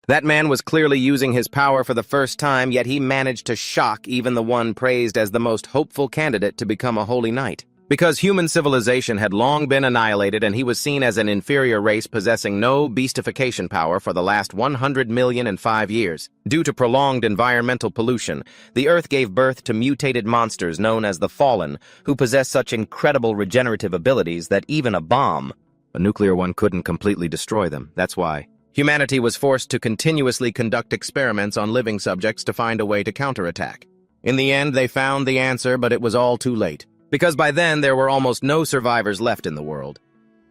That man was clearly using his power for the first time, yet he managed to shock even the one praised as the most hopeful candidate to become a holy knight. Because human civilization had long been annihilated and he was seen as an inferior race possessing no beastification power for the last 100,005 years. Due to prolonged environmental pollution, the Earth gave birth to mutated monsters known as the Fallen, who possess such incredible regenerative abilities that even a nuclear one, couldn't completely destroy them. That's why humanity was forced to continuously conduct experiments on living subjects to find a way to counterattack. In the end, they found the answer, but it was all too late. Because by then there were almost no survivors left in the world.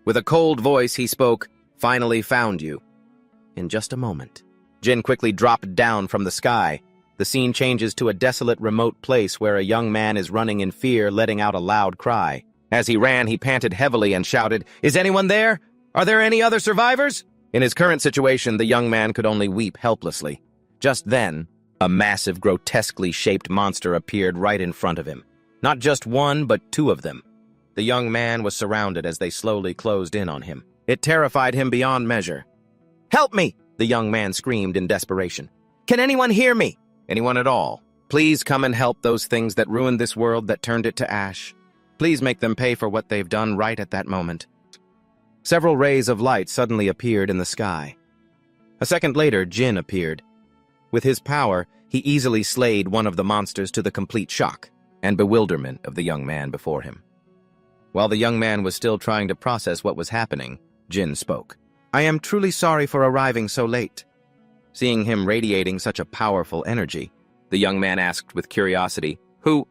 With a cold voice he spoke, "Finally found you." In just a moment, Jin quickly dropped down from the sky. The scene changes to a desolate remote place where a young man is running in fear, letting out a loud cry. As he ran, he panted heavily and shouted, "Is anyone there? Are there any other survivors?" In his current situation, the young man could only weep helplessly. Just then, a massive, grotesquely shaped monster appeared right in front of him. Not just one, but two of them. The young man was surrounded as they slowly closed in on him. It terrified him beyond measure. "Help me!" the young man screamed in desperation. "Can anyone hear me? Anyone at all? Please come and help those things that ruined this world, that turned it to ash. Please make them pay for what they've done right at that moment." Several rays of light suddenly appeared in the sky. A second later, Jin appeared. With his power, he easily slayed one of the monsters to the complete shock and bewilderment of the young man before him. While the young man was still trying to process what was happening, Jin spoke. "I am truly sorry for arriving so late." Seeing him radiating such a powerful energy, the young man asked with curiosity, Who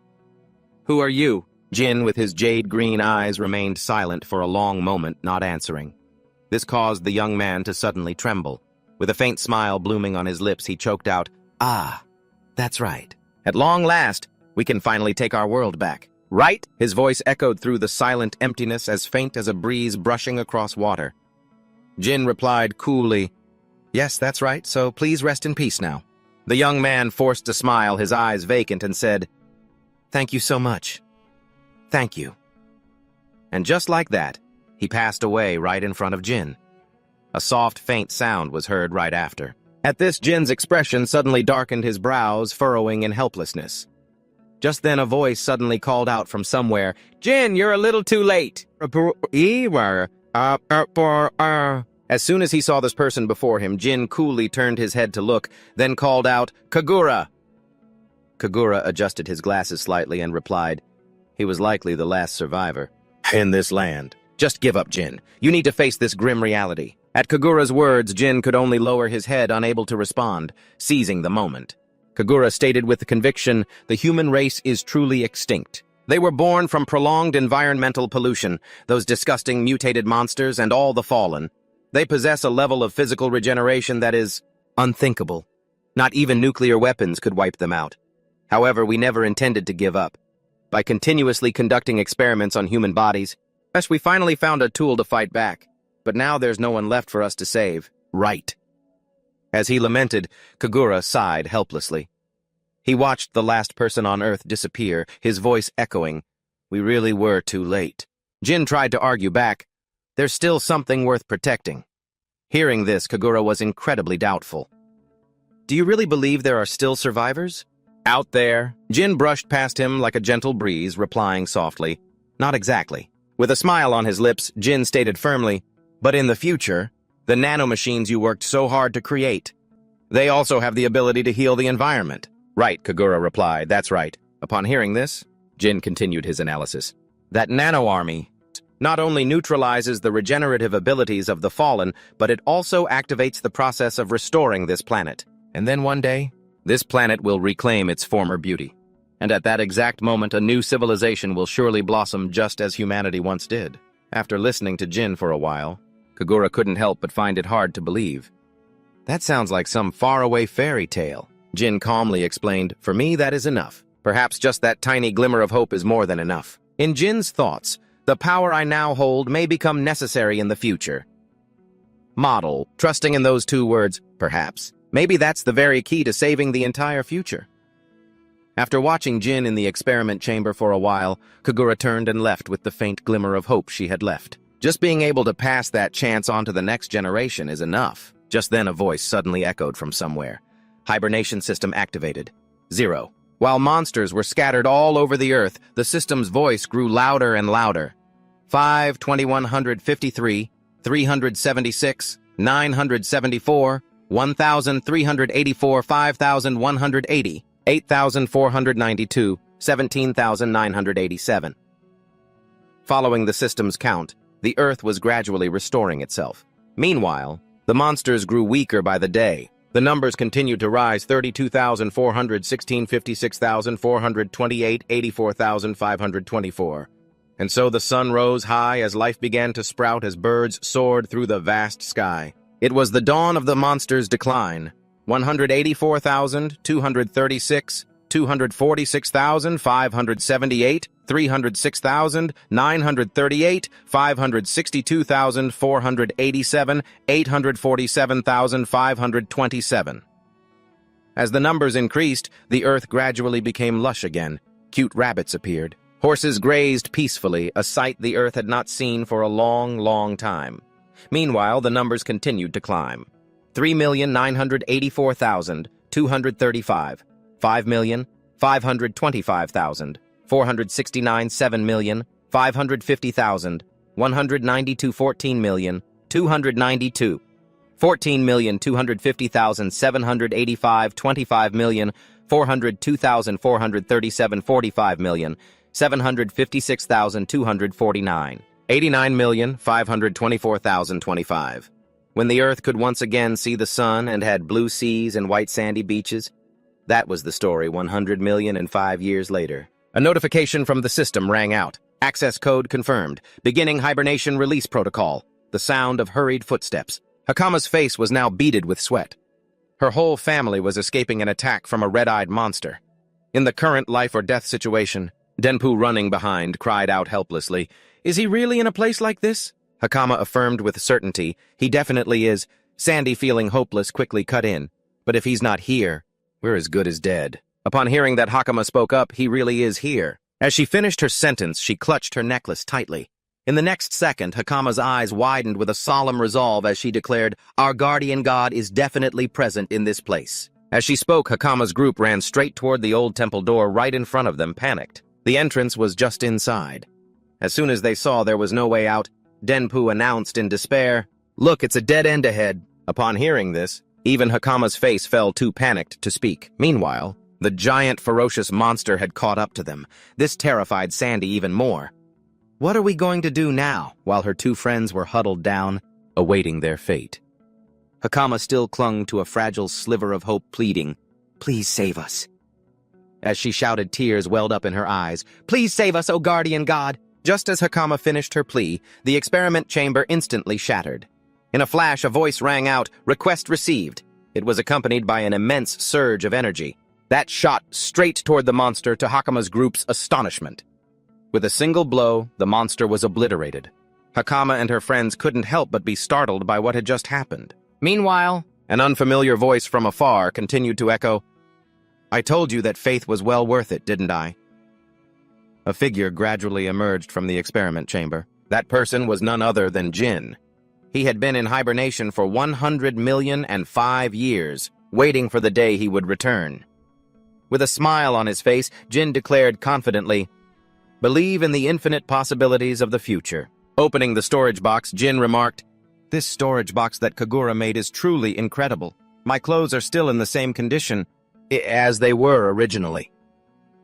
are you?" Jin, with his jade-green eyes, remained silent for a long moment, not answering. This caused the young man to suddenly tremble. With a faint smile blooming on his lips, he choked out, "Ah, that's right. At long last, we can finally take our world back." "Right?" His voice echoed through the silent emptiness, as faint as a breeze brushing across water. Jin replied coolly, "Yes, that's right, so please rest in peace now." The young man forced a smile, his eyes vacant, and said, "Thank you so much. Thank you." And just like that, he passed away right in front of Jin. A soft, faint sound was heard right after. At this, Jin's expression suddenly darkened his brows, furrowing in helplessness. Just then a voice suddenly called out from somewhere, "Jin, you're a little too late." As soon as he saw this person before him, Jin coolly turned his head to look, then called out, "Kagura!" Kagura adjusted his glasses slightly and replied, he was likely the last survivor in this land. "Just give up, Jin. You need to face this grim reality." At Kagura's words, Jin could only lower his head, unable to respond, seizing the moment. Kagura stated with conviction, "The human race is truly extinct. They were born from prolonged environmental pollution, those disgusting mutated monsters and all the fallen. They possess a level of physical regeneration that is unthinkable. Not even nuclear weapons could wipe them out. However, we never intended to give up. By continuously conducting experiments on human bodies, we finally found a tool to fight back. But now there's no one left for us to save." "Right." As he lamented, Kagura sighed helplessly. He watched the last person on Earth disappear, his voice echoing, "We really were too late." Jin tried to argue back, "There's still something worth protecting." Hearing this, Kagura was incredibly doubtful. "Do you really believe there are still survivors out there?" Jin brushed past him like a gentle breeze, replying softly, "Not exactly." With a smile on his lips, Jin stated firmly, "But in the future, the nanomachines you worked so hard to create, they also have the ability to heal the environment." "Right," Kagura replied, "that's right." Upon hearing this, Jin continued his analysis. "That nano-army not only neutralizes the regenerative abilities of the Fallen, but it also activates the process of restoring this planet. And then one day, this planet will reclaim its former beauty. And at that exact moment, a new civilization will surely blossom just as humanity once did." After listening to Jin for a while, Kagura couldn't help but find it hard to believe. "That sounds like some faraway fairy tale." Jin calmly explained, "For me, that is enough. Perhaps just that tiny glimmer of hope is more than enough." In Jin's thoughts, the power I now hold may become necessary in the future. Model, trusting in those two words, perhaps. Maybe that's the very key to saving the entire future. After watching Jin in the experiment chamber for a while, Kagura turned and left with the faint glimmer of hope she had left. Just being able to pass that chance on to the next generation is enough. Just then a voice suddenly echoed from somewhere. Hibernation system activated. 0. While monsters were scattered all over the earth, the system's voice grew louder and louder. 5, 2153, 376, 974, 1384, 5180, 8492, 17,987. Following the system's count, the earth was gradually restoring itself. Meanwhile, the monsters grew weaker by the day. The numbers continued to rise: 32,416, 56,428, 84,524. And so the sun rose high as life began to sprout as birds soared through the vast sky. It was the dawn of the monsters' decline. 184,236, 246,578, 306,938, 562,487, 847,527. As the numbers increased, the earth gradually became lush again. Cute rabbits appeared. Horses grazed peacefully, a sight the earth had not seen for a long, long time. Meanwhile, the numbers continued to climb. 3,984,235, 5,525,000, 469, 7,550,000, 192, 14,292, 14,250,000, 785, 25,402,437, 45,000, 756,249, 89,524,025. When the earth could once again see the sun and had blue seas and white sandy beaches, that was the story 100,000,005 years later. A notification from the system rang out. Access code confirmed. Beginning hibernation release protocol. The sound of hurried footsteps. Hakama's face was now beaded with sweat. Her whole family was escaping an attack from a red-eyed monster. In the current life-or-death situation, Denpu, running behind, cried out helplessly, "Is he really in a place like this?" Hakama affirmed with certainty, "He definitely is." Sandy, feeling hopeless, quickly cut in. "But if he's not here, we're as good as dead." Upon hearing that Hakama spoke up, "He really is here." As she finished her sentence, she clutched her necklace tightly. In the next second, Hakama's eyes widened with a solemn resolve as she declared, "Our guardian god is definitely present in this place." As she spoke, Hakama's group ran straight toward the old temple door right in front of them, panicked. The entrance was just inside. As soon as they saw there was no way out, Denpu announced in despair, "Look, it's a dead end ahead." Upon hearing this, even Hakama's face fell too panicked to speak. Meanwhile, the giant, ferocious monster had caught up to them. This terrified Sandy even more. What are we going to do now? While her two friends were huddled down, awaiting their fate. Hakama still clung to a fragile sliver of hope, pleading, "Please save us." As she shouted, tears welled up in her eyes. "Please save us, O guardian god!" Just as Hakama finished her plea, the experiment chamber instantly shattered. In a flash, a voice rang out, "Request received." It was accompanied by an immense surge of energy. That shot straight toward the monster, to Hakama's group's astonishment. With a single blow, the monster was obliterated. Hakama and her friends couldn't help but be startled by what had just happened. Meanwhile, an unfamiliar voice from afar continued to echo, "I told you that faith was well worth it, didn't I?" A figure gradually emerged from the experiment chamber. That person was none other than Jin. He had been in hibernation for 100,000,005 years, waiting for the day he would return. With a smile on his face, Jin declared confidently, "Believe in the infinite possibilities of the future." Opening the storage box, Jin remarked, "This storage box that Kagura made is truly incredible. My clothes are still in the same condition as they were originally."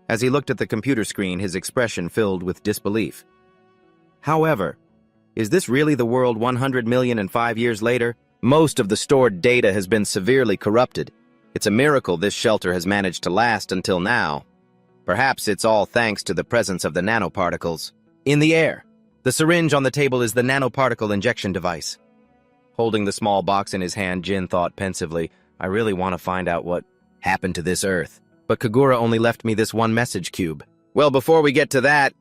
As he looked at the computer screen, his expression filled with disbelief. However, is this really the world 100,000,005 years later? Most of the stored data has been severely corrupted. It's a miracle this shelter has managed to last until now. Perhaps it's all thanks to the presence of the nanoparticles in the air. The syringe on the table is the nanoparticle injection device. Holding the small box in his hand, Jin thought pensively, "I really want to find out what happened to this Earth. But Kagura only left me this one message cube." Well, before we get to that,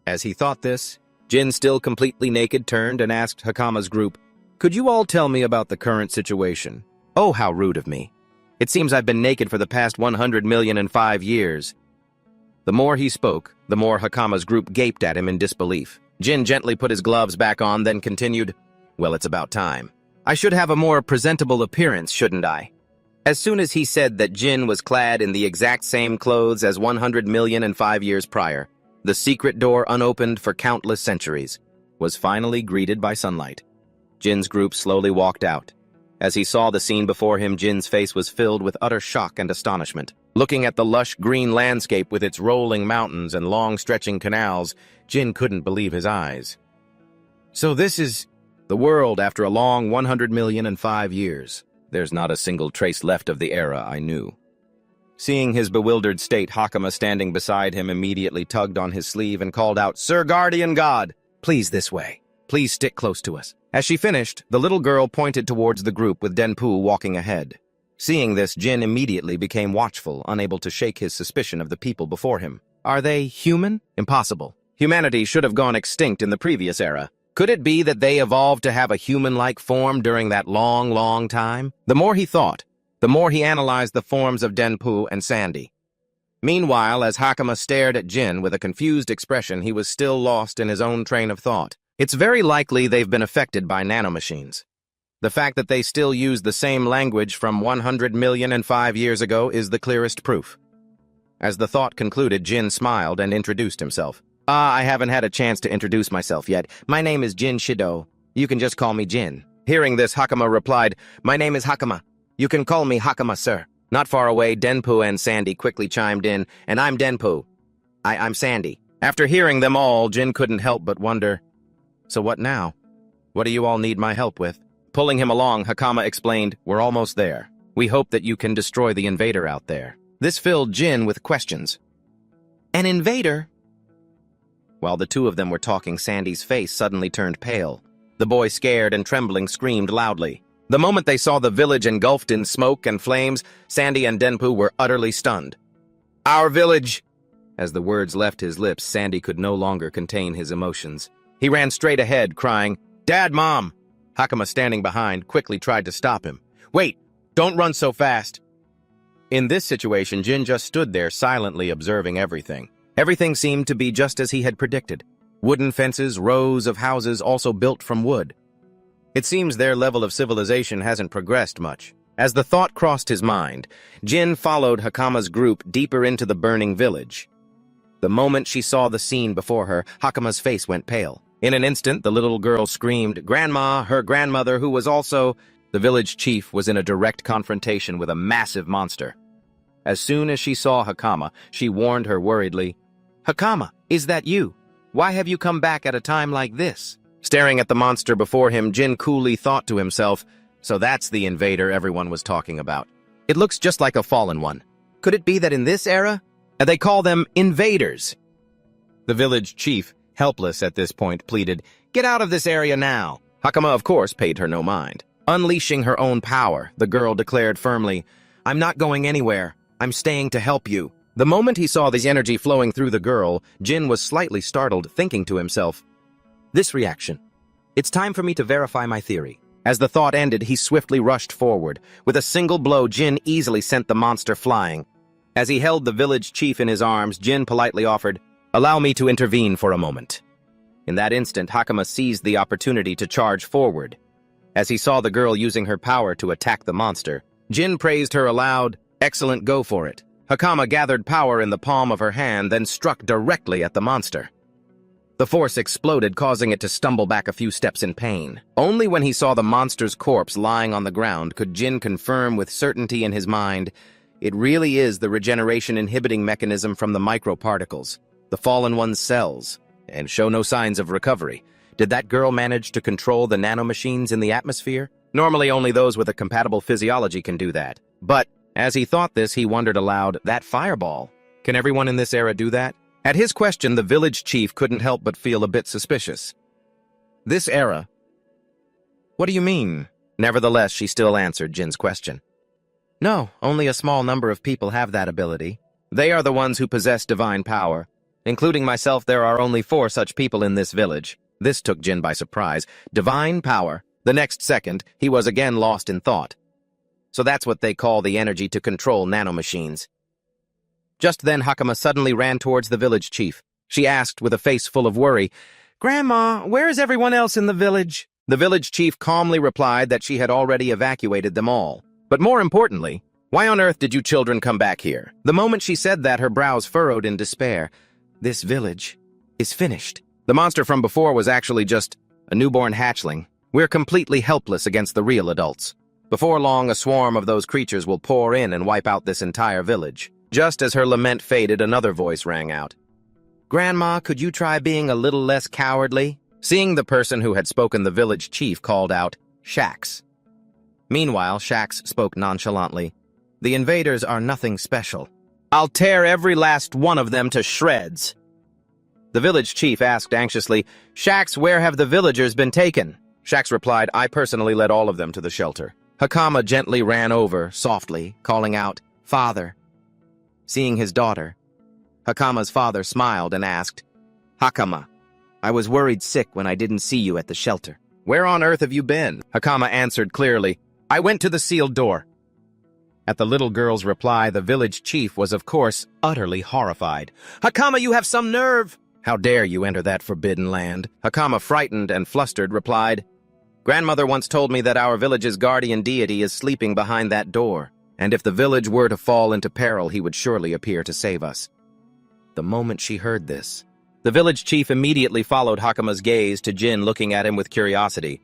as he thought this, Jin, still completely naked, turned and asked Hakama's group, "Could you all tell me about the current situation?" "Oh, how rude of me. It seems I've been naked for the past 100,000,005 years. The more he spoke, the more Hakama's group gaped at him in disbelief. Jin gently put his gloves back on, then continued, "Well, it's about time. I should have a more presentable appearance, shouldn't I? As soon as he said that Jin was clad in the exact same clothes as 100,000,005 years prior, the secret door unopened for countless centuries was finally greeted by sunlight. Jin's group slowly walked out. As he saw the scene before him, Jin's face was filled with utter shock and astonishment. Looking at the lush green landscape with its rolling mountains and long-stretching canals, Jin couldn't believe his eyes. So this is the world after a long 100,000,005 years. There's not a single trace left of the era I knew. Seeing his bewildered state, Hakama standing beside him immediately tugged on his sleeve and called out, "Sir Guardian God, please this way. Please stick close to us." As she finished, the little girl pointed towards the group with Denpu walking ahead. Seeing this, Jin immediately became watchful, unable to shake his suspicion of the people before him. Are they human? Impossible. Humanity should have gone extinct in the previous era. Could it be that they evolved to have a human-like form during that long, long time? The more he thought, the more he analyzed the forms of Denpu and Sandy. Meanwhile, as Hakama stared at Jin with a confused expression, he was still lost in his own train of thought. It's very likely they've been affected by nanomachines. The fact that they still use the same language from 100,000,005 years ago is the clearest proof. As the thought concluded, Jin smiled and introduced himself. I haven't had a chance to introduce myself yet. My name is Jin Shido. You can just call me Jin." Hearing this, Hakama replied, "My name is Hakama. You can call me Hakama, sir." Not far away, Denpu and Sandy quickly chimed in, "And I'm Denpu. I'm Sandy." After hearing them all, Jin couldn't help but wonder, "So what now? What do you all need my help with?" Pulling him along, Hakama explained, "We're almost there. We hope that you can destroy the invader out there." This filled Jin with questions. "An invader?" While the two of them were talking, Sandy's face suddenly turned pale. The boy, scared and trembling, screamed loudly. The moment they saw the village engulfed in smoke and flames, Sandy and Denpu were utterly stunned. "Our village!" As the words left his lips, Sandy could no longer contain his emotions. He ran straight ahead, crying, "Dad, Mom!" Hakama, standing behind, quickly tried to stop him. "Wait! Don't run so fast!" In this situation, Jin just stood there silently observing everything. Everything seemed to be just as he had predicted. Wooden fences, rows of houses also built from wood. It seems their level of civilization hasn't progressed much. As the thought crossed his mind, Jin followed Hakama's group deeper into the burning village. The moment she saw the scene before her, Hakama's face went pale. In an instant, the little girl screamed, "Grandma!" Her grandmother, who was also the village chief, was in a direct confrontation with a massive monster. As soon as she saw Hakama, she warned her worriedly, "Hakama, is that you? Why have you come back at a time like this?" Staring at the monster before him, Jin coolly thought to himself, so that's the invader everyone was talking about. It looks just like a fallen one. Could it be that in this era, they call them invaders? The village chief, helpless at this point, pleaded, "Get out of this area now." Hakama, of course, paid her no mind. Unleashing her own power, the girl declared firmly, "I'm not going anywhere. I'm staying to help you." The moment he saw the energy flowing through the girl, Jin was slightly startled, thinking to himself, "This reaction. It's time for me to verify my theory." As the thought ended, he swiftly rushed forward. With a single blow, Jin easily sent the monster flying. As he held the village chief in his arms, Jin politely offered, "Allow me to intervene for a moment." In that instant, Hakama seized the opportunity to charge forward. As he saw the girl using her power to attack the monster, Jin praised her aloud, "Excellent, go for it." Hakama gathered power in the palm of her hand, then struck directly at the monster. The force exploded, causing it to stumble back a few steps in pain. Only when he saw the monster's corpse lying on the ground could Jin confirm with certainty in his mind, it really is the regeneration inhibiting mechanism from the microparticles, the fallen one's cells, and show no signs of recovery. Did that girl manage to control the nanomachines in the atmosphere? Normally only those with a compatible physiology can do that. But as he thought this, he wondered aloud, that fireball? Can everyone in this era do that? At his question, the village chief couldn't help but feel a bit suspicious. This era? What do you mean? Nevertheless, she still answered Jin's question. No, only a small number of people have that ability. They are the ones who possess divine power. Including myself, there are only 4 such people in this village. This took Jin by surprise. Divine power. The next second, he was again lost in thought. So that's what they call the energy to control nanomachines. Just then, Hakama suddenly ran towards the village chief. She asked with a face full of worry, "Grandma, where is everyone else in the village?" The village chief calmly replied that she had already evacuated them all. But more importantly, why on earth did you children come back here? The moment she said that, her brows furrowed in despair. This village is finished. The monster from before was actually just a newborn hatchling. We're completely helpless against the real adults. Before long, a swarm of those creatures will pour in and wipe out this entire village. Just as her lament faded, another voice rang out. Grandma, could you try being a little less cowardly? Seeing the person who had spoken, the village chief called out, Shax. Meanwhile, Shax spoke nonchalantly. The invaders are nothing special. I'll tear every last one of them to shreds. The village chief asked anxiously, Shax, where have the villagers been taken? Shax replied, I personally led all of them to the shelter. Hakama gently ran over, softly, calling out, Father. Seeing his daughter, Hakama's father smiled and asked, Hakama, I was worried sick when I didn't see you at the shelter. Where on earth have you been? Hakama answered clearly, I went to the sealed door. At the little girl's reply, the village chief was, of course, utterly horrified. Hakama, you have some nerve! How dare you enter that forbidden land? Hakama, frightened and flustered, replied, Grandmother once told me that our village's guardian deity is sleeping behind that door, and if the village were to fall into peril, he would surely appear to save us. The moment she heard this, the village chief immediately followed Hakama's gaze to Jin, looking at him with curiosity.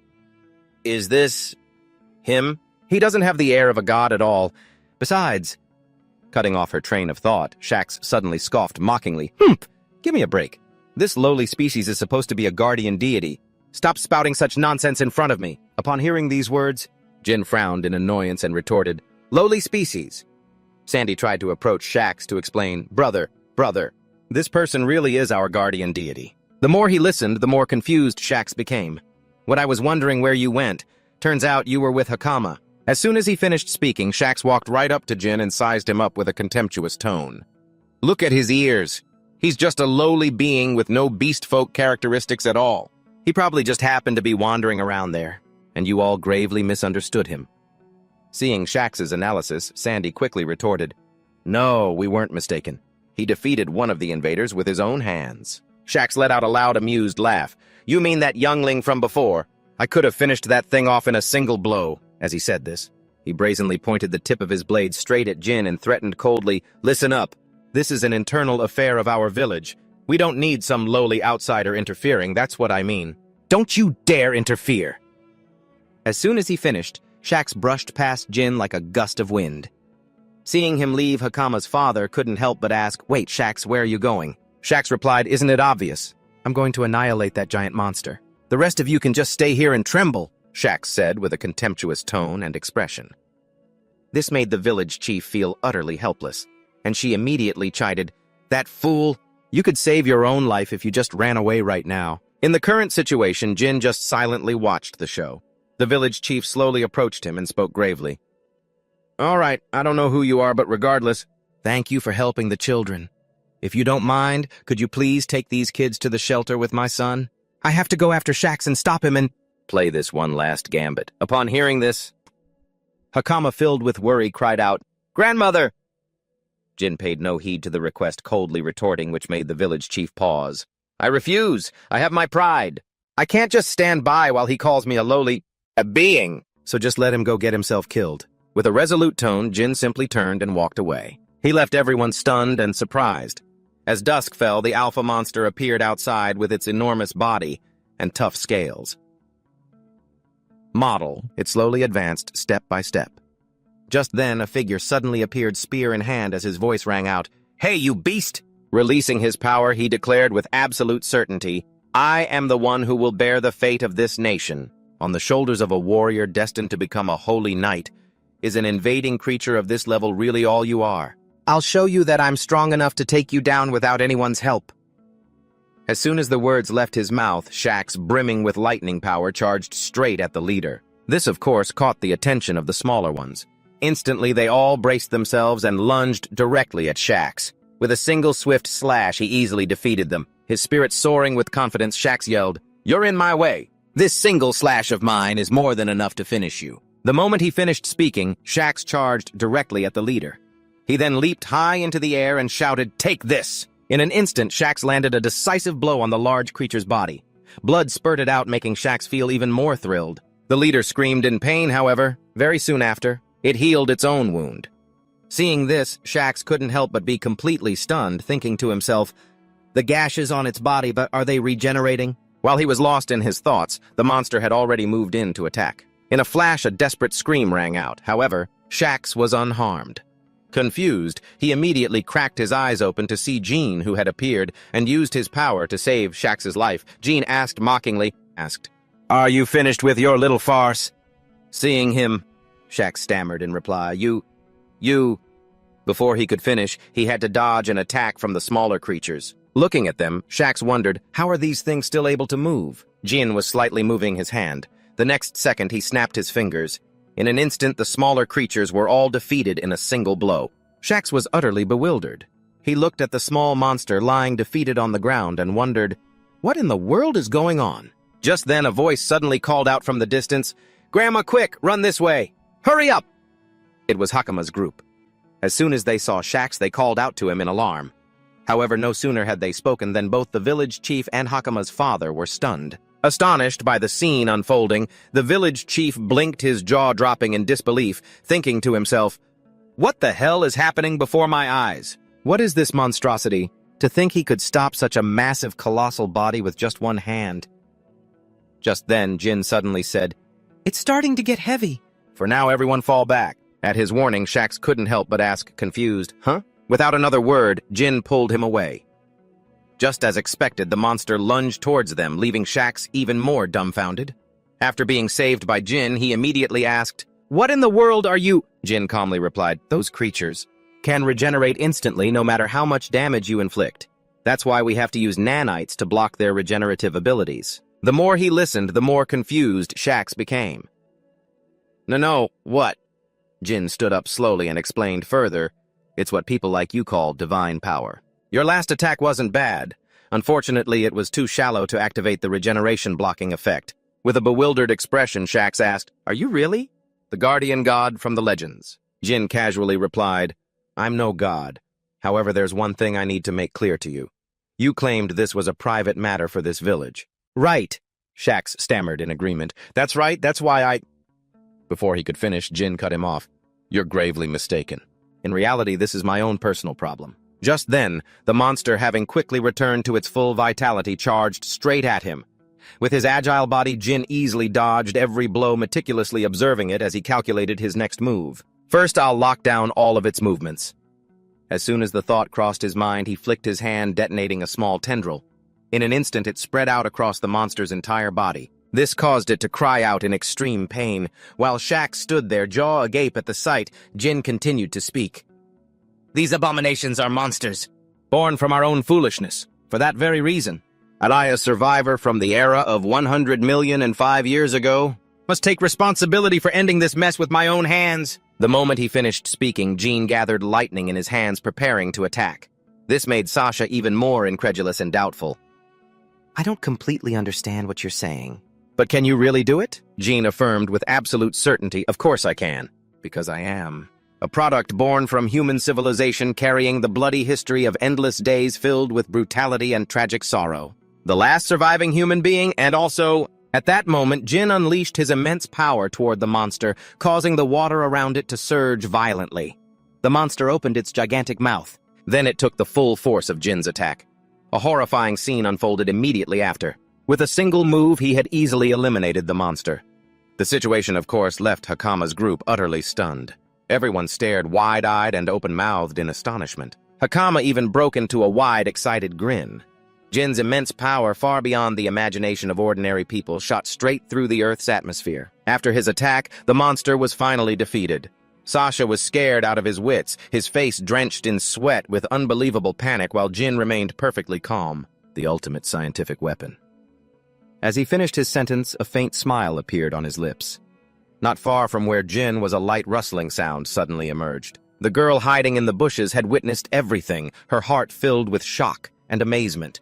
Is this him? He doesn't have the air of a god at all. Besides, cutting off her train of thought, Shax suddenly scoffed mockingly. Give me a break. This lowly species is supposed to be a guardian deity. Stop spouting such nonsense in front of me. Upon hearing these words, Jin frowned in annoyance and retorted, Lowly species. Sandy tried to approach Shax to explain, Brother, this person really is our guardian deity. The more he listened, the more confused Shax became. What I was wondering where you went. Turns out you were with Hakama. As soon as he finished speaking, Shax walked right up to Jin and sized him up with a contemptuous tone. Look at his ears. He's just a lowly being with no beast folk characteristics at all. He probably just happened to be wandering around there, and you all gravely misunderstood him. Seeing Shax's analysis, Sandy quickly retorted, No, we weren't mistaken. He defeated one of the invaders with his own hands. Shax let out a loud, amused laugh. You mean that youngling from before? I could have finished that thing off in a single blow. As he said this, he brazenly pointed the tip of his blade straight at Jin and threatened coldly, Listen up. This is an internal affair of our village. We don't need some lowly outsider interfering, that's what I mean. Don't you dare interfere! As soon as he finished, Shax brushed past Jin like a gust of wind. Seeing him leave, Hakama's father couldn't help but ask, Wait, Shax, where are you going? Shax replied, Isn't it obvious? I'm going to annihilate that giant monster. The rest of you can just stay here and tremble, Shax said with a contemptuous tone and expression. This made the village chief feel utterly helpless, and she immediately chided, That fool! You could save your own life if you just ran away right now. In the current situation, Jin just silently watched the show. The village chief slowly approached him and spoke gravely. All right, I don't know who you are, but regardless, thank you for helping the children. If you don't mind, could you please take these kids to the shelter with my son? I have to go after Shax and stop him and play this one last gambit. Upon hearing this, Hakama, filled with worry, cried out, Grandmother! Jin paid no heed to the request, coldly retorting, which made the village chief pause. I refuse. I have my pride. I can't just stand by while he calls me a lowly being. So just let him go get himself killed. With a resolute tone, Jin simply turned and walked away. He left everyone stunned and surprised. As dusk fell, the alpha monster appeared outside with its enormous body and tough scales. Model, it slowly advanced step by step. Just then, a figure suddenly appeared, spear in hand, as his voice rang out, Hey, you beast! Releasing his power, he declared with absolute certainty, I am the one who will bear the fate of this nation. On the shoulders of a warrior destined to become a holy knight, is an invading creature of this level really all you are? I'll show you that I'm strong enough to take you down without anyone's help. As soon as the words left his mouth, Shax, brimming with lightning power, charged straight at the leader. This, of course, caught the attention of the smaller ones. Instantly, they all braced themselves and lunged directly at Shax. With a single swift slash, he easily defeated them. His spirit soaring with confidence, Shax yelled, You're in my way. This single slash of mine is more than enough to finish you. The moment he finished speaking, Shax charged directly at the leader. He then leaped high into the air and shouted, Take this! In an instant, Shax landed a decisive blow on the large creature's body. Blood spurted out, making Shax feel even more thrilled. The leader screamed in pain, however. Very soon after, it healed its own wound. Seeing this, Shax couldn't help but be completely stunned, thinking to himself, the gashes on its body, but are they regenerating? While he was lost in his thoughts, the monster had already moved in to attack. In a flash, a desperate scream rang out. However, Shax was unharmed. Confused, he immediately cracked his eyes open to see Jean, who had appeared, and used his power to save Shax's life. Jean asked mockingly, "Are you finished with your little farce?" Seeing him, Shax stammered in reply, You... Before he could finish, he had to dodge an attack from the smaller creatures. Looking at them, Shax wondered, how are these things still able to move? Jin was slightly moving his hand. The next second, he snapped his fingers. In an instant, the smaller creatures were all defeated in a single blow. Shax was utterly bewildered. He looked at the small monster lying defeated on the ground and wondered, what in the world is going on? Just then, a voice suddenly called out from the distance, "Grandma, quick, run this way! Hurry up!" It was Hakama's group. As soon as they saw Shax, they called out to him in alarm. However, no sooner had they spoken than both the village chief and Hakama's father were stunned. Astonished by the scene unfolding, the village chief blinked, his jaw dropping in disbelief, thinking to himself, what the hell is happening before my eyes? What is this monstrosity? To think he could stop such a massive, colossal body with just one hand. Just then, Jin suddenly said, "It's starting to get heavy." For now, everyone fall back. At his warning, Shax couldn't help but ask, confused, "Huh?" Without another word, Jin pulled him away. Just as expected, the monster lunged towards them, leaving Shax even more dumbfounded. After being saved by Jin, he immediately asked, "What in the world are you?" Jin calmly replied, "Those creatures can regenerate instantly no matter how much damage you inflict. That's why we have to use nanites to block their regenerative abilities." The more he listened, the more confused Shax became. No, what? Jin stood up slowly and explained further, "It's what people like you call divine power. Your last attack wasn't bad. Unfortunately, it was too shallow to activate the regeneration blocking effect." With a bewildered expression, Shax asked, "Are you really the guardian god from the legends?" Jin casually replied, "I'm no god. However, there's one thing I need to make clear to you. You claimed this was a private matter for this village." "Right," Shax stammered in agreement. "That's right, that's why I—" Before he could finish, Jin cut him off. "You're gravely mistaken. In reality, this is my own personal problem." Just then, the monster, having quickly returned to its full vitality, charged straight at him. With his agile body, Jin easily dodged every blow, meticulously observing it as he calculated his next move. "First, I'll lock down all of its movements." As soon as the thought crossed his mind, he flicked his hand, detonating a small tendril. In an instant, it spread out across the monster's entire body. This caused it to cry out in extreme pain. While Shax stood there, jaw agape at the sight, Jin continued to speak. "These abominations are monsters, born from our own foolishness. For that very reason, and I, a survivor from the era of 100,000,005 years ago, must take responsibility for ending this mess with my own hands." The moment he finished speaking, Jin gathered lightning in his hands, preparing to attack. This made Sasha even more incredulous and doubtful. "I don't completely understand what you're saying." "But can you really do it?" Jin affirmed with absolute certainty. "Of course I can, because I am a product born from human civilization, carrying the bloody history of endless days filled with brutality and tragic sorrow. The last surviving human being, and also..." At that moment, Jin unleashed his immense power toward the monster, causing the water around it to surge violently. The monster opened its gigantic mouth. Then it took the full force of Jin's attack. A horrifying scene unfolded immediately after. With a single move, he had easily eliminated the monster. The situation, of course, left Hakama's group utterly stunned. Everyone stared wide-eyed and open-mouthed in astonishment. Hakama even broke into a wide, excited grin. Jin's immense power, far beyond the imagination of ordinary people, shot straight through the Earth's atmosphere. After his attack, the monster was finally defeated. Sasha was scared out of his wits, his face drenched in sweat with unbelievable panic, while Jin remained perfectly calm, the ultimate scientific weapon. As he finished his sentence, a faint smile appeared on his lips. Not far from where Jin was, a light rustling sound suddenly emerged. The girl hiding in the bushes had witnessed everything, her heart filled with shock and amazement.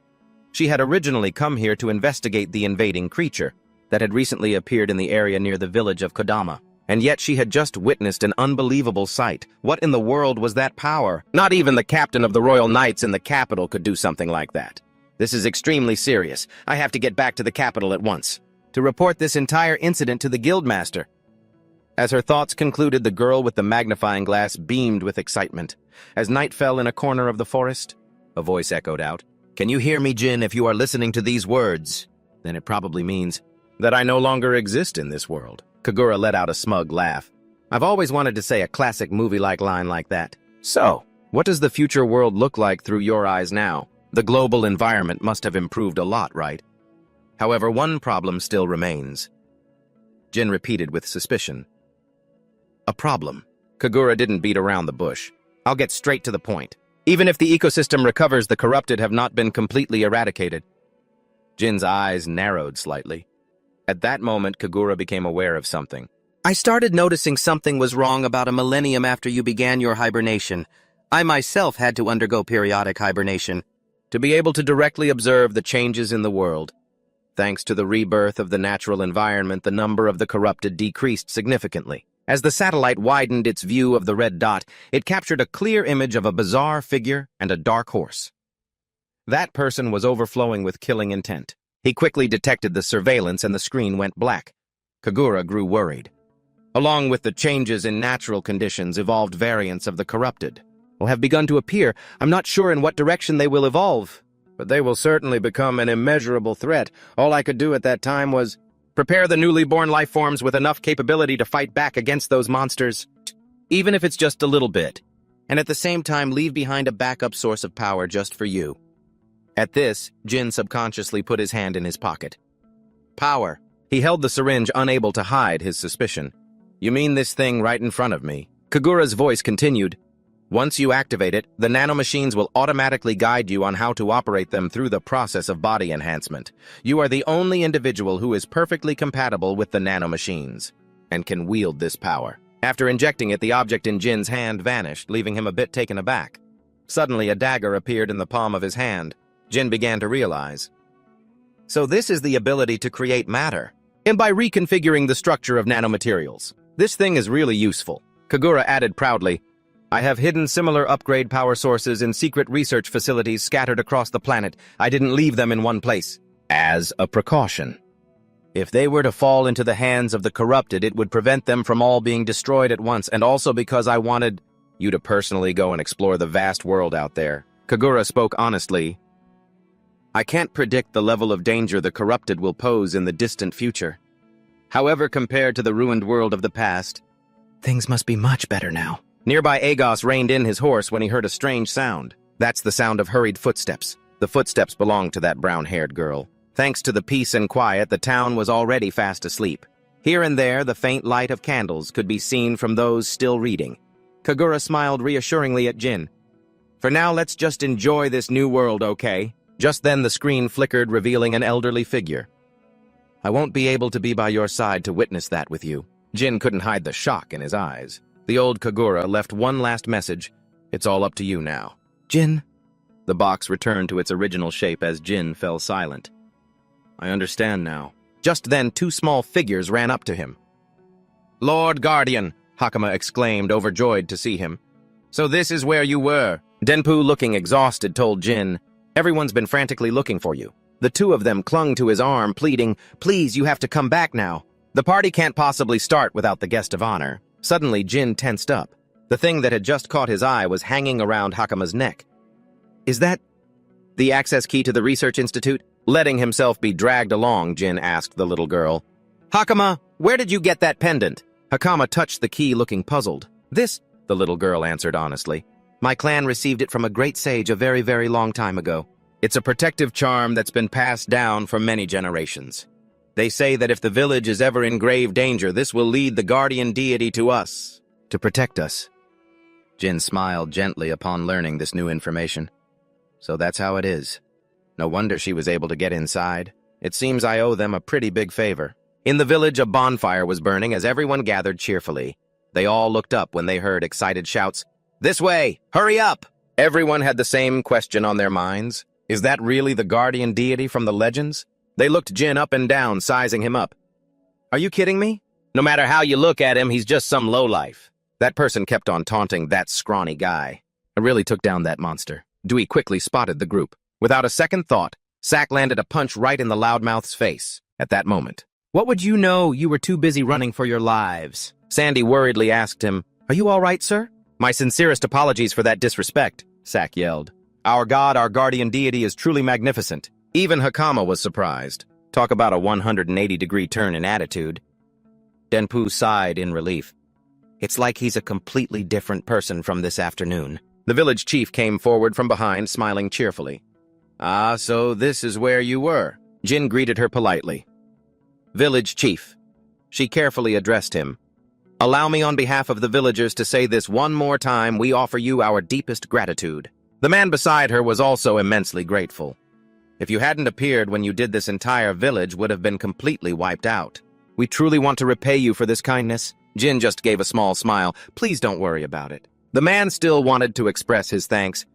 She had originally come here to investigate the invading creature that had recently appeared in the area near the village of Kodama. And yet she had just witnessed an unbelievable sight. What in the world was that power? Not even the captain of the Royal Knights in the capital could do something like that. This is extremely serious. I have to get back to the capital at once to report this entire incident to the guildmaster. As her thoughts concluded, the girl with the magnifying glass beamed with excitement. As night fell in a corner of the forest, a voice echoed out, "Can you hear me, Jin, if you are listening to these words? Then it probably means that I no longer exist in this world." Kagura let out a smug laugh. I've always wanted to say a classic movie-like line like that. So, what does the future world look like through your eyes now? The global environment must have improved a lot, right? However, one problem still remains. Jin repeated with suspicion. A problem. Kagura didn't beat around the bush. I'll get straight to the point. Even if the ecosystem recovers, the corrupted have not been completely eradicated. Jin's eyes narrowed slightly. At that moment, Kagura became aware of something. I started noticing something was wrong about a millennium after you began your hibernation. I myself had to undergo periodic hibernation to be able to directly observe the changes in the world. Thanks to the rebirth of the natural environment, the number of the corrupted decreased significantly. As the satellite widened its view of the red dot, it captured a clear image of a bizarre figure and a dark horse. That person was overflowing with killing intent. He quickly detected the surveillance and the screen went black. Kagura grew worried. Along with the changes in natural conditions, evolved variants of the corrupted will have begun to appear. I'm not sure in what direction they will evolve, but they will certainly become an immeasurable threat. All I could do at that time was prepare the newly born life forms with enough capability to fight back against those monsters, even if it's just a little bit, and at the same time leave behind a backup source of power just for you. At this, Jin subconsciously put his hand in his pocket. Power. He held the syringe, unable to hide his suspicion. You mean this thing right in front of me? Kagura's voice continued. Once you activate it, the nanomachines will automatically guide you on how to operate them through the process of body enhancement. You are the only individual who is perfectly compatible with the nanomachines and can wield this power. After injecting it, the object in Jin's hand vanished, leaving him a bit taken aback. Suddenly, a dagger appeared in the palm of his hand. Jin began to realize. So this is the ability to create matter, and by reconfiguring the structure of nanomaterials. This thing is really useful. Kagura added proudly, I have hidden similar upgrade power sources in secret research facilities scattered across the planet. I didn't leave them in one place. As a precaution. If they were to fall into the hands of the corrupted, it would prevent them from all being destroyed at once, and also because I wanted you to personally go and explore the vast world out there. Kagura spoke honestly. I can't predict the level of danger the corrupted will pose in the distant future. However, compared to the ruined world of the past, things must be much better now. Nearby Agos reined in his horse when he heard a strange sound. That's the sound of hurried footsteps. The footsteps belonged to that brown-haired girl. Thanks to the peace and quiet, the town was already fast asleep. Here and there, the faint light of candles could be seen from those still reading. Kagura smiled reassuringly at Jin. For now, let's just enjoy this new world, okay? Just then the screen flickered, revealing an elderly figure. I won't be able to be by your side to witness that with you. Jin couldn't hide the shock in his eyes. The old Kagura left one last message. It's all up to you now. Jin. The box returned to its original shape as Jin fell silent. I understand now. Just then, two small figures ran up to him. Lord Guardian, Hakama exclaimed, overjoyed to see him. So this is where you were. Denpu, looking exhausted, told Jin, everyone's been frantically looking for you. The two of them clung to his arm, pleading, please, you have to come back now. The party can't possibly start without the guest of honor. Suddenly, Jin tensed up. The thing that had just caught his eye was hanging around Hakama's neck. Is that the access key to the research institute? Letting himself be dragged along, Jin asked the little girl. Hakama, where did you get that pendant? Hakama touched the key, looking puzzled. This, the little girl answered honestly. My clan received it from a great sage a very, very long time ago. It's a protective charm that's been passed down for many generations. They say that if the village is ever in grave danger, this will lead the guardian deity to us, to protect us. Jin smiled gently upon learning this new information. So that's how it is. No wonder she was able to get inside. It seems I owe them a pretty big favor. In the village, a bonfire was burning as everyone gathered cheerfully. They all looked up when they heard excited shouts, This way! Hurry up! Everyone had the same question on their minds. Is that really the guardian deity from the legends? They looked Jin up and down, sizing him up. Are you kidding me? No matter how you look at him, he's just some lowlife. That person kept on taunting that scrawny guy. I really took down that monster. Dewey quickly spotted the group. Without a second thought, Sack landed a punch right in the loudmouth's face at that moment. "What would you know? You were too busy running for your lives." Sandy worriedly asked him, "Are you all right, sir?" "My sincerest apologies for that disrespect," Sack yelled. "Our god, our guardian deity, is truly magnificent." Even Hakama was surprised. Talk about a 180-degree turn in attitude. Denpu sighed in relief. "It's like he's a completely different person from this afternoon." The village chief came forward from behind, smiling cheerfully. "Ah, so this is where you were." Jin greeted her politely. "Village chief." She carefully addressed him. "Allow me on behalf of the villagers to say this one more time. We offer you our deepest gratitude." The man beside her was also immensely grateful. "If you hadn't appeared when you did, this entire village would have been completely wiped out. We truly want to repay you for this kindness." Jin just gave a small smile. "Please don't worry about it." The man still wanted to express his thanks.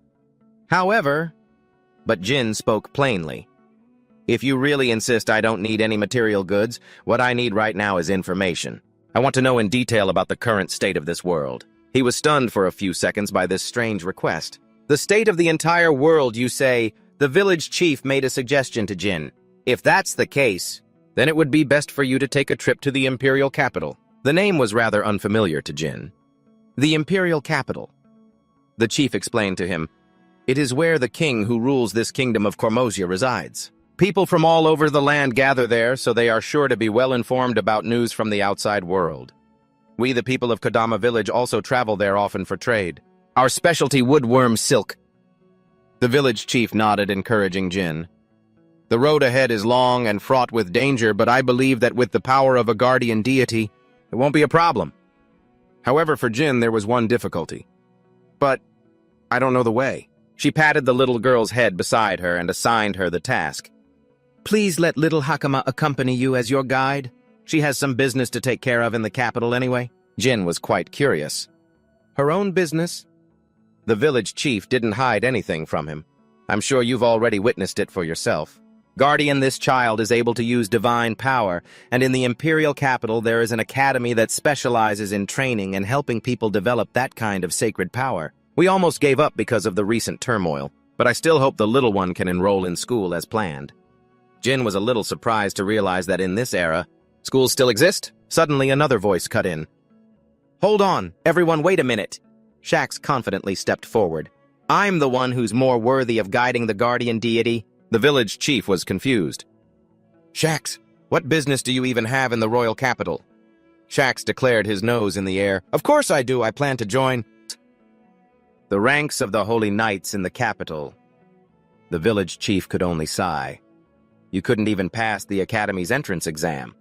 But Jin spoke plainly. "If you really insist, I don't need any material goods. What I need right now is information. I want to know in detail about the current state of this world." He was stunned for a few seconds by this strange request. "The state of the entire world, you say?" The village chief made a suggestion to Jin. "If that's the case, then it would be best for you to take a trip to the imperial capital." The name was rather unfamiliar to Jin. The imperial capital. The chief explained to him, "It is where the king who rules this kingdom of Cormosia resides. People from all over the land gather there, so they are sure to be well informed about news from the outside world. We, the people of Kodama village, also travel there often for trade. Our specialty woodworm silk." The village chief nodded, encouraging Jin. "The road ahead is long and fraught with danger, but I believe that with the power of a guardian deity, it won't be a problem." However, for Jin, there was one difficulty. "But I don't know the way." She patted the little girl's head beside her and assigned her the task. "Please let little Hakama accompany you as your guide. She has some business to take care of in the capital anyway." Jin was quite curious. Her own business? The village chief didn't hide anything from him. "I'm sure you've already witnessed it for yourself. Guardian, this child is able to use divine power, and in the imperial capital there is an academy that specializes in training and helping people develop that kind of sacred power. We almost gave up because of the recent turmoil, but I still hope the little one can enroll in school as planned." Jin was a little surprised to realize that in this era, schools still exist. Suddenly another voice cut in. "Hold on, everyone, wait a minute." Shax confidently stepped forward. "I'm the one who's more worthy of guiding the guardian deity." The village chief was confused. "Shax, what business do you even have in the royal capital?" Shax declared, his nose in the air. "Of course I do. I plan to join the ranks of the holy knights in the capital." The village chief could only sigh. "You couldn't even pass the academy's entrance exam.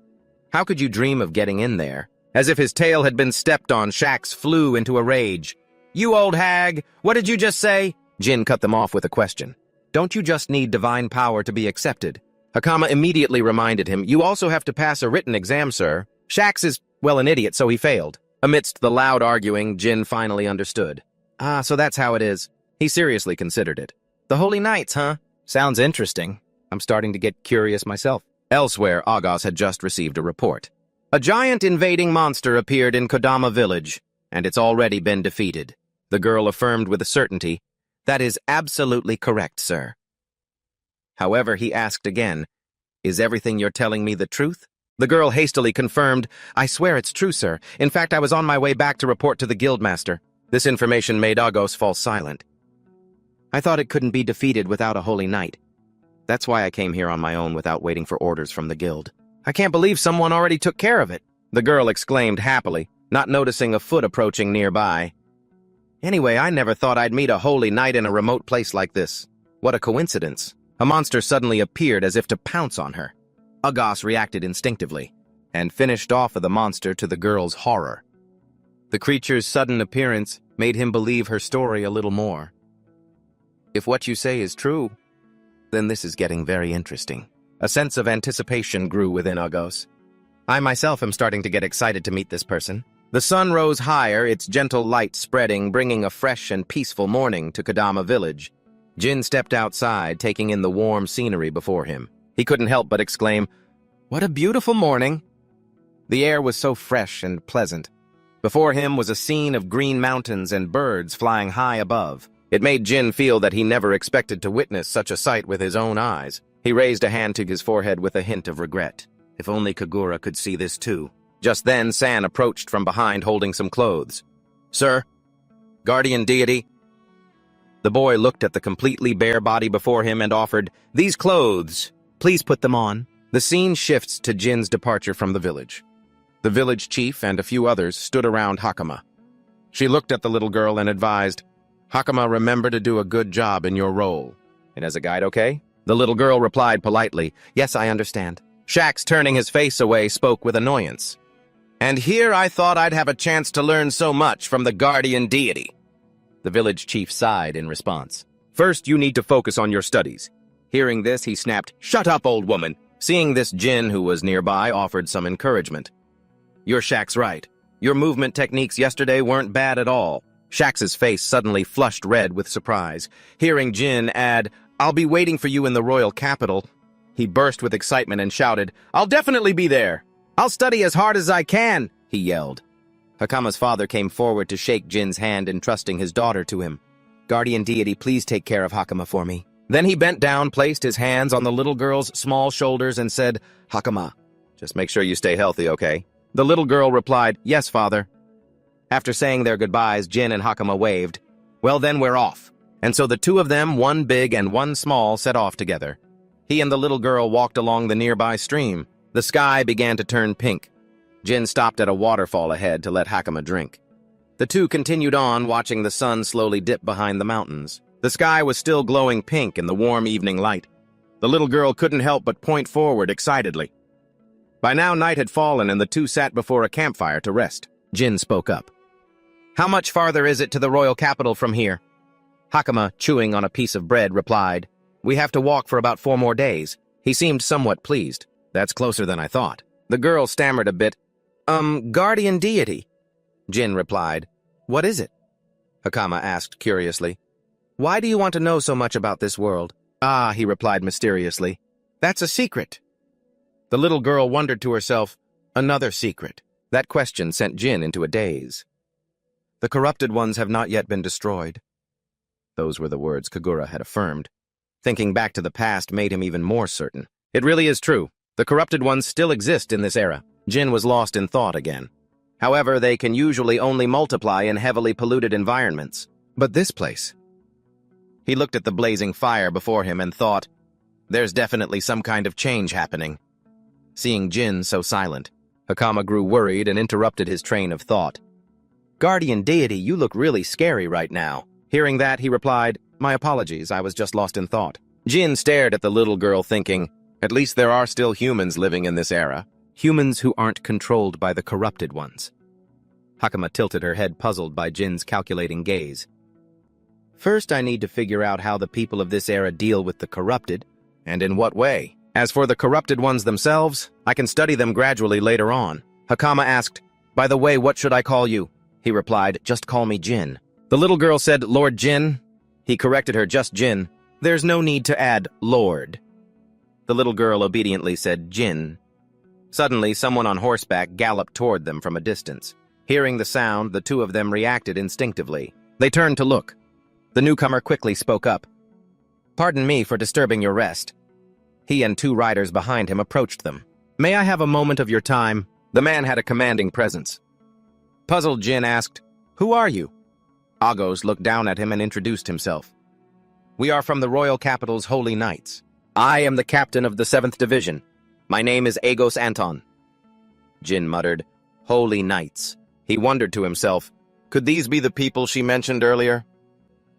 How could you dream of getting in there?" As if his tail had been stepped on, Shax flew into a rage. "You old hag, what did you just say?" Jin cut them off with a question. "Don't you just need divine power to be accepted?" Hakama immediately reminded him, "You also have to pass a written exam, sir." Shax is, well, an idiot, so he failed. Amidst the loud arguing, Jin finally understood. "Ah, so that's how it is." He seriously considered it. "The Holy Knights, huh? Sounds interesting. I'm starting to get curious myself." Elsewhere, Agos had just received a report. A giant invading monster appeared in Kodama village, and it's already been defeated. The girl affirmed with a certainty, "That is absolutely correct, sir." However, he asked again, "Is everything you're telling me the truth?" The girl hastily confirmed, "I swear it's true, sir. In fact, I was on my way back to report to the guildmaster." This information made Agos fall silent. "I thought it couldn't be defeated without a holy knight. That's why I came here on my own without waiting for orders from the guild." "I can't believe someone already took care of it," the girl exclaimed happily, not noticing a foot approaching nearby. "Anyway, I never thought I'd meet a holy knight in a remote place like this. What a coincidence." A monster suddenly appeared as if to pounce on her. Agos reacted instinctively, and finished off the monster to the girl's horror. The creature's sudden appearance made him believe her story a little more. "If what you say is true, then this is getting very interesting." A sense of anticipation grew within Agos. "I myself am starting to get excited to meet this person." The sun rose higher, its gentle light spreading, bringing a fresh and peaceful morning to Kodama village. Jin stepped outside, taking in the warm scenery before him. He couldn't help but exclaim, "What a beautiful morning!" The air was so fresh and pleasant. Before him was a scene of green mountains and birds flying high above. It made Jin feel that he never expected to witness such a sight with his own eyes. He raised a hand to his forehead with a hint of regret. If only Kagura could see this too. Just then, San approached from behind holding some clothes. "Sir? Guardian deity?" The boy looked at the completely bare body before him and offered, "These clothes, please put them on." The scene shifts to Jin's departure from the village. The village chief and a few others stood around Hakama. She looked at the little girl and advised, "Hakama, remember to do a good job in your role. And as a guide, okay?" The little girl replied politely, "Yes, I understand." Shax, turning his face away, spoke with annoyance. "And here I thought I'd have a chance to learn so much from the guardian deity." The village chief sighed in response. "First, you need to focus on your studies." Hearing this, he snapped, "Shut up, old woman." Seeing this, Jin, who was nearby, offered some encouragement. "You're Shax's right. Your movement techniques yesterday weren't bad at all." Shax's face suddenly flushed red with surprise. Hearing Jin add, "I'll be waiting for you in the royal capital," he burst with excitement and shouted, "I'll definitely be there. I'll study as hard as I can," he yelled. Hakama's father came forward to shake Jin's hand, entrusting his daughter to him. "Guardian deity, please take care of Hakama for me." Then he bent down, placed his hands on the little girl's small shoulders and said, "Hakama, just make sure you stay healthy, okay?" The little girl replied, "Yes, father." After saying their goodbyes, Jin and Hakama waved. "Well then, we're off." And so the two of them, one big and one small, set off together. He and the little girl walked along the nearby stream. The sky began to turn pink. Jin stopped at a waterfall ahead to let Hakama drink. The two continued on, watching the sun slowly dip behind the mountains. The sky was still glowing pink in the warm evening light. The little girl couldn't help but point forward excitedly. By now, night had fallen and the two sat before a campfire to rest. Jin spoke up. "How much farther is it to the royal capital from here?" Hakama, chewing on a piece of bread, replied, "We have to walk for about 4 more days." He seemed somewhat pleased. "That's closer than I thought." The girl stammered a bit. Guardian deity." Jin replied, "What is it?" Hakama asked curiously. "Why do you want to know so much about this world?" "Ah," he replied mysteriously, "that's a secret." The little girl wondered to herself, another secret. That question sent Jin into a daze. "The corrupted ones have not yet been destroyed." Those were the words Kagura had affirmed. Thinking back to the past made him even more certain. It really is true. The corrupted ones still exist in this era. Jin was lost in thought again. However, they can usually only multiply in heavily polluted environments. But this place... He looked at the blazing fire before him and thought, there's definitely some kind of change happening. Seeing Jin so silent, Hakama grew worried and interrupted his train of thought. "Guardian deity, you look really scary right now." Hearing that, he replied, "My apologies, I was just lost in thought." Jin stared at the little girl thinking, at least there are still humans living in this era. Humans who aren't controlled by the corrupted ones. Hakama tilted her head, puzzled by Jin's calculating gaze. "First, I need to figure out how the people of this era deal with the corrupted, and in what way. As for the corrupted ones themselves, I can study them gradually later on." Hakama asked, "By the way, what should I call you?" He replied, "Just call me Jin." The little girl said, "Lord Jin?" He corrected her, "Just Jin. There's no need to add Lord." The little girl obediently said, "Jin." Suddenly, someone on horseback galloped toward them from a distance. Hearing the sound, the two of them reacted instinctively. They turned to look. The newcomer quickly spoke up. "Pardon me for disturbing your rest." He and 2 riders behind him approached them. "May I have a moment of your time?" The man had a commanding presence. Puzzled, Jin asked, "Who are you?" Agos looked down at him and introduced himself. "We are from the royal capital's Holy Knights. I am the captain of the 7th Division. My name is Agos Anton." Jin muttered, "Holy Knights." He wondered to himself, could these be the people she mentioned earlier?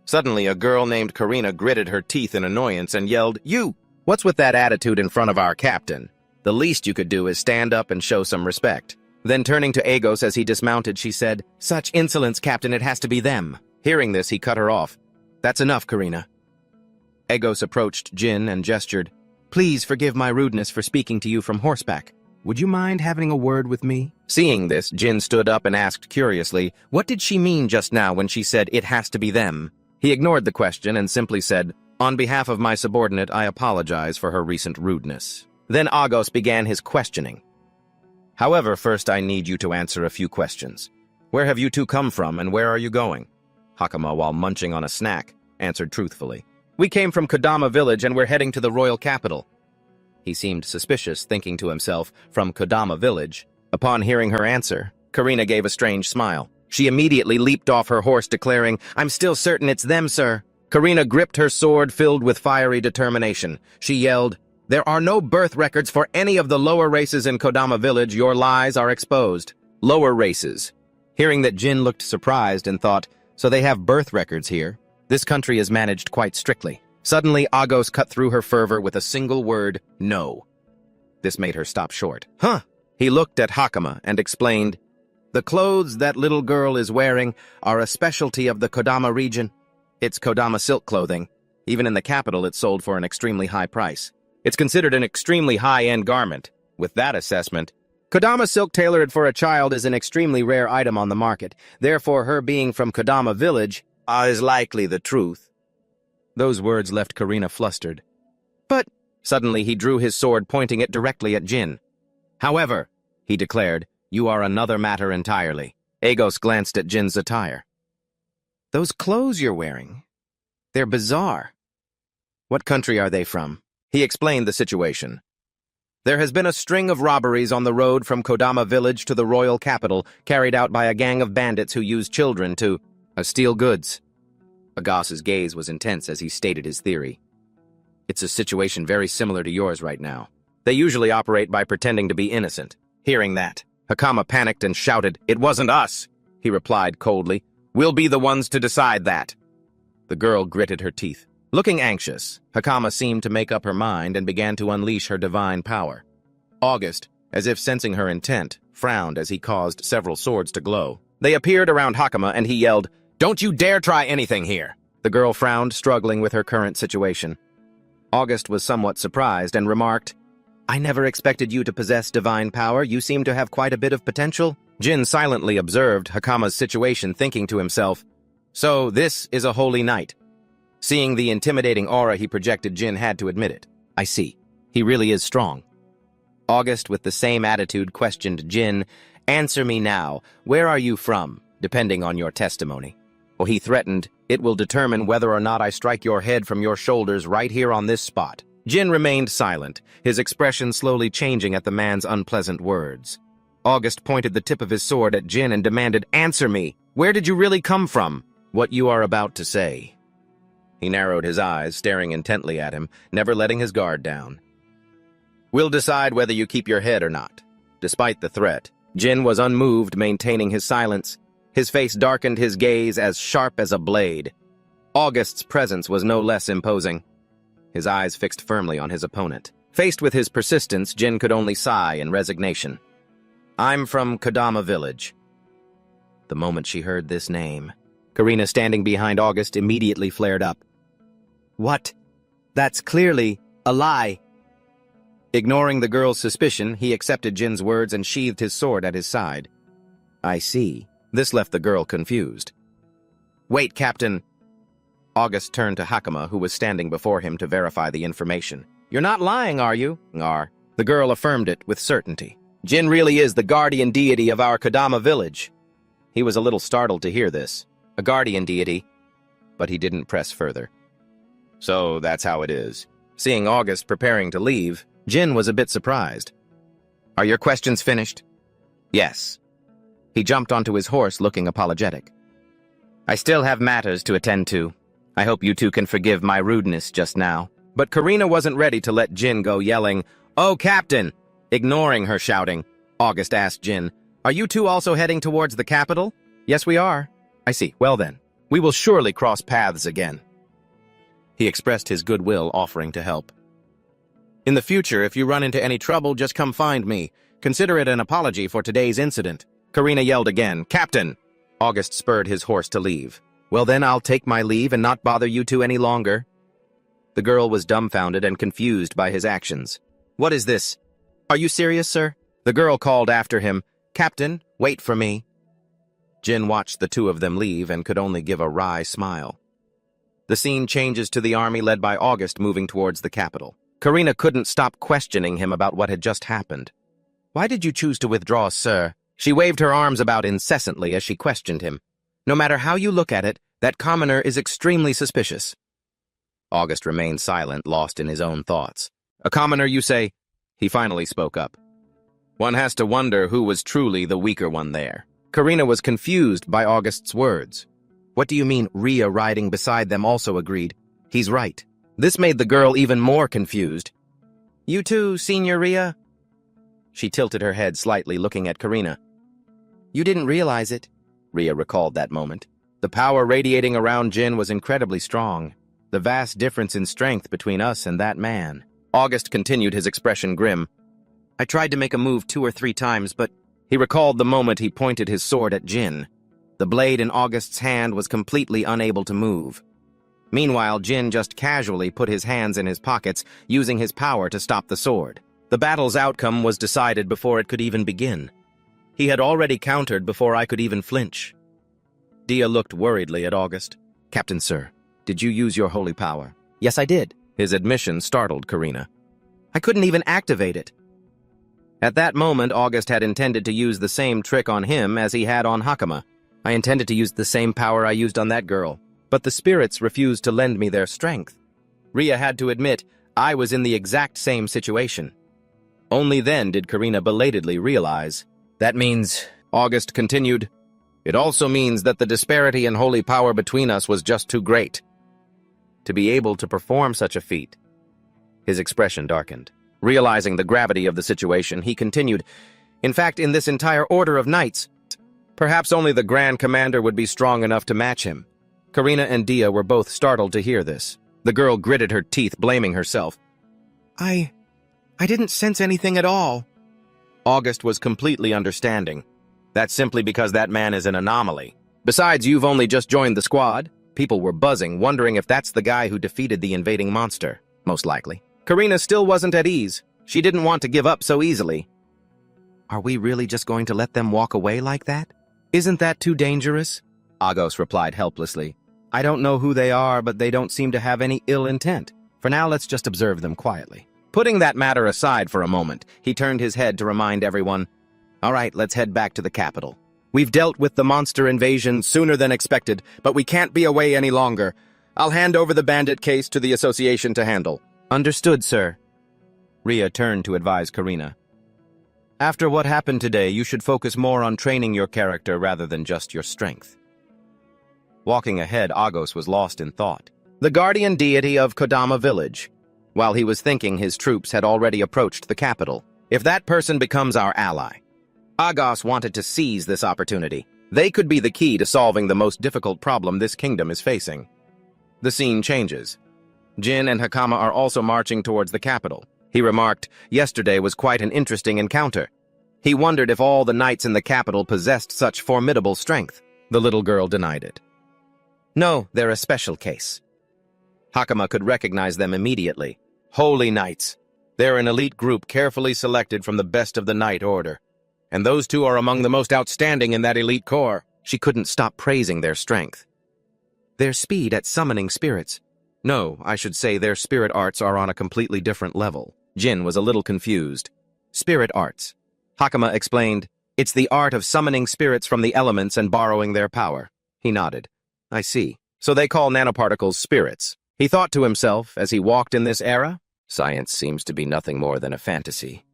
Suddenly, a girl named Karina gritted her teeth in annoyance and yelled, "You! What's with that attitude in front of our captain? The least you could do is stand up and show some respect." Then turning to Agos as he dismounted, she said, "Such insolence, Captain, it has to be them." Hearing this, he cut her off. "That's enough, Karina." Agos approached Jin and gestured, "Please forgive my rudeness for speaking to you from horseback. Would you mind having a word with me?" Seeing this, Jin stood up and asked curiously, what did she mean just now when she said, "It has to be them"? He ignored the question and simply said, "On behalf of my subordinate, I apologize for her recent rudeness." Then Agos began his questioning. "However, first I need you to answer a few questions. Where have you two come from and where are you going?" Hakama, while munching on a snack, answered truthfully. "We came from Kodama village and we're heading to the royal capital." He seemed suspicious, thinking to himself, from Kodama village. Upon hearing her answer, Karina gave a strange smile. She immediately leaped off her horse, declaring, "I'm still certain it's them, sir." Karina gripped her sword filled with fiery determination. She yelled, "There are no birth records for any of the lower races in Kodama village. Your lies are exposed." Lower races. Hearing that, Jin looked surprised and thought, so they have birth records here? This country is managed quite strictly. Suddenly, Agos cut through her fervor with a single word, "No." This made her stop short. "Huh." He looked at Hakama and explained, "The clothes that little girl is wearing are a specialty of the Kodama region. It's Kodama silk clothing. Even in the capital, it's sold for an extremely high price. It's considered an extremely high-end garment. With that assessment, Kodama silk tailored for a child is an extremely rare item on the market. Therefore, her being from Kodama village is likely the truth." Those words left Karina flustered. "But—" Suddenly, he drew his sword, pointing it directly at Jin. "However," he declared, "you are another matter entirely." Agos glanced at Jin's attire. "Those clothes you're wearing, they're bizarre. What country are they from?" He explained the situation. "There has been a string of robberies on the road from Kodama village to the royal capital, carried out by a gang of bandits who use children to steal goods." Agos's gaze was intense as he stated his theory. "It's a situation very similar to yours right now. They usually operate by pretending to be innocent." Hearing that, Hakama panicked and shouted, "It wasn't us!" He replied coldly, "We'll be the ones to decide that." The girl gritted her teeth. Looking anxious, Hakama seemed to make up her mind and began to unleash her divine power. August, as if sensing her intent, frowned as he caused several swords to glow. They appeared around Hakama and he yelled, "Don't you dare try anything here!" The girl frowned, struggling with her current situation. August was somewhat surprised and remarked, "I never expected you to possess divine power. You seem to have quite a bit of potential." Jin silently observed Hakama's situation, thinking to himself, "So this is a holy night." Seeing the intimidating aura he projected, Jin had to admit it. "I see. He really is strong." August, with the same attitude, questioned Jin, "Answer me now. Where are you from, depending on your testimony?" Well, he threatened, "It will determine whether or not I strike your head from your shoulders right here on this spot." Jin remained silent, his expression slowly changing at the man's unpleasant words. August pointed the tip of his sword at Jin and demanded, "Answer me! Where did you really come from?" "What you are about to say." He narrowed his eyes, staring intently at him, never letting his guard down. "We'll decide whether you keep your head or not." Despite the threat, Jin was unmoved, maintaining his silence. His face darkened, his gaze as sharp as a blade. August's presence was no less imposing, his eyes fixed firmly on his opponent. Faced with his persistence, Jin could only sigh in resignation. "I'm from Kodama village." The moment she heard this name, Karina, standing behind August, immediately flared up. "What? That's clearly a lie." Ignoring the girl's suspicion, he accepted Jin's words and sheathed his sword at his side. "I see." This left the girl confused. "Wait, Captain." August turned to Hakama, who was standing before him, to verify the information. "You're not lying, are you?" The girl affirmed it with certainty. "Jin really is the guardian deity of our Kodama village." He was a little startled to hear this. A guardian deity, but he didn't press further. "So that's how it is." Seeing August preparing to leave, Jin was a bit surprised. "Are your questions finished?" "Yes." He jumped onto his horse, looking apologetic. "I still have matters to attend to. I hope you two can forgive my rudeness just now." But Karina wasn't ready to let Jin go, yelling, "Oh, Captain!" Ignoring her shouting, August asked Jin, "Are you two also heading towards the capital?" "Yes, we are." "I see. Well then, we will surely cross paths again." He expressed his goodwill, offering to help. "In the future, if you run into any trouble, just come find me. Consider it an apology for today's incident." Karina yelled again, "Captain!" August spurred his horse to leave. "Well then, I'll take my leave and not bother you two any longer." The girl was dumbfounded and confused by his actions. "What is this? Are you serious, sir?" The girl called after him, "Captain, wait for me." Jin watched the two of them leave and could only give a wry smile. The scene changes to the army led by August moving towards the capital. Karina couldn't stop questioning him about what had just happened. "Why did you choose to withdraw, sir?" She waved her arms about incessantly as she questioned him. "No matter how you look at it, that commoner is extremely suspicious." August remained silent, lost in his own thoughts. A commoner, you say? He finally spoke up. One has to wonder who was truly the weaker one there. Karina was confused by August's words. What do you mean, Rhea riding beside them also agreed? He's right. This made the girl even more confused. You too, Senior Rhea? She tilted her head slightly, looking at Karina. You didn't realize it, Rhea recalled that moment. The power radiating around Jin was incredibly strong. The vast difference in strength between us and that man. August continued, his expression grim. I tried to make a move 2 or 3 times, but he recalled the moment he pointed his sword at Jin. The blade in August's hand was completely unable to move. Meanwhile, Jin just casually put his hands in his pockets, using his power to stop the sword. The battle's outcome was decided before it could even begin. He had already countered before I could even flinch. Dia looked worriedly at August. Captain, sir, did you use your holy power? Yes, I did. His admission startled Karina. I couldn't even activate it. At that moment, August had intended to use the same trick on him as he had on Hakama. I intended to use the same power I used on that girl, but the spirits refused to lend me their strength. Rhea had to admit I was in the exact same situation. Only then did Karina belatedly realize. That means, August continued, it also means that the disparity in holy power between us was just too great. To be able to perform such a feat. His expression darkened. Realizing the gravity of the situation, he continued, in fact, in this entire order of knights, perhaps only the Grand Commander would be strong enough to match him. Karina and Dia were both startled to hear this. The girl gritted her teeth, blaming herself. I didn't sense anything at all. August was completely understanding. That's simply because that man is an anomaly. Besides, you've only just joined the squad. People were buzzing, wondering if that's the guy who defeated the invading monster. Most likely. Karina still wasn't at ease. She didn't want to give up so easily. Are we really just going to let them walk away like that? Isn't that too dangerous? Agos replied helplessly. I don't know who they are, but they don't seem to have any ill intent. For now, let's just observe them quietly. Putting that matter aside for a moment, he turned his head to remind everyone, all right, let's head back to the capital. We've dealt with the monster invasion sooner than expected, but we can't be away any longer. I'll hand over the bandit case to the association to handle. Understood, sir. Rhea turned to advise Karina. After what happened today, you should focus more on training your character rather than just your strength. Walking ahead, Agos was lost in thought. The guardian deity of Kodama village. While he was thinking, his troops had already approached the capital. If that person becomes our ally. Agos wanted to seize this opportunity. They could be the key to solving the most difficult problem this kingdom is facing. The scene changes. Jin and Hakama are also marching towards the capital. He remarked, yesterday was quite an interesting encounter. He wondered if all the knights in the capital possessed such formidable strength. The little girl denied it. No, they're a special case. Hakama could recognize them immediately. Holy Knights. They're an elite group carefully selected from the best of the Knight Order. And those two are among the most outstanding in that elite corps. She couldn't stop praising their strength. Their speed at summoning spirits. No, I should say their spirit arts are on a completely different level. Jin was a little confused. Spirit arts. Hakama explained, it's the art of summoning spirits from the elements and borrowing their power. He nodded. I see. So they call nanoparticles spirits. He thought to himself as he walked in this era, science seems to be nothing more than a fantasy.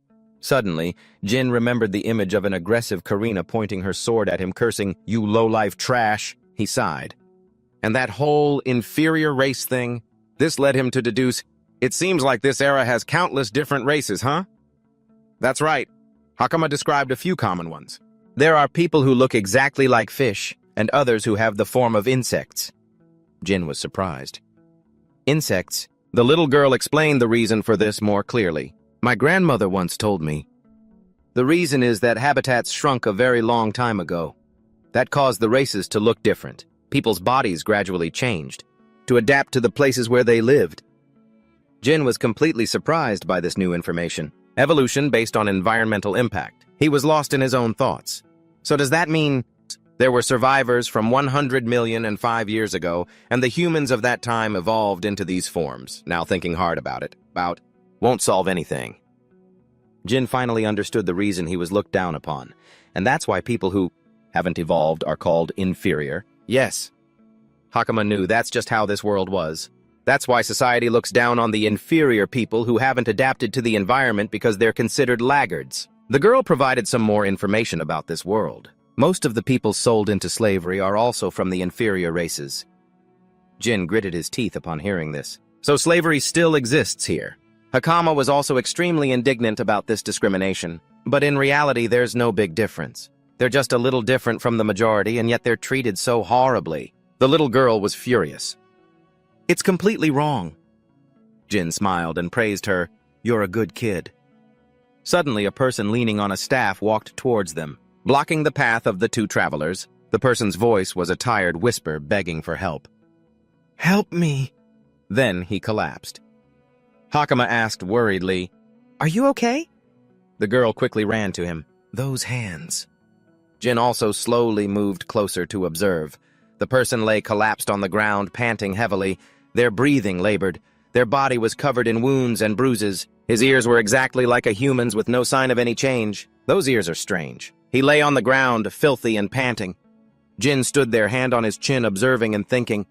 Suddenly, Jin remembered the image of an aggressive Karina pointing her sword at him, cursing, you low-life trash. He sighed. And that whole inferior race thing, this led him to deduce, it seems like this era has countless different races, huh? That's right. Hakama described a few common ones. There are people who look exactly like fish, and others who have the form of insects. Jin was surprised. Insects? The little girl explained the reason for this more clearly. My grandmother once told me. The reason is that habitats shrunk a very long time ago. That caused the races to look different. People's bodies gradually changed, to adapt to the places where they lived. Jin was completely surprised by this new information. Evolution based on environmental impact. He was lost in his own thoughts. So does that mean there were survivors from 100 million and 5 years ago, and the humans of that time evolved into these forms? Now thinking hard about it, won't solve anything. Jin finally understood the reason he was looked down upon, and that's why people who haven't evolved are called inferior. Yes. Hakama knew that's just how this world was. That's why society looks down on the inferior people who haven't adapted to the environment because they're considered laggards. The girl provided some more information about this world. Most of the people sold into slavery are also from the inferior races. Jin gritted his teeth upon hearing this. So slavery still exists here. Hakama was also extremely indignant about this discrimination. But in reality, there's no big difference. They're just a little different from the majority, and yet they're treated so horribly. The little girl was furious. It's completely wrong. Jin smiled and praised her. You're a good kid. Suddenly, a person leaning on a staff walked towards them, blocking the path of the two travelers. The person's voice was a tired whisper begging for help. Help me. Then he collapsed. Hakama asked worriedly, Are you okay? The girl quickly ran to him. Those hands. Jin also slowly moved closer to observe. The person lay collapsed on the ground, panting heavily. Their breathing labored. Their body was covered in wounds and bruises. His ears were exactly like a human's with no sign of any change. Those ears are strange. He lay on the ground, filthy and panting. Jin stood there, hand on his chin, observing and thinking.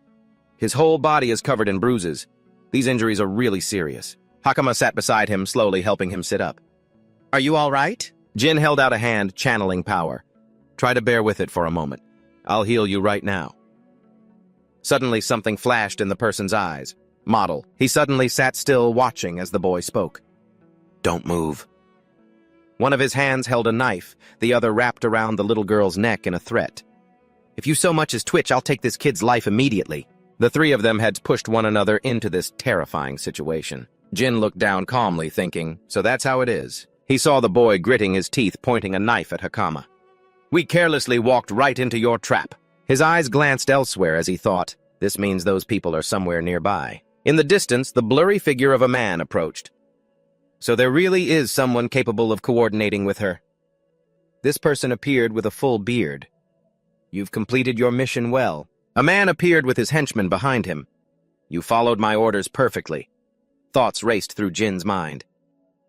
His whole body is covered in bruises. These injuries are really serious. Hakama sat beside him, slowly helping him sit up. Are you all right? Jin held out a hand, channeling power. Try to bear with it for a moment. I'll heal you right now. Suddenly, something flashed in the person's eyes. Model. He suddenly sat still, watching as the boy spoke. Don't move. One of his hands held a knife, the other wrapped around the little girl's neck in a threat. If you so much as twitch, I'll take this kid's life immediately. The three of them had pushed one another into this terrifying situation. Jin looked down calmly, thinking, so that's how it is. He saw the boy gritting his teeth, pointing a knife at Hakama. We carelessly walked right into your trap. His eyes glanced elsewhere as he thought, this means those people are somewhere nearby. In the distance, the blurry figure of a man approached. So there really is someone capable of coordinating with her. This person appeared with a full beard. You've completed your mission well. A man appeared with his henchman behind him. You followed my orders perfectly. Thoughts raced through Jin's mind.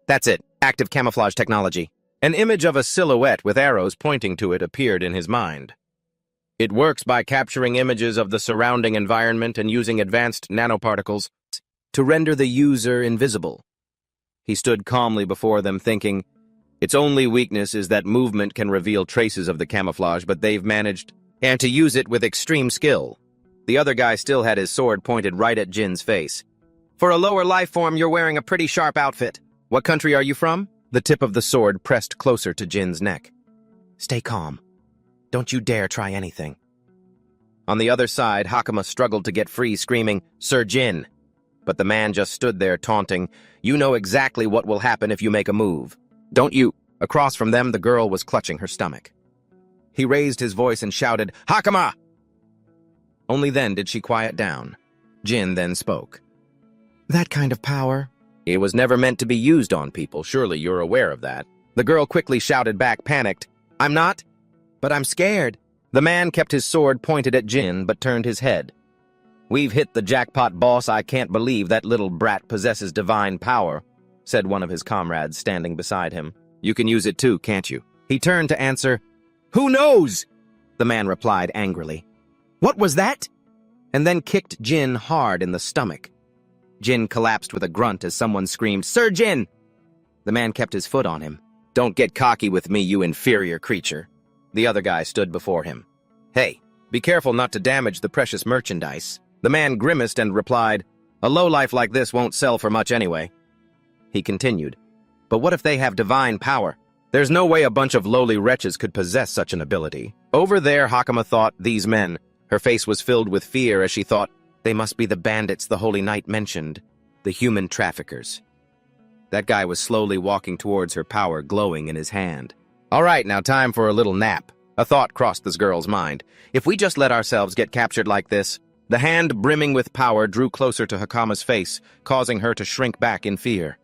That's it, active camouflage technology. An image of a silhouette with arrows pointing to it appeared in his mind. It works by capturing images of the surrounding environment and using advanced nanoparticles to render the user invisible. He stood calmly before them, thinking, its only weakness is that movement can reveal traces of the camouflage, but they've managed and to use it with extreme skill. The other guy still had his sword pointed right at Jin's face. For a lower life form, you're wearing a pretty sharp outfit. What country are you from? The tip of the sword pressed closer to Jin's neck. Stay calm. Don't you dare try anything. On the other side, Hakama struggled to get free, screaming, Sir Jin. But the man just stood there, taunting, You know exactly what will happen if you make a move. Don't you? Across from them, the girl was clutching her stomach. He raised his voice and shouted, Hakama! Only then did she quiet down. Jin then spoke. That kind of power? It was never meant to be used on people, surely you're aware of that. The girl quickly shouted back, panicked, I'm not, but I'm scared. The man kept his sword pointed at Jin, but turned his head. We've hit the jackpot, boss. I can't believe that little brat possesses divine power, said one of his comrades standing beside him. You can use it too, can't you? He turned to answer, Who knows? The man replied angrily. What was that? And then kicked Jin hard in the stomach. Jin collapsed with a grunt as someone screamed, Sir Jin! The man kept his foot on him. Don't get cocky with me, you inferior creature. The other guy stood before him. Hey, be careful not to damage the precious merchandise. The man grimaced and replied, A lowlife like this won't sell for much anyway. He continued, But what if they have divine power? There's no way a bunch of lowly wretches could possess such an ability. Over there, Hakama thought, these men. Her face was filled with fear as she thought, they must be the bandits the Holy Knight mentioned, the human traffickers. That guy was slowly walking towards her, power glowing in his hand. All right, now time for a little nap. A thought crossed this girl's mind. If we just let ourselves get captured like this, the hand brimming with power drew closer to Hakama's face, causing her to shrink back in fear.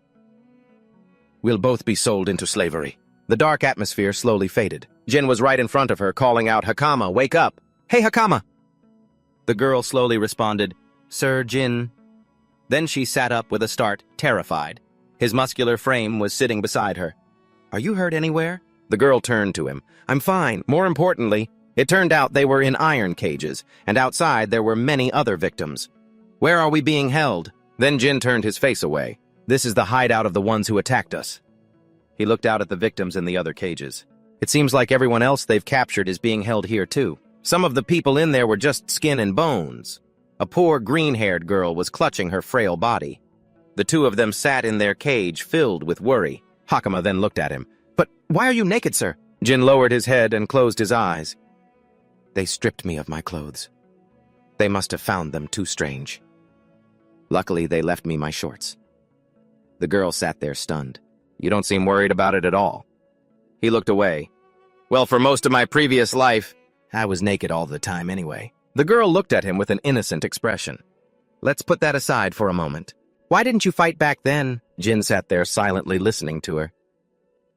We'll both be sold into slavery. The dark atmosphere slowly faded. Jin was right in front of her, calling out, Hakama, wake up! Hey, Hakama! The girl slowly responded, Sir Jin. Then she sat up with a start, terrified. His muscular frame was sitting beside her. Are you hurt anywhere? The girl turned to him. I'm fine. More importantly, it turned out they were in iron cages, and outside there were many other victims. Where are we being held? Then Jin turned his face away. This is the hideout of the ones who attacked us. He looked out at the victims in the other cages. It seems like everyone else they've captured is being held here too. Some of the people in there were just skin and bones. A poor green-haired girl was clutching her frail body. The two of them sat in their cage, filled with worry. Hakama then looked at him. "But why are you naked, sir?" Jin lowered his head and closed his eyes. "They stripped me of my clothes. They must have found them too strange. Luckily, they left me my shorts." The girl sat there stunned. "You don't seem worried about it at all." He looked away. "Well, for most of my previous life, I was naked all the time anyway." The girl looked at him with an innocent expression. "Let's put that aside for a moment. Why didn't you fight back then?" Jin sat there silently listening to her.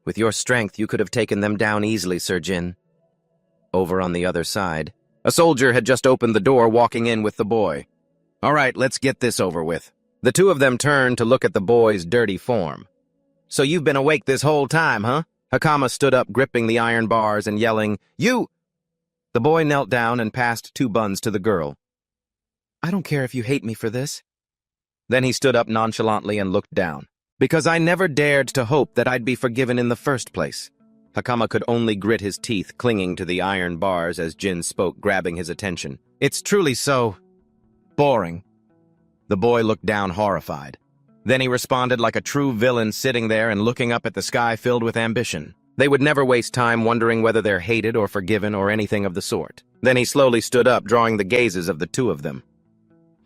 "With your strength, you could have taken them down easily, Sir Jin." Over on the other side, a soldier had just opened the door, walking in with the boy. "All right, let's get this over with." The two of them turned to look at the boy's dirty form. "So you've been awake this whole time, huh?" Hakama stood up, gripping the iron bars and yelling, "You!" The boy knelt down and passed 2 buns to the girl. "I don't care if you hate me for this." Then he stood up nonchalantly and looked down. "Because I never dared to hope that I'd be forgiven in the first place." Hakama could only grit his teeth, clinging to the iron bars as Jin spoke, grabbing his attention. "It's truly so boring." The boy looked down horrified. Then he responded like a true villain, sitting there and looking up at the sky filled with ambition. They would never waste time wondering whether they're hated or forgiven or anything of the sort. Then he slowly stood up, drawing the gazes of the two of them.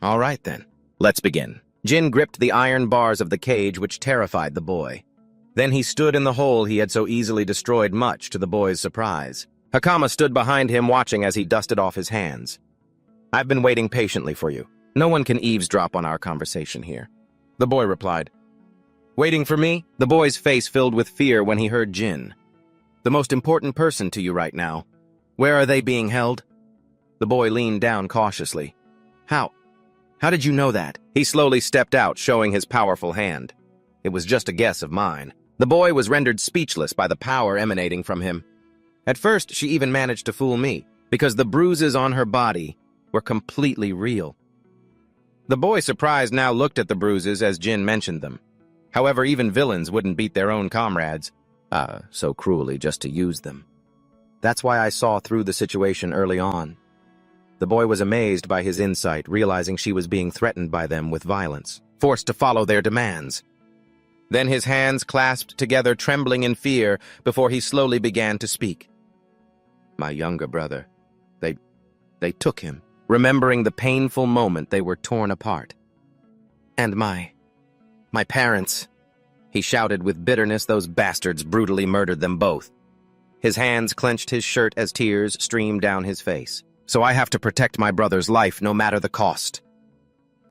"All right then, let's begin." Jin gripped the iron bars of the cage, which terrified the boy. Then he stood in the hole he had so easily destroyed, much to the boy's surprise. Hakama stood behind him, watching as he dusted off his hands. "I've been waiting patiently for you. No one can eavesdrop on our conversation here." The boy replied. "Waiting for me?" The boy's face filled with fear when he heard Jin. "The most important person to you right now. Where are they being held?" The boy leaned down cautiously. How did you know that?" He slowly stepped out, showing his powerful hand. "It was just a guess of mine." The boy was rendered speechless by the power emanating from him. At first, she even managed to fool me, because the bruises on her body were completely real. The boy, surprised, now looked at the bruises as Jin mentioned them. However, even villains wouldn't beat their own comrades, so cruelly just to use them. That's why I saw through the situation early on. The boy was amazed by his insight, realizing she was being threatened by them with violence, forced to follow their demands. Then his hands clasped together, trembling in fear, before he slowly began to speak. "My younger brother, they took him," remembering the painful moment they were torn apart. "And my parents," he shouted with bitterness. "Those bastards brutally murdered them both." His hands clenched his shirt as tears streamed down his face. "So I have to protect my brother's life, no matter the cost."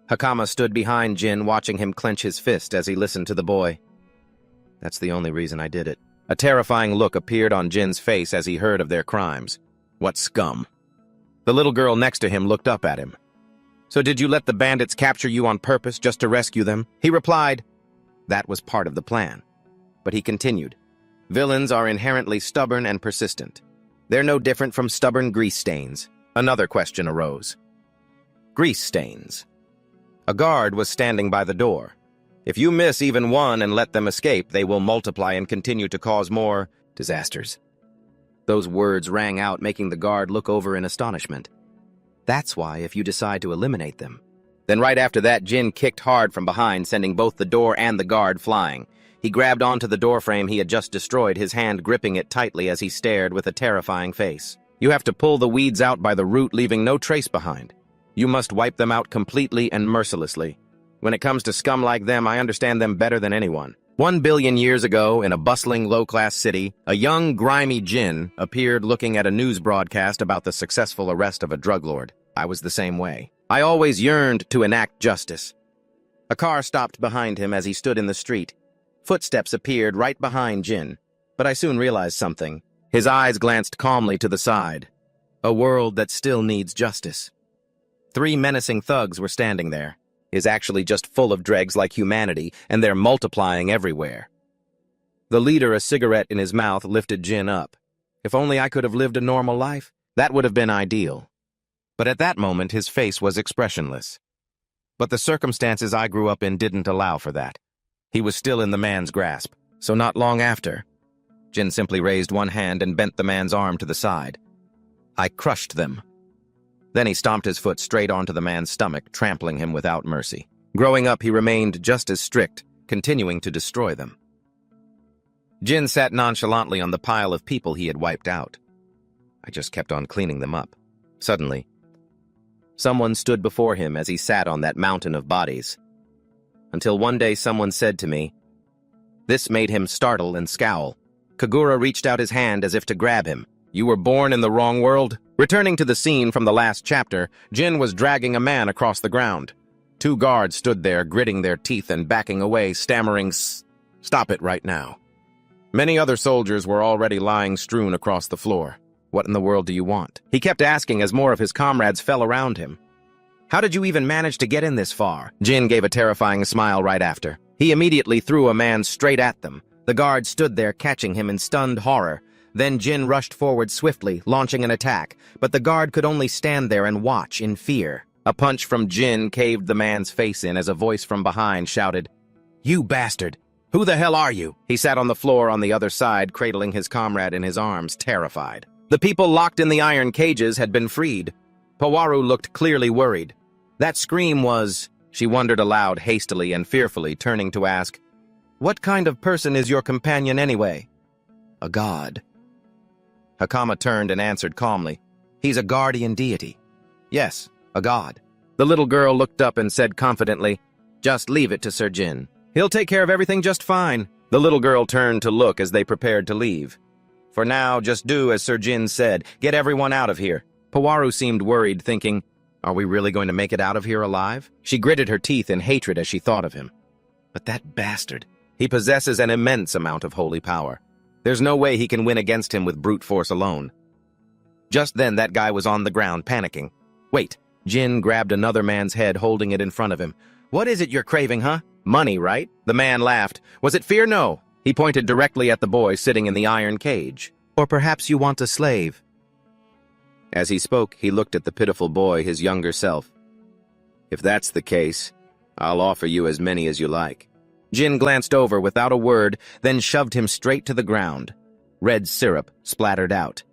Hakama stood behind Jin, watching him clench his fist as he listened to the boy. "That's the only reason I did it." A terrifying look appeared on Jin's face as he heard of their crimes. "What scum!" The little girl next to him looked up at him. "So did you let the bandits capture you on purpose, just to rescue them?" He replied, "That was part of the plan." But he continued, "Villains are inherently stubborn and persistent. They're no different from stubborn grease stains." Another question arose. Grease stains. A guard was standing by the door. If you miss even one and let them escape, they will multiply and continue to cause more disasters. Those words rang out, making the guard look over in astonishment. That's why if you decide to eliminate them. Then right after that, Jin kicked hard from behind, sending both the door and the guard flying. He grabbed onto the doorframe he had just destroyed, his hand gripping it tightly as he stared with a terrifying face. You have to pull the weeds out by the root, leaving no trace behind. You must wipe them out completely and mercilessly. When it comes to scum like them, I understand them better than anyone. 1 billion years ago, in a bustling, low-class city, a young, grimy Jin appeared looking at a news broadcast about the successful arrest of a drug lord. I was the same way. I always yearned to enact justice. A car stopped behind him as he stood in the street. Footsteps appeared right behind Jin, but I soon realized something. His eyes glanced calmly to the side. A world that still needs justice. 3 menacing thugs were standing there. Is actually just full of dregs like humanity, and they're multiplying everywhere. The leader, a cigarette in his mouth, lifted Jin up. If only I could have lived a normal life, that would have been ideal. But at that moment, his face was expressionless. But the circumstances I grew up in didn't allow for that. He was still in the man's grasp, so not long after, Jin simply raised one hand and bent the man's arm to the side. I crushed them. Then he stomped his foot straight onto the man's stomach, trampling him without mercy. Growing up, he remained just as strict, continuing to destroy them. Jin sat nonchalantly on the pile of people he had wiped out. I just kept on cleaning them up. Suddenly, someone stood before him as he sat on that mountain of bodies. Until one day someone said to me, this made him startle and scowl. Kagura reached out his hand as if to grab him. You were born in the wrong world? Returning to the scene from the last chapter, Jin was dragging a man across the ground. 2 guards stood there, gritting their teeth and backing away, stammering, "Stop it right now." Many other soldiers were already lying strewn across the floor. What in the world do you want? He kept asking as more of his comrades fell around him. How did you even manage to get in this far? Jin gave a terrifying smile right after. He immediately threw a man straight at them. The guard stood there, catching him in stunned horror. Then Jin rushed forward swiftly, launching an attack, but the guard could only stand there and watch in fear. A punch from Jin caved the man's face in as a voice from behind shouted, "You bastard! Who the hell are you?" He sat on the floor on the other side, cradling his comrade in his arms, terrified. The people locked in the iron cages had been freed. Pawaru looked clearly worried. That scream was... She wondered aloud hastily and fearfully, turning to ask, "What kind of person is your companion anyway?" "A god." Hakama turned and answered calmly, "He's a guardian deity." "Yes, a god." The little girl looked up and said confidently, "Just leave it to Sir Jin. He'll take care of everything just fine." The little girl turned to look as they prepared to leave. "For now, just do as Sir Jin said. Get everyone out of here." Pawaru seemed worried, thinking, "Are we really going to make it out of here alive?" She gritted her teeth in hatred as she thought of him. But that bastard, he possesses an immense amount of holy power. There's no way he can win against him with brute force alone. Just then, that guy was on the ground, panicking. "Wait." Jin grabbed another man's head, holding it in front of him. "What is it you're craving, huh? Money, right?" The man laughed. "Was it fear? No." He pointed directly at the boy sitting in the iron cage. "Or perhaps you want a slave?" As he spoke, he looked at the pitiful boy, his younger self. "If that's the case, I'll offer you as many as you like." Jin glanced over without a word, then shoved him straight to the ground. Red syrup splattered out.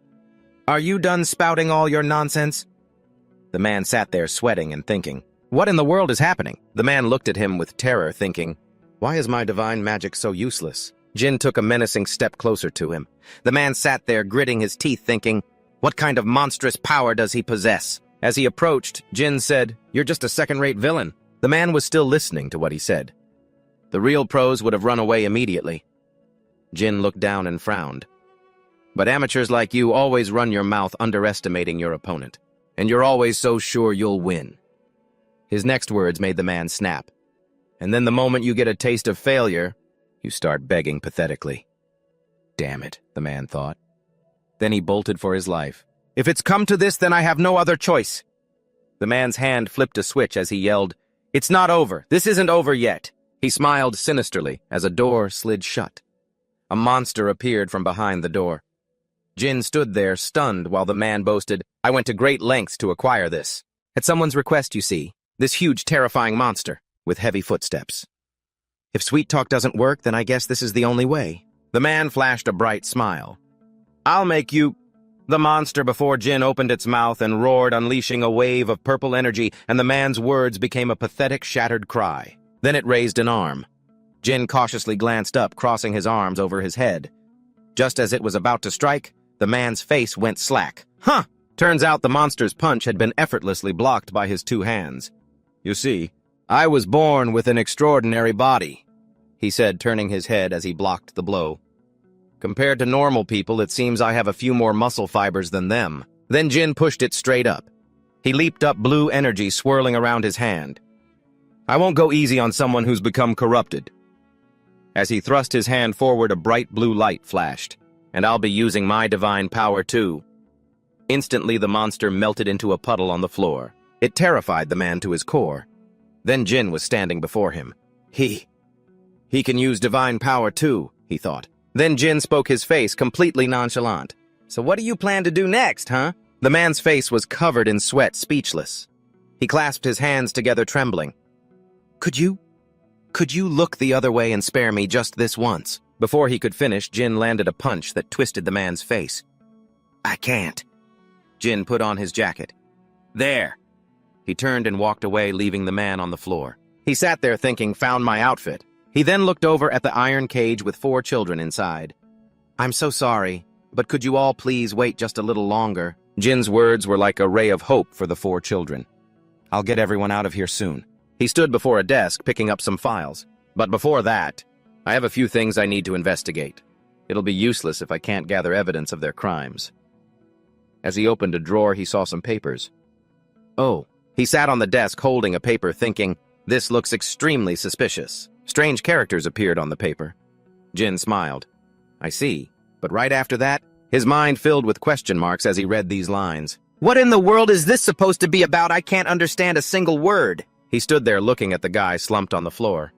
"Are you done spouting all your nonsense?" The man sat there sweating and thinking, "What in the world is happening?" The man looked at him with terror, thinking, "Why is my divine magic so useless?" Jin took a menacing step closer to him. The man sat there gritting his teeth, thinking, "What kind of monstrous power does he possess?" As he approached, Jin said, "You're just a second-rate villain." The man was still listening to what he said. The real pros would have run away immediately. Jin looked down and frowned. "But amateurs like you always run your mouth underestimating your opponent, and you're always so sure you'll win." His next words made the man snap. "And then the moment you get a taste of failure, you start begging pathetically." Damn it, the man thought. Then he bolted for his life. "If it's come to this, then I have no other choice." The man's hand flipped a switch as he yelled, "It's not over. This isn't over yet." He smiled sinisterly as a door slid shut. A monster appeared from behind the door. Jin stood there, stunned, while the man boasted, "I went to great lengths to acquire this. At someone's request, you see. This huge, terrifying monster, with heavy footsteps. If sweet talk doesn't work, then I guess this is the only way." The man flashed a bright smile. "I'll make you—" The monster before Jin opened its mouth and roared, unleashing a wave of purple energy, and the man's words became a pathetic, shattered cry. Then it raised an arm. Jin cautiously glanced up, crossing his arms over his head. Just as it was about to strike, the man's face went slack. "Huh!" Turns out the monster's punch had been effortlessly blocked by his 2 hands. "You see, I was born with an extraordinary body," he said, turning his head as he blocked the blow. "Compared to normal people, it seems I have a few more muscle fibers than them." Then Jin pushed it straight up. He leaped up, blue energy swirling around his hand. "I won't go easy on someone who's become corrupted." As he thrust his hand forward, a bright blue light flashed. "And I'll be using my divine power too." Instantly, the monster melted into a puddle on the floor. It terrified the man to his core. Then Jin was standing before him. He can use divine power too, he thought. Then Jin spoke, his face completely nonchalant. "So what do you plan to do next, huh?" The man's face was covered in sweat, speechless. He clasped his hands together, trembling. Could you look the other way and spare me just this once? Before he could finish, Jin landed a punch that twisted the man's face. I can't. Jin put on his jacket. There. He turned and walked away, leaving the man on the floor. He sat there thinking, found my outfit. He then looked over at the iron cage with 4 children inside. I'm so sorry, but could you all please wait just a little longer? Jin's words were like a ray of hope for the 4 children. I'll get everyone out of here soon. He stood before a desk, picking up some files. But before that, I have a few things I need to investigate. It'll be useless if I can't gather evidence of their crimes. As he opened a drawer, he saw some papers. Oh, he sat on the desk holding a paper thinking, this looks extremely suspicious. Strange characters appeared on the paper. Jin smiled. I see. But right after that, his mind filled with question marks as he read these lines. What in the world is this supposed to be about? I can't understand a single word. He stood there looking at the guy slumped on the floor.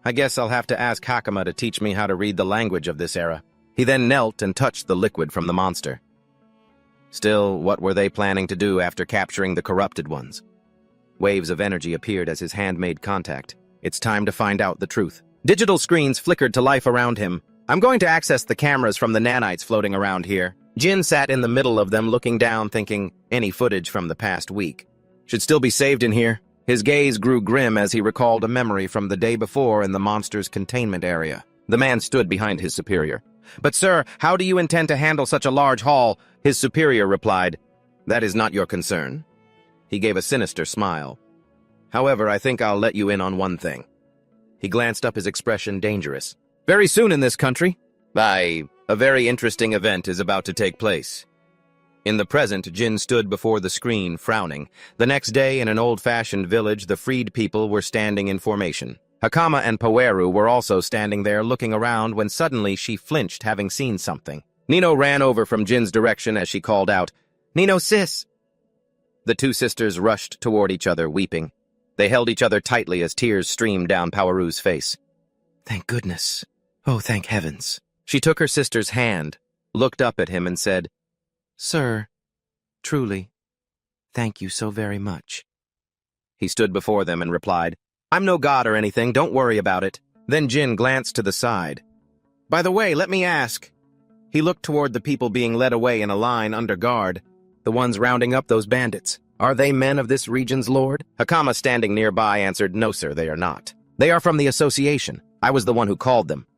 I guess I'll have to ask Hakama to teach me how to read the language of this era. He then knelt and touched the liquid from the monster. Still, what were they planning to do after capturing the corrupted ones? Waves of energy appeared as his hand made contact. It's time to find out the truth. Digital screens flickered to life around him. I'm going to access the cameras from the nanites floating around here. Jin sat in the middle of them looking down thinking any footage from the past week should still be saved in here. His gaze grew grim as he recalled a memory from the day before in the monster's containment area. The man stood behind his superior. But sir, how do you intend to handle such a large haul? His superior replied, That is not your concern. He gave a sinister smile. However, I think I'll let you in on one thing. He glanced up, his expression dangerous. Very soon in this country, a very interesting event is about to take place. In the present, Jin stood before the screen, frowning. The next day, in an old-fashioned village, the freed people were standing in formation. Hakama and Poweru were also standing there, looking around, when suddenly she flinched, having seen something. Nino ran over from Jin's direction as she called out, Nino, sis! The 2 sisters rushed toward each other, weeping. They held each other tightly as tears streamed down Poweru's face. Thank goodness. Oh, thank heavens. She took her sister's hand, looked up at him, and said, Sir, truly, thank you so very much. He stood before them and replied, I'm no god or anything, don't worry about it. Then Jin glanced to the side. By the way, let me ask. He looked toward the people being led away in a line under guard, the ones rounding up those bandits. Are they men of this region's lord? Hakama, standing nearby, answered, No, sir, they are not. They are from the association. I was the one who called them.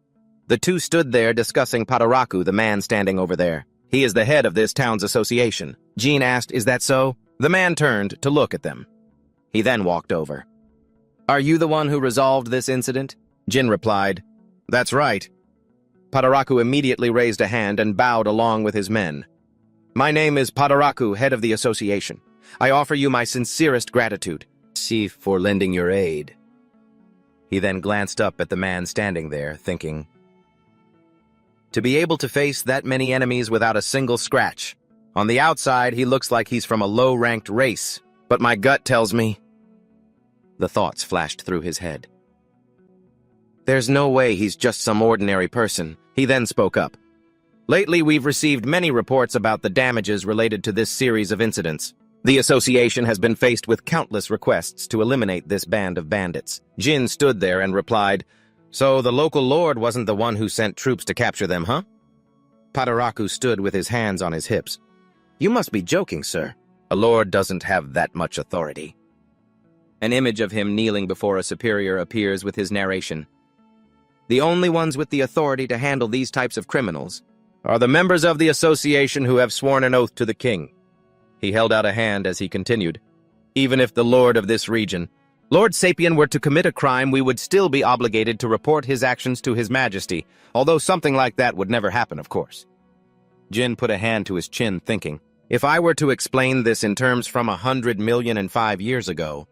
The 2 stood there discussing Padaraku, the man standing over there. He is the head of this town's association. Jin asked, Is that so? The man turned to look at them. He then walked over. Are you the one who resolved this incident? Jin replied, That's right. Padaraku immediately raised a hand and bowed along with his men. My name is Padaraku, head of the association. I offer you my sincerest gratitude. See for lending your aid. He then glanced up at the man standing there, thinking, to be able to face that many enemies without a single scratch. On the outside, he looks like he's from a low-ranked race, but my gut tells me... The thoughts flashed through his head. There's no way he's just some ordinary person. He then spoke up. Lately, we've received many reports about the damages related to this series of incidents. The association has been faced with countless requests to eliminate this band of bandits. Jin stood there and replied, So the local lord wasn't the one who sent troops to capture them, huh? Padaraku stood with his hands on his hips. You must be joking, sir. A lord doesn't have that much authority. An image of him kneeling before a superior appears with his narration. The only ones with the authority to handle these types of criminals are the members of the association who have sworn an oath to the king. He held out a hand as he continued. Even if the lord of this region, Lord Sapien, were to commit a crime, we would still be obligated to report his actions to his majesty, although something like that would never happen, of course. Jin put a hand to his chin, thinking, if I were to explain this in terms from 100,000,005 years ago,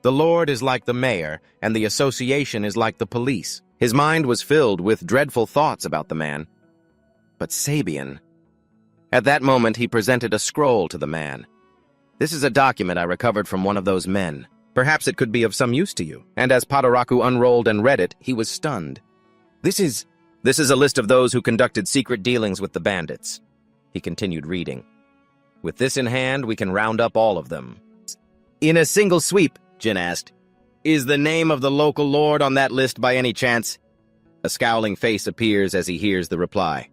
the lord is like the mayor, and the association is like the police. His mind was filled with dreadful thoughts about the man. But Sapien... At that moment, he presented a scroll to the man. This is a document I recovered from one of those men. Perhaps it could be of some use to you. And as Padaraku unrolled and read it, he was stunned. This is a list of those who conducted secret dealings with the bandits. He continued reading. With this in hand, we can round up all of them. In a single sweep, Jin asked. Is the name of the local lord on that list by any chance? A scowling face appears as he hears the reply.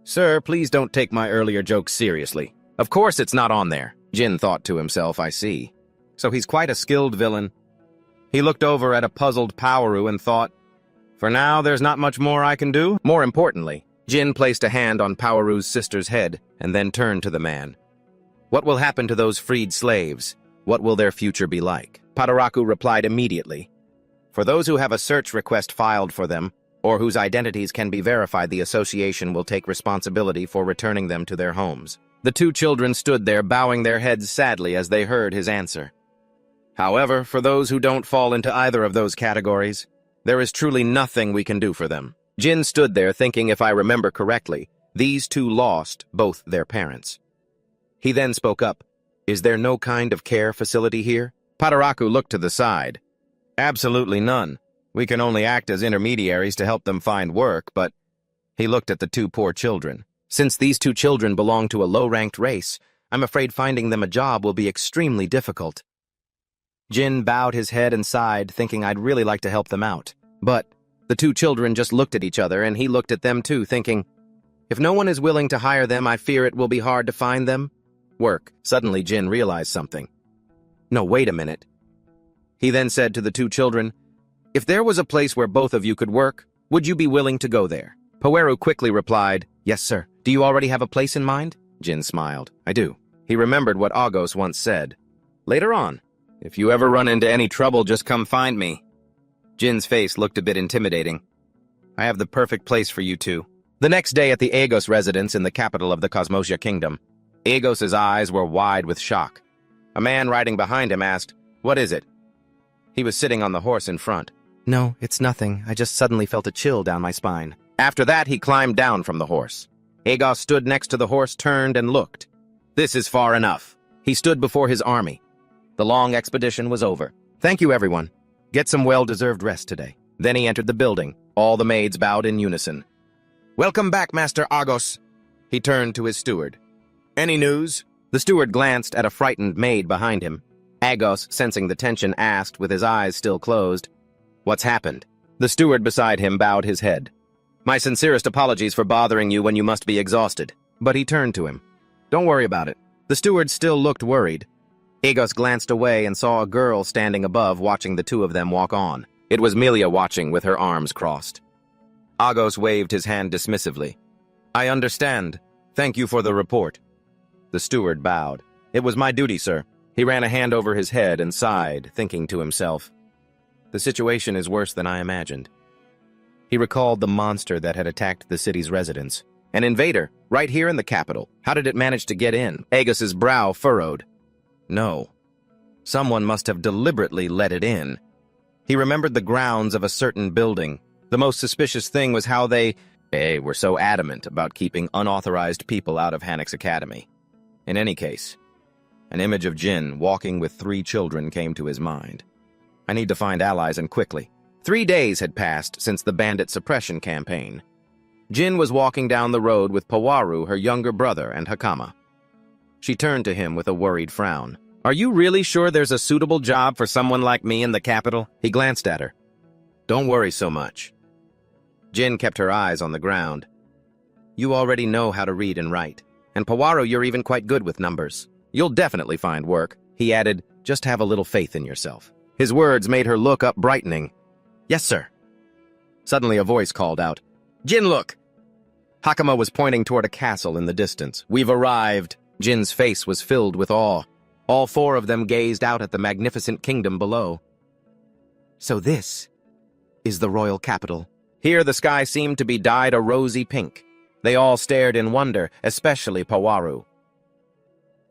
Sir, please don't take my earlier joke seriously. Of course it's not on there. Jin thought to himself, I see. So he's quite a skilled villain. He looked over at a puzzled Powaru and thought, for now, there's not much more I can do. More importantly, Jin placed a hand on Powaru's sister's head and then turned to the man. What will happen to those freed slaves? What will their future be like? Padaraku replied immediately. For those who have a search request filed for them, or whose identities can be verified, the association will take responsibility for returning them to their homes. The two children stood there, bowing their heads sadly as they heard his answer. However, for those who don't fall into either of those categories, there is truly nothing we can do for them. Jin stood there thinking, if I remember correctly, these two lost both their parents. He then spoke up. Is there no kind of care facility here? Padaraku looked to the side. Absolutely none. We can only act as intermediaries to help them find work, but... He looked at the two poor children. Since these two children belong to a low-ranked race, I'm afraid finding them a job will be extremely difficult. Jin bowed his head and sighed, thinking I'd really like to help them out. But the two children just looked at each other, and he looked at them too, thinking, if no one is willing to hire them, I fear it will be hard to find them. Work. Suddenly Jin realized something. No, wait a minute. He then said to the two children, if there was a place where both of you could work, would you be willing to go there? Powaru quickly replied, yes, sir. Do you already have a place in mind? Jin smiled. I do. He remembered what Agos once said. Later on, if you ever run into any trouble, just come find me. Jin's face looked a bit intimidating. I have the perfect place for you two. The next day at the Agos residence in the capital of the Cosmosia Kingdom, Agos's eyes were wide with shock. A man riding behind him asked, what is it? He was sitting on the horse in front. No, it's nothing. I just suddenly felt a chill down my spine. After that, he climbed down from the horse. Agos stood next to the horse, turned, and looked. This is far enough. He stood before his army. The long expedition was over. Thank you, everyone. Get some well-deserved rest today. Then he entered the building. All the maids bowed in unison. Welcome back, Master Agos. He turned to his steward. Any news? The steward glanced at a frightened maid behind him. Agos, sensing the tension, asked with his eyes still closed, what's happened? The steward beside him bowed his head. My sincerest apologies for bothering you when you must be exhausted. But he turned to him. Don't worry about it. The steward still looked worried. Agos glanced away and saw a girl standing above watching the two of them walk on. It was Milia watching with her arms crossed. Agos waved his hand dismissively. I understand. Thank you for the report. The steward bowed. It was my duty, sir. He ran a hand over his head and sighed, thinking to himself, the situation is worse than I imagined. He recalled the monster that had attacked the city's residents. An invader, right here in the capital. How did it manage to get in? Agos's brow furrowed. No. Someone must have deliberately let it in. He remembered the grounds of a certain building. The most suspicious thing was how they were so adamant about keeping unauthorized people out of Hanek's academy. In any case, an image of Jin walking with 3 children came to his mind. I need to find allies, and quickly. 3 days had passed since the bandit suppression campaign. Jin was walking down the road with Powaru, her younger brother, and Hakama. She turned to him with a worried frown. Are you really sure there's a suitable job for someone like me in the capital? He glanced at her. Don't worry so much. Jin kept her eyes on the ground. You already know how to read and write. And Powaru, you're even quite good with numbers. You'll definitely find work. He added, just have a little faith in yourself. His words made her look up, brightening. Yes, sir. Suddenly a voice called out, Jin, look! Hakama was pointing toward a castle in the distance. We've arrived. Jin's face was filled with awe. All 4 of them gazed out at the magnificent kingdom below. So this is the royal capital. Here the sky seemed to be dyed a rosy pink. They all stared in wonder, especially Powaru.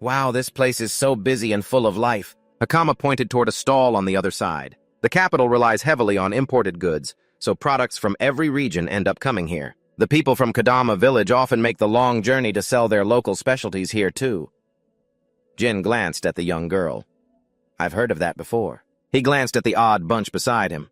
Wow, this place is so busy and full of life. Hakama pointed toward a stall on the other side. The capital relies heavily on imported goods, so products from every region end up coming here. The people from Kadama village often make the long journey to sell their local specialties here too. Jin glanced at the young girl. I've heard of that before. He glanced at the odd bunch beside him.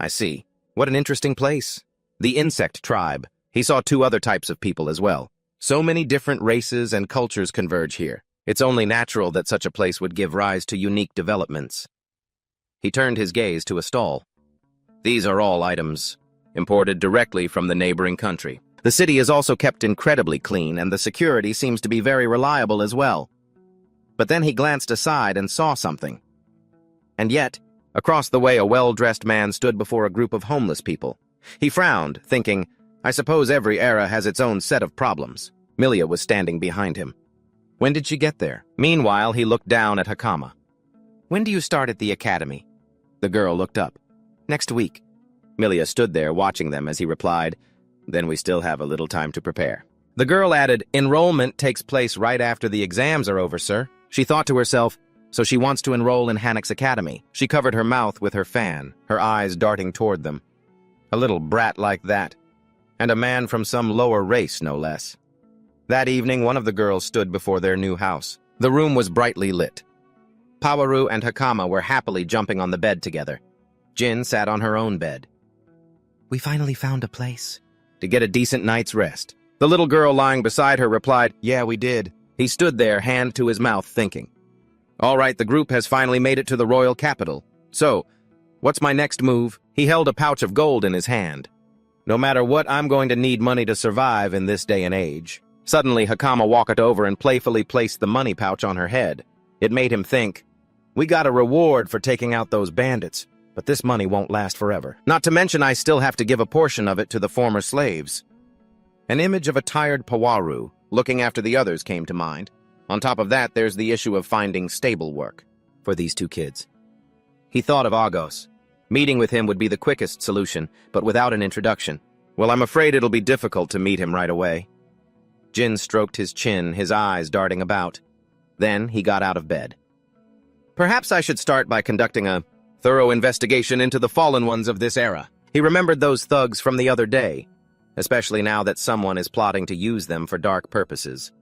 I see. What an interesting place. The insect tribe. He saw 2 other types of people as well. So many different races and cultures converge here. It's only natural that such a place would give rise to unique developments. He turned his gaze to a stall. These are all items imported directly from the neighboring country. The city is also kept incredibly clean, and the security seems to be very reliable as well. But then he glanced aside and saw something. And yet, across the way, a well-dressed man stood before a group of homeless people. He frowned, thinking, I suppose every era has its own set of problems. Milia was standing behind him. When did she get there? Meanwhile, he looked down at Hakama. When do you start at the academy? The girl looked up. Next week. Milia stood there watching them as he replied, Then we still have a little time to prepare. The girl added, Enrollment takes place right after the exams are over, sir. She thought to herself, so she wants to enroll in Hanek's academy. She covered her mouth with her fan, her eyes darting toward them. A little brat like that. And a man from some lower race, no less. That evening, one of the girls stood before their new house. The room was brightly lit. Pawaru and Hakama were happily jumping on the bed together. Jin sat on her own bed. We finally found a place to get a decent night's rest. The little girl lying beside her replied, Yeah, we did. He stood there, hand to his mouth, thinking. All right, the group has finally made it to the royal capital. So, what's my next move? He held a pouch of gold in his hand. No matter what, I'm going to need money to survive in this day and age. Suddenly, Hakama walked over and playfully placed the money pouch on her head. It made him think, We got a reward for taking out those bandits, but this money won't last forever. Not to mention I still have to give a portion of it to the former slaves. An image of a tired Pawaru, looking after the others, came to mind. On top of that, there's the issue of finding stable work for these two kids. He thought of Agos. Meeting with him would be the quickest solution, but without an introduction. Well, I'm afraid it'll be difficult to meet him right away. Jin stroked his chin, his eyes darting about. Then he got out of bed. Perhaps I should start by conducting a thorough investigation into the fallen ones of this era. He remembered those thugs from the other day, especially now that someone is plotting to use them for dark purposes.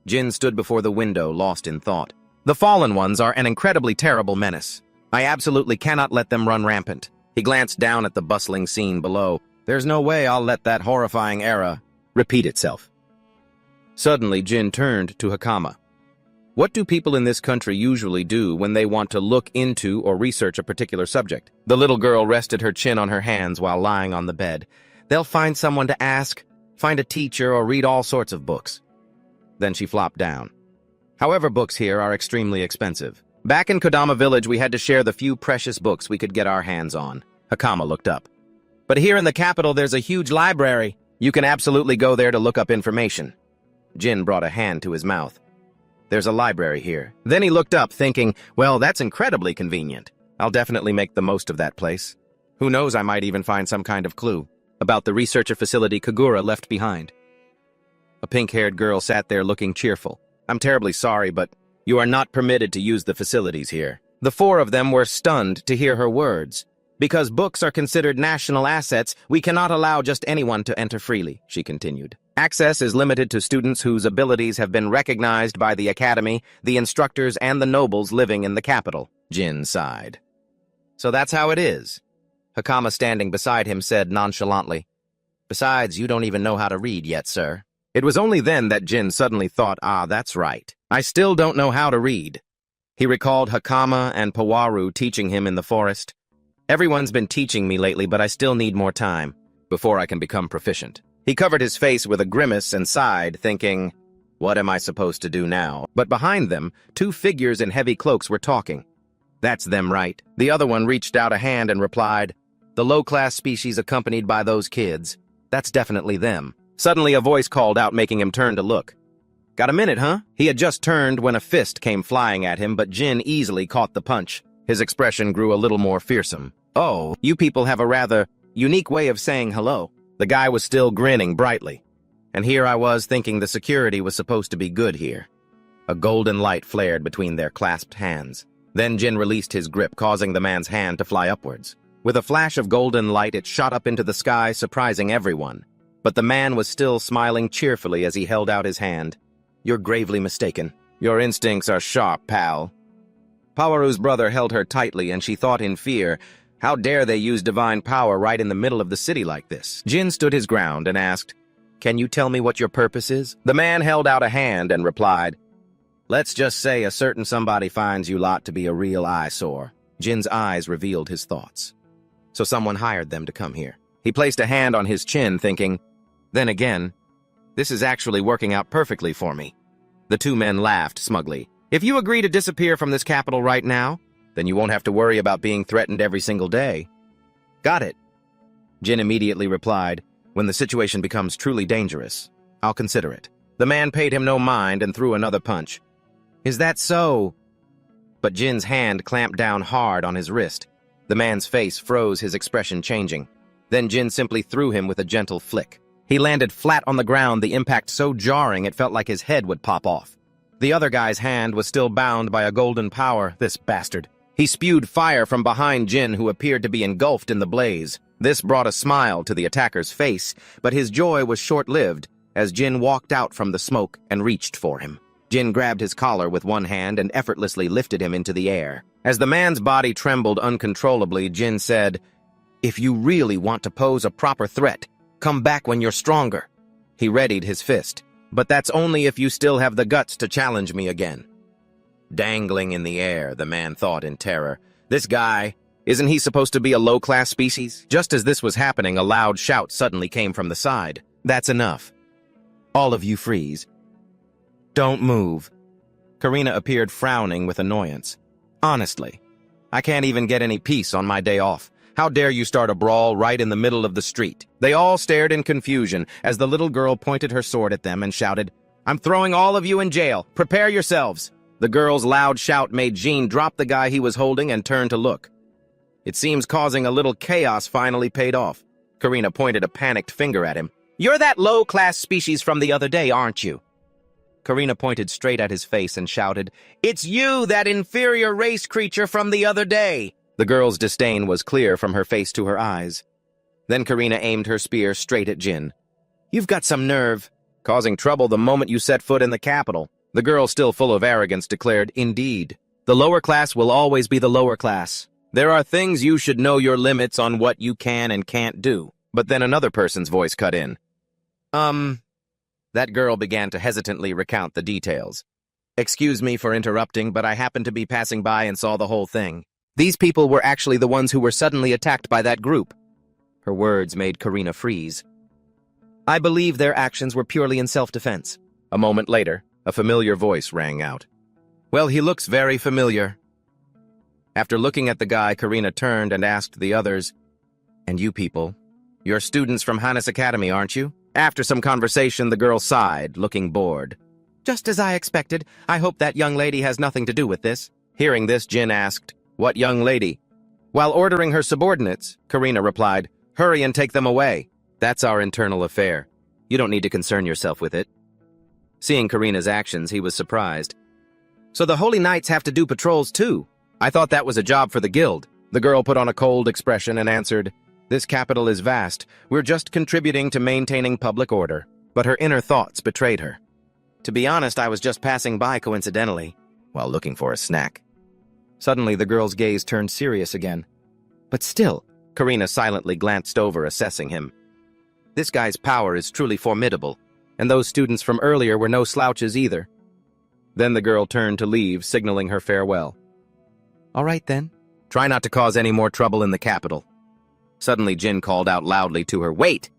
Jin stood before the window, lost in thought. The fallen ones are an incredibly terrible menace. I absolutely cannot let them run rampant. He glanced down at the bustling scene below. There's no way I'll let that horrifying era repeat itself. Suddenly, Jin turned to Hakama. What do people in this country usually do when they want to look into or research a particular subject? The little girl rested her chin on her hands while lying on the bed. They'll find someone to ask, find a teacher, or read all sorts of books. Then she flopped down. However, books here are extremely expensive. Back in Kodama Village, we had to share the few precious books we could get our hands on. Hakama looked up. But here in the capital, there's a huge library. You can absolutely go there to look up information. Jin brought a hand to his mouth. There's a library here. Then he looked up, thinking, well, that's incredibly convenient. I'll definitely make the most of that place. Who knows, I might even find some kind of clue about the researcher facility Kagura left behind. A pink-haired girl sat there looking cheerful. I'm terribly sorry, but you are not permitted to use the facilities here. The four of them were stunned to hear her words. Because books are considered national assets, we cannot allow just anyone to enter freely, she continued. Access is limited to students whose abilities have been recognized by the academy, the instructors, and the nobles living in the capital. Jin sighed. So that's how it is. Hakama, standing beside him, said nonchalantly, Besides, you don't even know how to read yet, sir. It was only then that Jin suddenly thought, that's right. I still don't know how to read. He recalled Hakama and Pawaru teaching him in the forest. Everyone's been teaching me lately, but I still need more time before I can become proficient. He covered his face with a grimace and sighed, thinking, what am I supposed to do now? But behind them, two figures in heavy cloaks were talking. That's them, right? The other one reached out a hand and replied, the low-class species accompanied by those kids. That's definitely them. Suddenly a voice called out, making him turn to look. Got a minute, huh? He had just turned when a fist came flying at him, but Jin easily caught the punch. His expression grew a little more fearsome. Oh, you people have a rather unique way of saying hello. The guy was still grinning brightly. And here I was thinking the security was supposed to be good here. A golden light flared between their clasped hands. Then Jin released his grip, causing the man's hand to fly upwards. With a flash of golden light, it shot up into the sky, surprising everyone. But the man was still smiling cheerfully as he held out his hand. You're gravely mistaken. Your instincts are sharp, pal. Pawaru's brother held her tightly, and she thought in fear, how dare they use divine power right in the middle of the city like this? Jin stood his ground and asked, Can you tell me what your purpose is? The man held out a hand and replied, Let's just say a certain somebody finds you lot to be a real eyesore. Jin's eyes revealed his thoughts. So someone hired them to come here. He placed a hand on his chin, thinking, then again, this is actually working out perfectly for me. The two men laughed smugly. If you agree to disappear from this capital right now, then you won't have to worry about being threatened every single day. Got it. Jin immediately replied, when the situation becomes truly dangerous, I'll consider it. The man paid him no mind and threw another punch. Is that so? But Jin's hand clamped down hard on his wrist. The man's face froze, his expression changing. Then Jin simply threw him with a gentle flick. He landed flat on the ground, the impact so jarring it felt like his head would pop off. The other guy's hand was still bound by a golden power, this bastard. He spewed fire from behind Jin, who appeared to be engulfed in the blaze. This brought a smile to the attacker's face, but his joy was short-lived as Jin walked out from the smoke and reached for him. Jin grabbed his collar with one hand and effortlessly lifted him into the air. As the man's body trembled uncontrollably, Jin said, "If you really want to pose a proper threat, come back when you're stronger." He readied his fist. "But that's only if you still have the guts to challenge me again." Dangling in the air, the man thought in terror. This guy, isn't he supposed to be a low-class species? Just as this was happening, a loud shout suddenly came from the side. "That's enough. All of you freeze. Don't move." Karina appeared frowning with annoyance. "Honestly, I can't even get any peace on my day off. How dare you start a brawl right in the middle of the street?" They all stared in confusion as the little girl pointed her sword at them and shouted, "I'm throwing all of you in jail. Prepare yourselves." The girl's loud shout made Jean drop the guy he was holding and turn to look. It seems causing a little chaos finally paid off. Karina pointed a panicked finger at him. "You're that low-class species from the other day, aren't you?" Karina pointed straight at his face and shouted, "It's you, that inferior race creature from the other day!" The girl's disdain was clear from her face to her eyes. Then Karina aimed her spear straight at Jin. "You've got some nerve, causing trouble the moment you set foot in the capital." The girl, still full of arrogance, declared, "Indeed. The lower class will always be the lower class. There are things you should know your limits on what you can and can't do." But then another person's voice cut in. That girl began to hesitantly recount the details. "Excuse me for interrupting, but I happened to be passing by and saw the whole thing. These people were actually the ones who were suddenly attacked by that group." Her words made Karina freeze. "I believe their actions were purely in self-defense." A moment later, a familiar voice rang out. "Well, he looks very familiar." After looking at the guy, Karina turned and asked the others, "And you people, you're students from Hannes Academy, aren't you?" After some conversation, the girl sighed, looking bored. "Just as I expected. I hope that young lady has nothing to do with this." Hearing this, Jin asked, "What young lady?" While ordering her subordinates, Karina replied, "Hurry and take them away. That's our internal affair. You don't need to concern yourself with it." Seeing Karina's actions, he was surprised. "So the Holy Knights have to do patrols too? I thought that was a job for the guild." The girl put on a cold expression and answered, "This capital is vast. We're just contributing to maintaining public order." But her inner thoughts betrayed her. "To be honest, I was just passing by coincidentally, while looking for a snack." Suddenly, the girl's gaze turned serious again. "But still," Karina silently glanced over, assessing him. "This guy's power is truly formidable, and those students from earlier were no slouches either." Then the girl turned to leave, signaling her farewell. "All right then. Try not to cause any more trouble in the capital." Suddenly, Jin called out loudly to her, "Wait!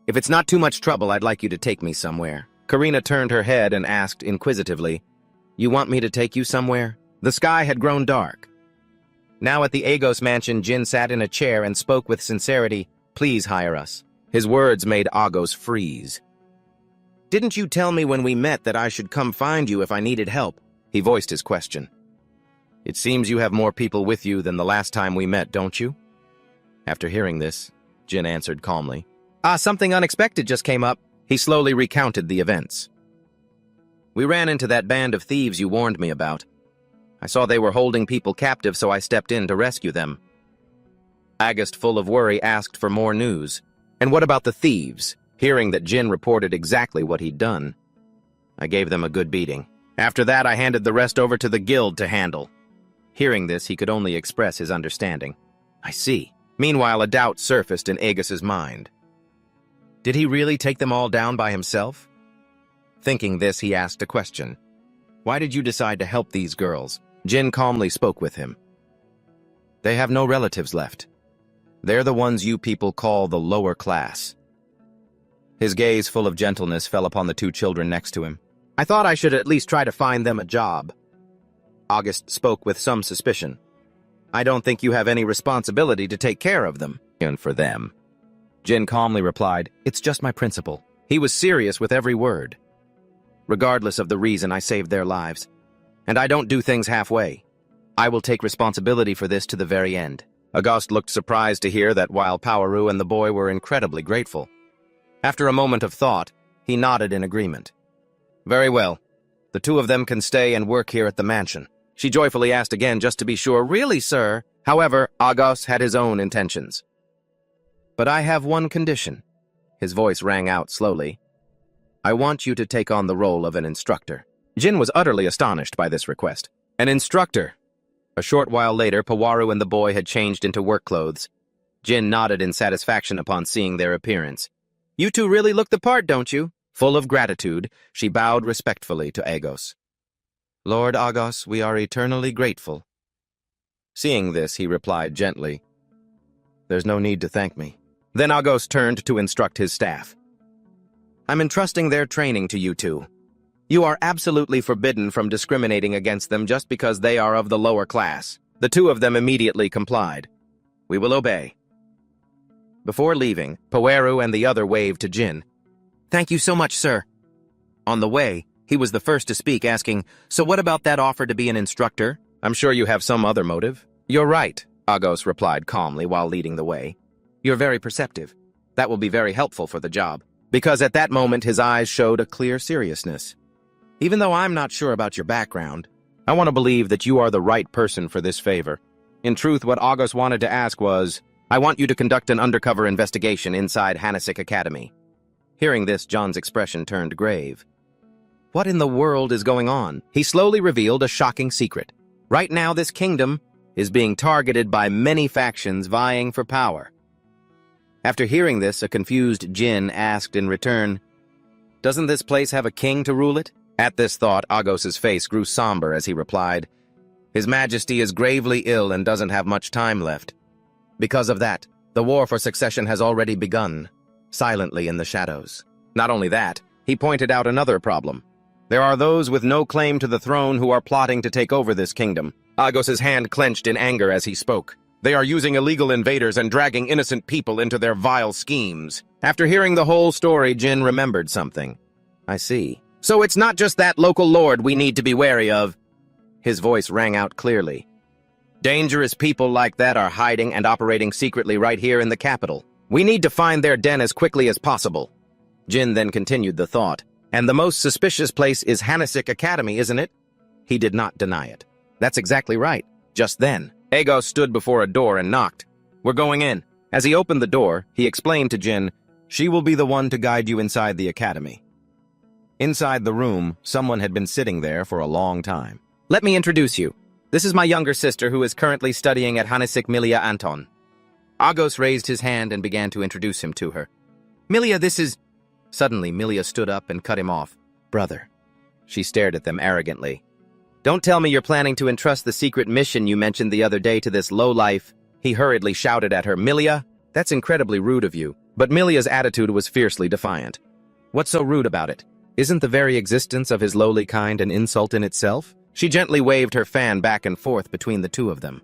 If it's not too much trouble, I'd like you to take me somewhere." Karina turned her head and asked inquisitively, "You want me to take you somewhere?" The sky had grown dark. Now at the Agos mansion, Jin sat in a chair and spoke with sincerity, "Please hire us." His words made Agos freeze. "Didn't you tell me when we met that I should come find you if I needed help?" He voiced his question. "It seems you have more people with you than the last time we met, don't you?" After hearing this, Jin answered calmly, Something unexpected just came up." He slowly recounted the events. "We ran into that band of thieves you warned me about. I saw they were holding people captive, so I stepped in to rescue them." Agust, full of worry, asked for more news. "And what about the thieves?" Hearing that Jin reported exactly what he'd done, "I gave them a good beating. After that, I handed the rest over to the guild to handle." Hearing this, he could only express his understanding. "I see." Meanwhile, a doubt surfaced in Agus's mind. Did he really take them all down by himself? Thinking this, he asked a question. "Why did you decide to help these girls?" Jin calmly spoke with him. They have no relatives left. They're the ones you people call the lower class. His gaze, full of gentleness, fell upon the two children next to him. I thought I should at least try to find them a job. August spoke with some suspicion. I don't think you have any responsibility to take care of them. And for them. Jin calmly replied, it's just my principle. He was serious with every word. Regardless of the reason, I saved their lives. And I don't do things halfway. I will take responsibility for this to the very end. August looked surprised to hear that while Powaru and the boy were incredibly grateful. After a moment of thought, he nodded in agreement. Very well. The two of them can stay and work here at the mansion. She joyfully asked again just to be sure, really, sir? However, August had his own intentions. But I have one condition. His voice rang out slowly. I want you to take on the role of an instructor. Jin was utterly astonished by this request. An instructor? A short while later, Powaru and the boy had changed into work clothes. Jin nodded in satisfaction upon seeing their appearance. You two really look the part, don't you? Full of gratitude, she bowed respectfully to Agos. Lord Agos, we are eternally grateful. Seeing this, he replied gently, There's no need to thank me. Then Agos turned to instruct his staff. I'm entrusting their training to you two. You are absolutely forbidden from discriminating against them just because they are of the lower class. The two of them immediately complied. We will obey. Before leaving, Powaru and the other waved to Jin. Thank you so much, sir. On the way, he was the first to speak, asking, So what about that offer to be an instructor? I'm sure you have some other motive. You're right, Agos replied calmly while leading the way. You're very perceptive. That will be very helpful for the job. Because at that moment his eyes showed a clear seriousness. Even though I'm not sure about your background, I want to believe that you are the right person for this favor. In truth, what Agos wanted to ask was, I want you to conduct an undercover investigation inside Hanasik Academy. Hearing this, John's expression turned grave. What in the world is going on? He slowly revealed a shocking secret. Right now, this kingdom is being targeted by many factions vying for power. After hearing this, a confused Jin asked in return, Doesn't this place have a king to rule it? At this thought, Agos's face grew somber as he replied, His Majesty is gravely ill and doesn't have much time left. Because of that, the war for succession has already begun, silently in the shadows. Not only that, he pointed out another problem. There are those with no claim to the throne who are plotting to take over this kingdom. Agos's hand clenched in anger as he spoke. They are using illegal invaders and dragging innocent people into their vile schemes. After hearing the whole story, Jin remembered something. I see. So it's not just that local lord we need to be wary of. His voice rang out clearly. Dangerous people like that are hiding and operating secretly right here in the capital. We need to find their den as quickly as possible. Jin then continued the thought. And the most suspicious place is Hanasik Academy, isn't it? He did not deny it. That's exactly right. Just then, Agos stood before a door and knocked. We're going in. As he opened the door, he explained to Jin, She will be the one to guide you inside the academy. Inside the room, someone had been sitting there for a long time. Let me introduce you. This is my younger sister who is currently studying at Hanasik Milia Anton. Agos raised his hand and began to introduce him to her. Milia, this is... Suddenly, Milia stood up and cut him off. Brother. She stared at them arrogantly. Don't tell me you're planning to entrust the secret mission you mentioned the other day to this lowlife. He hurriedly shouted at her, Milia, that's incredibly rude of you. But Milia's attitude was fiercely defiant. What's so rude about it? Isn't the very existence of his lowly kind an insult in itself? She gently waved her fan back and forth between the two of them.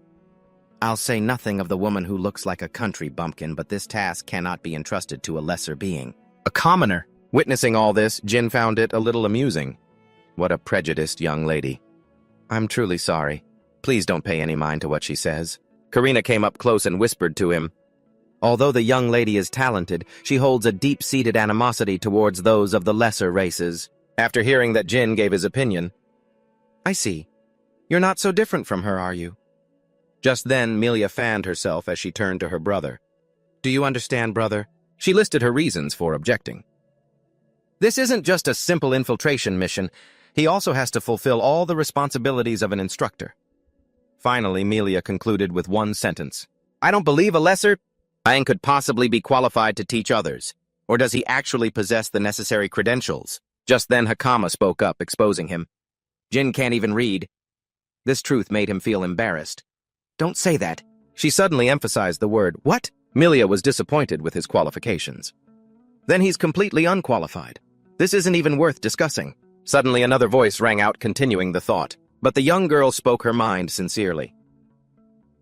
I'll say nothing of the woman who looks like a country bumpkin, but this task cannot be entrusted to a lesser being. A commoner. Witnessing all this, Jin found it a little amusing. What a prejudiced young lady. I'm truly sorry. Please don't pay any mind to what she says. Karina came up close and whispered to him. Although the young lady is talented, she holds a deep-seated animosity towards those of the lesser races. After hearing that Jin gave his opinion, I see. You're not so different from her, are you? Just then, Milia fanned herself as she turned to her brother. Do you understand, brother? She listed her reasons for objecting. This isn't just a simple infiltration mission. He also has to fulfill all the responsibilities of an instructor. Finally, Milia concluded with one sentence. I don't believe a lesser being could possibly be qualified to teach others. Or does he actually possess the necessary credentials? Just then, Hakama spoke up, exposing him. Jin can't even read. This truth made him feel embarrassed. Don't say that. She suddenly emphasized the word, "What?" Milia was disappointed with his qualifications. Then he's completely unqualified. This isn't even worth discussing. Suddenly another voice rang out, continuing the thought. But the young girl spoke her mind sincerely.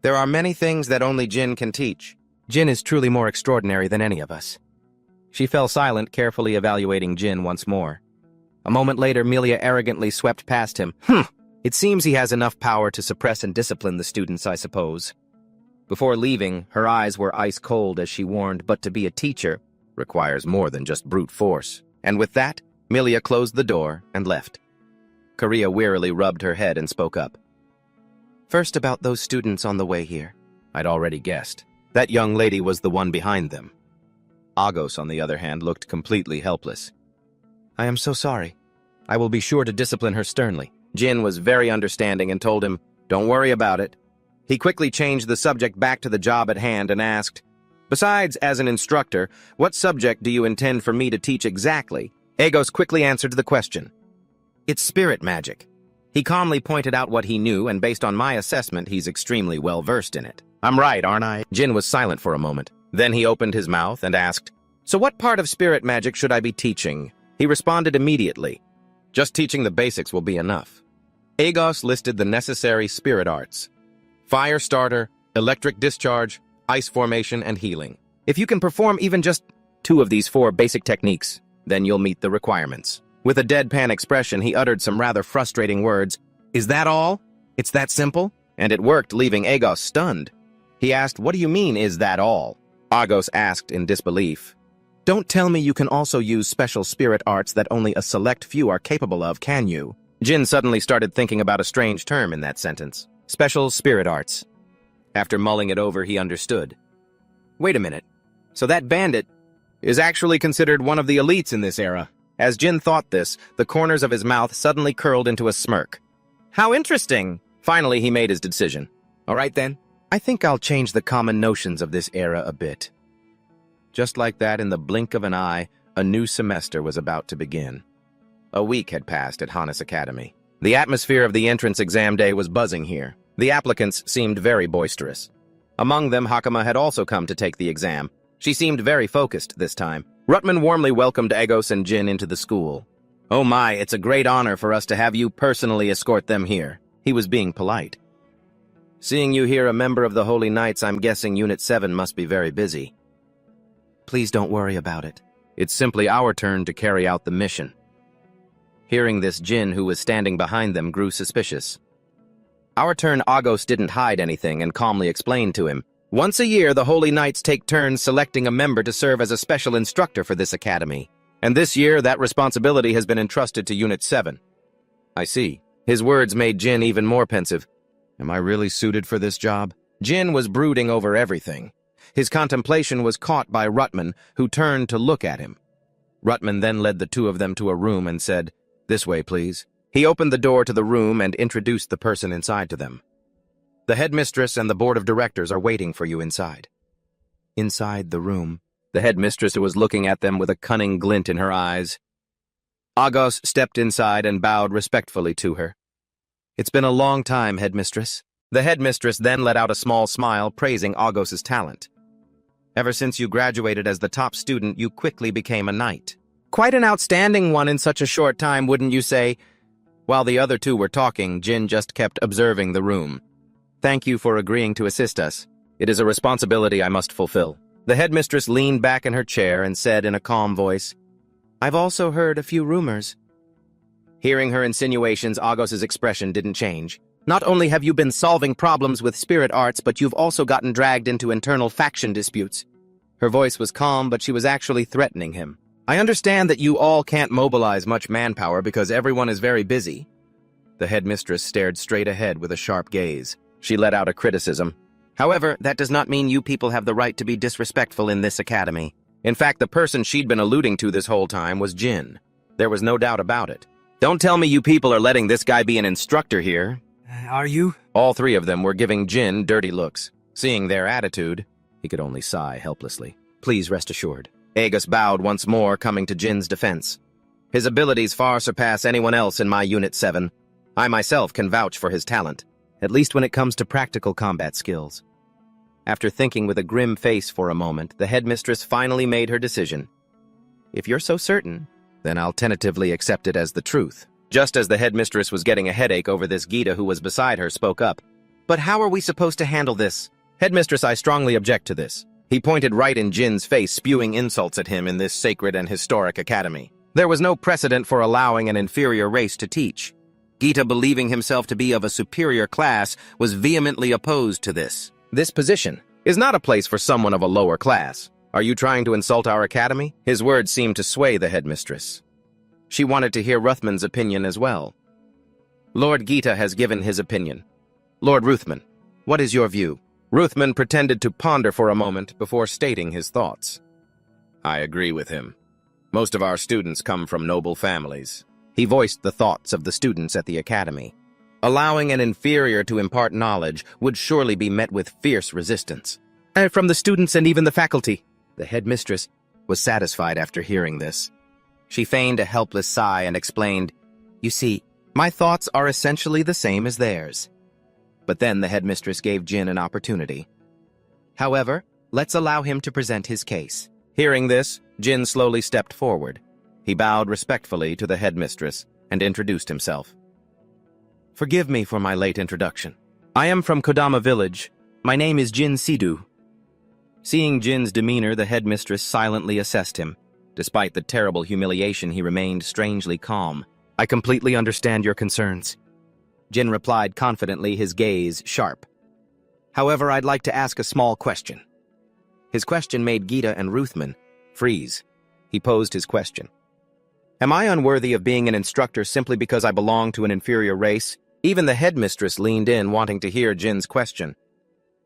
There are many things that only Jin can teach. Jin is truly more extraordinary than any of us. She fell silent, carefully evaluating Jin once more. A moment later, Milia arrogantly swept past him. It seems he has enough power to suppress and discipline the students, I suppose. Before leaving, her eyes were ice cold as she warned, but to be a teacher requires more than just brute force. And with that, Milia closed the door and left. Korea wearily rubbed her head and spoke up. First, about those students on the way here. I'd already guessed. That young lady was the one behind them. Agos, on the other hand, looked completely helpless. I am so sorry. I will be sure to discipline her sternly. Jin was very understanding and told him, don't worry about it. He quickly changed the subject back to the job at hand and asked, besides, as an instructor, what subject do you intend for me to teach exactly? Agos quickly answered the question. It's spirit magic. He calmly pointed out what he knew, and based on my assessment, he's extremely well-versed in it. I'm right, aren't I? Jin was silent for a moment. Then he opened his mouth and asked, so what part of spirit magic should I be teaching? He responded immediately. Just teaching the basics will be enough. Agos listed the necessary spirit arts. Fire starter, electric discharge, ice formation, and healing. If you can perform even just 2 of these 4 basic techniques, then you'll meet the requirements. With a deadpan expression, he uttered some rather frustrating words. Is that all? It's that simple? And it worked, leaving Agos stunned. He asked, what do you mean, is that all? Agos asked in disbelief. Don't tell me you can also use special spirit arts that only a select few are capable of, can you? Jin suddenly started thinking about a strange term in that sentence. Special spirit arts. After mulling it over, he understood. Wait a minute. So that bandit is actually considered one of the elites in this era. As Jin thought this, the corners of his mouth suddenly curled into a smirk. How interesting! Finally, he made his decision. All right, then. I think I'll change the common notions of this era a bit. Just like that, in the blink of an eye, a new semester was about to begin. A week had passed at Hana's Academy. The atmosphere of the entrance exam day was buzzing here. The applicants seemed very boisterous. Among them, Hakama had also come to take the exam. She seemed very focused this time. Rutman warmly welcomed Agos and Jin into the school. Oh my, it's a great honor for us to have you personally escort them here. He was being polite. Seeing you here a member of the Holy Knights, I'm guessing Unit 7 must be very busy. Please don't worry about it. It's simply our turn to carry out the mission. Hearing this, Jin, who was standing behind them, grew suspicious. Our turn. Agos didn't hide anything and calmly explained to him. Once a year, the Holy Knights take turns selecting a member to serve as a special instructor for this academy. And this year, that responsibility has been entrusted to Unit 7. I see. His words made Jin even more pensive. Am I really suited for this job? Jin was brooding over everything. His contemplation was caught by Rutman, who turned to look at him. Rutman then led the 2 of them to a room and said, This way, please. He opened the door to the room and introduced the person inside to them. The headmistress and the board of directors are waiting for you inside. Inside the room, the headmistress was looking at them with a cunning glint in her eyes. Agos stepped inside and bowed respectfully to her. It's been a long time, headmistress. The headmistress then let out a small smile, praising Agos's talent. Ever since you graduated as the top student, you quickly became a knight. Quite an outstanding one in such a short time, wouldn't you say? While the other 2 were talking, Jin just kept observing the room. Thank you for agreeing to assist us. It is a responsibility I must fulfill. The headmistress leaned back in her chair and said in a calm voice, I've also heard a few rumors. Hearing her insinuations, Agos's expression didn't change. Not only have you been solving problems with spirit arts, but you've also gotten dragged into internal faction disputes. Her voice was calm, but she was actually threatening him. I understand that you all can't mobilize much manpower because everyone is very busy. The headmistress stared straight ahead with a sharp gaze. She let out a criticism. However, that does not mean you people have the right to be disrespectful in this academy. In fact, the person she'd been alluding to this whole time was Jin. There was no doubt about it. Don't tell me you people are letting this guy be an instructor here. Are you? All 3 of them were giving Jin dirty looks. Seeing their attitude, he could only sigh helplessly. Please rest assured. Agos bowed once more, coming to Jin's defense. His abilities far surpass anyone else in my Unit 7. I myself can vouch for his talent, at least when it comes to practical combat skills. After thinking with a grim face for a moment, the headmistress finally made her decision. If you're so certain, then I'll tentatively accept it as the truth. Just as the headmistress was getting a headache over this, Gita, who was beside her, spoke up. But how are we supposed to handle this? Headmistress, I strongly object to this. He pointed right in Jin's face, spewing insults at him in this sacred and historic academy. There was no precedent for allowing an inferior race to teach. Gita, believing himself to be of a superior class, was vehemently opposed to this. This position is not a place for someone of a lower class. Are you trying to insult our academy? His words seemed to sway the headmistress. She wanted to hear Ruthman's opinion as well. Lord Gita has given his opinion. Lord Ruthman, what is your view? Ruthman pretended to ponder for a moment before stating his thoughts. I agree with him. Most of our students come from noble families. He voiced the thoughts of the students at the academy. Allowing an inferior to impart knowledge would surely be met with fierce resistance. From the students and even the faculty. The headmistress was satisfied after hearing this. She feigned a helpless sigh and explained, You see, my thoughts are essentially the same as theirs. But then the headmistress gave Jin an opportunity. However, let's allow him to present his case. Hearing this, Jin slowly stepped forward. He bowed respectfully to the headmistress and introduced himself. Forgive me for my late introduction. I am from Kodama village. My name is Jin Sidhu. Seeing Jin's demeanor, the headmistress silently assessed him. Despite the terrible humiliation, he remained strangely calm. I completely understand your concerns. Jin replied confidently, his gaze sharp. However, I'd like to ask a small question. His question made Gita and Ruthman freeze. He posed his question. Am I unworthy of being an instructor simply because I belong to an inferior race? Even the headmistress leaned in, wanting to hear Jin's question.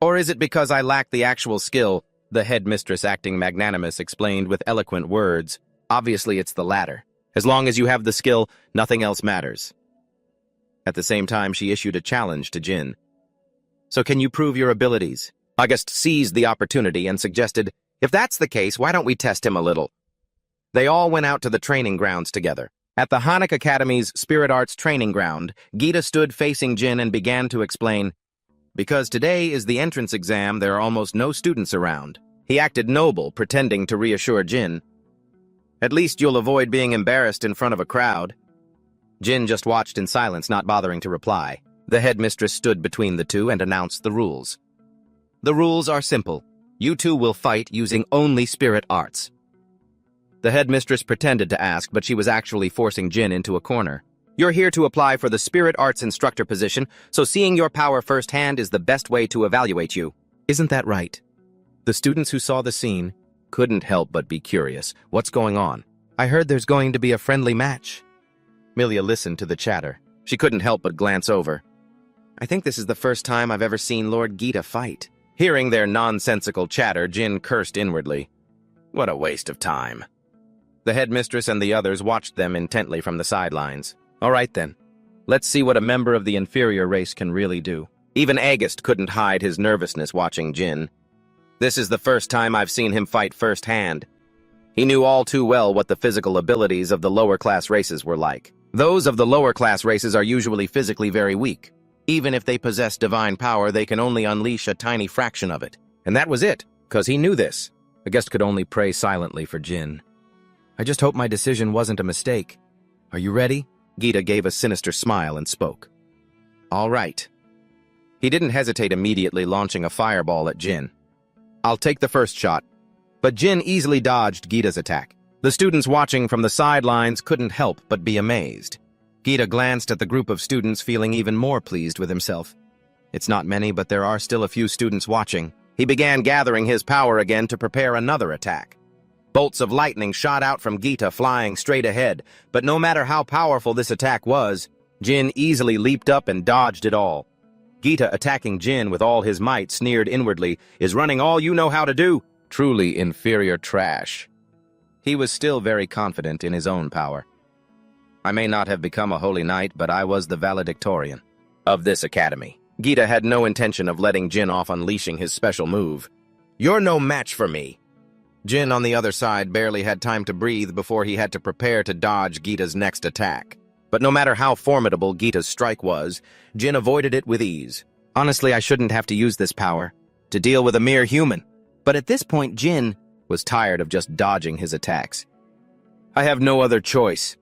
Or is it because I lack the actual skill? The headmistress, acting magnanimous, explained with eloquent words. Obviously, it's the latter. As long as you have the skill, nothing else matters. At the same time, she issued a challenge to Jin. So can you prove your abilities? August seized the opportunity and suggested, if that's the case, why don't we test him a little? They all went out to the training grounds together. At the Hanak Academy's Spirit Arts training ground, Gita stood facing Jin and began to explain, Because today is the entrance exam, there are almost no students around. He acted noble, pretending to reassure Jin. At least you'll avoid being embarrassed in front of a crowd. Jin just watched in silence, not bothering to reply. The headmistress stood between the two and announced the rules. The rules are simple. You two will fight using only spirit arts. The headmistress pretended to ask, but she was actually forcing Jin into a corner. You're here to apply for the spirit arts instructor position, so seeing your power firsthand is the best way to evaluate you. Isn't that right? The students who saw the scene couldn't help but be curious. What's going on? I heard there's going to be a friendly match. Milia listened to the chatter. She couldn't help but glance over. I think this is the first time I've ever seen Lord Gita fight. Hearing their nonsensical chatter, Jin cursed inwardly. What a waste of time. The headmistress and the others watched them intently from the sidelines. All right then, let's see what a member of the inferior race can really do. Even August couldn't hide his nervousness watching Jin. This is the first time I've seen him fight firsthand. He knew all too well what the physical abilities of the lower-class races were like. Those of the lower-class races are usually physically very weak. Even if they possess divine power, they can only unleash a tiny fraction of it. And that was it, because he knew this. August could only pray silently for Jin. I just hope my decision wasn't a mistake. Are you ready? Gita gave a sinister smile and spoke. All right. He didn't hesitate, immediately launching a fireball at Jin. I'll take the first shot. But Jin easily dodged Gita's attack. The students watching from the sidelines couldn't help but be amazed. Gita glanced at the group of students, feeling even more pleased with himself. It's not many, but there are still a few students watching. He began gathering his power again to prepare another attack. Bolts of lightning shot out from Gita, flying straight ahead, but no matter how powerful this attack was, Jin easily leaped up and dodged it all. Gita, attacking Jin with all his might, sneered inwardly, "Is running all you know how to do? Truly inferior trash." He was still very confident in his own power. I may not have become a holy knight, but I was the valedictorian of this academy. Gita had no intention of letting Jin off unleashing his special move. You're no match for me. Jin, on the other side, barely had time to breathe before he had to prepare to dodge Gita's next attack. But no matter how formidable Gita's strike was, Jin avoided it with ease. Honestly, I shouldn't have to use this power. to deal with a mere human. But at this point, Jin was tired of just dodging his attacks. I have no other choice.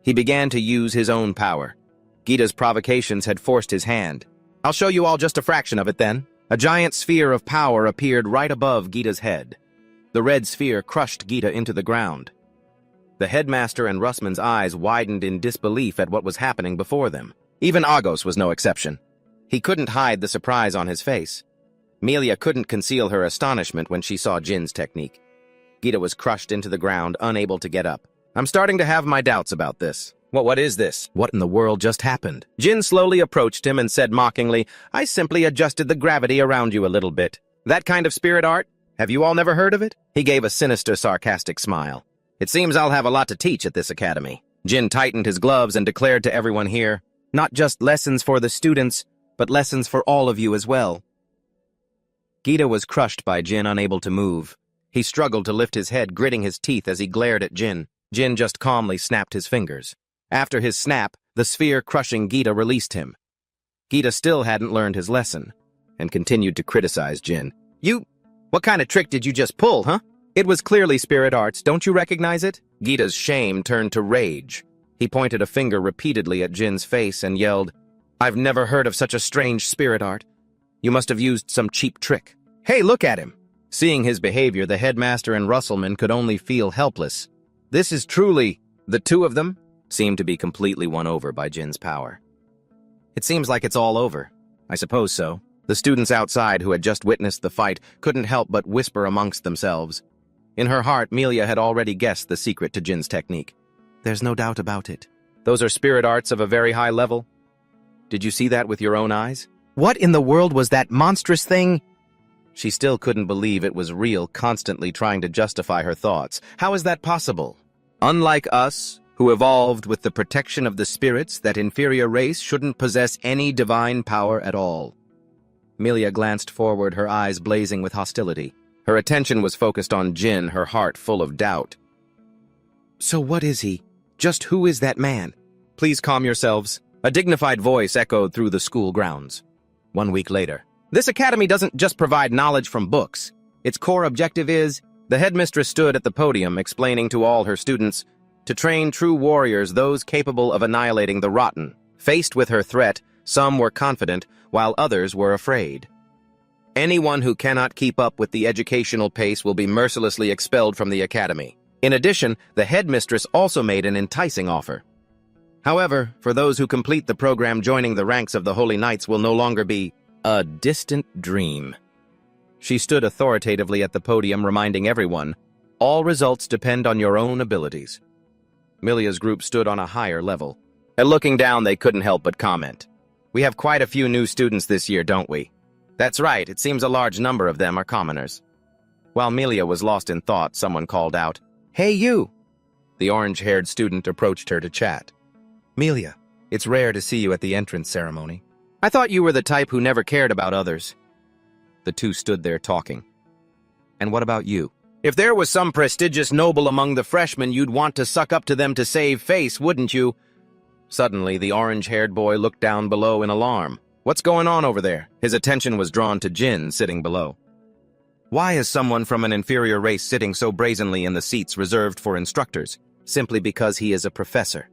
He began to use his own power. Gita's provocations had forced his hand. I'll show you all just a fraction of it then. A giant sphere of power appeared right above Gita's head. The red sphere crushed Gita into the ground. The headmaster and Russman's eyes widened in disbelief at what was happening before them. Even Agos was no exception. He couldn't hide the surprise on his face. Melia couldn't conceal her astonishment when she saw Jin's technique. Gita was crushed into the ground, unable to get up. I'm starting to have my doubts about this. What is this? What in the world just happened? Jin slowly approached him and said mockingly, I simply adjusted the gravity around you a little bit. That kind of spirit art? Have you all never heard of it? He gave a sinister, sarcastic smile. It seems I'll have a lot to teach at this academy. Jin tightened his gloves and declared to everyone here, not just lessons for the students, but lessons for all of you as well. Gita was crushed by Jin, unable to move. He struggled to lift his head, gritting his teeth as he glared at Jin. Jin just calmly snapped his fingers. After his snap, the sphere crushing Gita released him. Gita still hadn't learned his lesson, and continued to criticize Jin. What kind of trick did you just pull, huh? It was clearly spirit arts, don't you recognize it? Gita's shame turned to rage. He pointed a finger repeatedly at Jin's face and yelled, I've never heard of such a strange spirit art. You must have used some cheap trick. Hey, look at him! Seeing his behavior, the headmaster and Russelman could only feel helpless. This is truly... The two of them seemed to be completely won over by Jin's power. It seems like it's all over. I suppose so. The students outside who had just witnessed the fight couldn't help but whisper amongst themselves. In her heart, Melia had already guessed the secret to Jin's technique. There's no doubt about it. Those are spirit arts of a very high level. Did you see that with your own eyes? What in the world was that monstrous thing? She still couldn't believe it was real, constantly trying to justify her thoughts. How is that possible? Unlike us, who evolved with the protection of the spirits, that inferior race shouldn't possess any divine power at all. Melia glanced forward, her eyes blazing with hostility. Her attention was focused on Jin, her heart full of doubt. So what is he? Just who is that man? Please calm yourselves. A dignified voice echoed through the school grounds. 1 week later. This academy doesn't just provide knowledge from books. Its core objective is... The headmistress stood at the podium explaining to all her students to train true warriors, those capable of annihilating the rotten. Faced with her threat, some were confident, while others were afraid. Anyone who cannot keep up with the educational pace will be mercilessly expelled from the academy. In addition, the headmistress also made an enticing offer. However, for those who complete the program, joining the ranks of the Holy Knights will no longer be a distant dream. She stood authoritatively at the podium, reminding everyone, all results depend on your own abilities. Milia's group stood on a higher level. And looking down, they couldn't help but comment. We have quite a few new students this year, don't we? That's right, it seems a large number of them are commoners. While Melia was lost in thought, someone called out, Hey, you! The orange-haired student approached her to chat. Melia, it's rare to see you at the entrance ceremony. I thought you were the type who never cared about others. The two stood there talking. And what about you? If there was some prestigious noble among the freshmen, you'd want to suck up to them to save face, wouldn't you? Suddenly, the orange-haired boy looked down below in alarm. What's going on over there? His attention was drawn to Jin, sitting below. Why is someone from an inferior race sitting so brazenly in the seats reserved for instructors? Simply because he is a professor.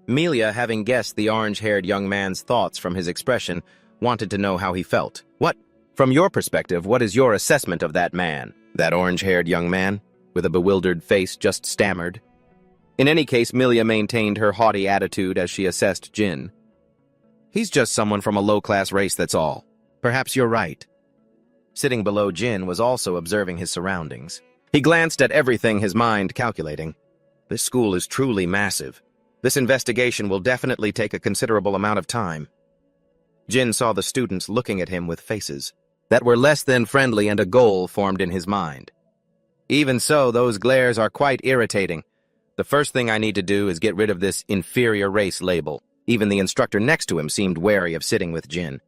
Melia, having guessed the orange-haired young man's thoughts from his expression, wanted to know how he felt. What? From your perspective, what is your assessment of that man? That orange-haired young man, with a bewildered face, just stammered. In any case, Melia maintained her haughty attitude as she assessed Jin. He's just someone from a low-class race, that's all. Perhaps you're right. Sitting below Jin was also observing his surroundings. He glanced at everything, his mind calculating. This school is truly massive. This investigation will definitely take a considerable amount of time. Jin saw the students looking at him with faces that were less than friendly, and a goal formed in his mind. Even so, those glares are quite irritating. The first thing I need to do is get rid of this inferior race label. Even the instructor next to him seemed wary of sitting with Jin.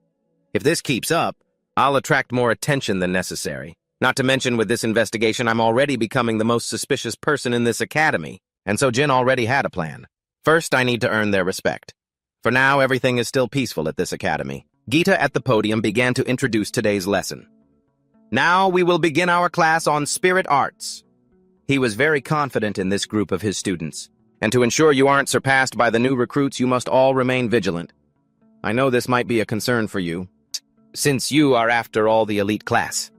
If this keeps up, I'll attract more attention than necessary. Not to mention, with this investigation, I'm already becoming the most suspicious person in this academy, and so Jin already had a plan. First, I need to earn their respect. For now, everything is still peaceful at this academy. Gita at the podium began to introduce today's lesson. Now we will begin our class on spirit arts. He was very confident in this group of his students. And to ensure you aren't surpassed by the new recruits, you must all remain vigilant. I know this might be a concern for you, since you are after all the elite class.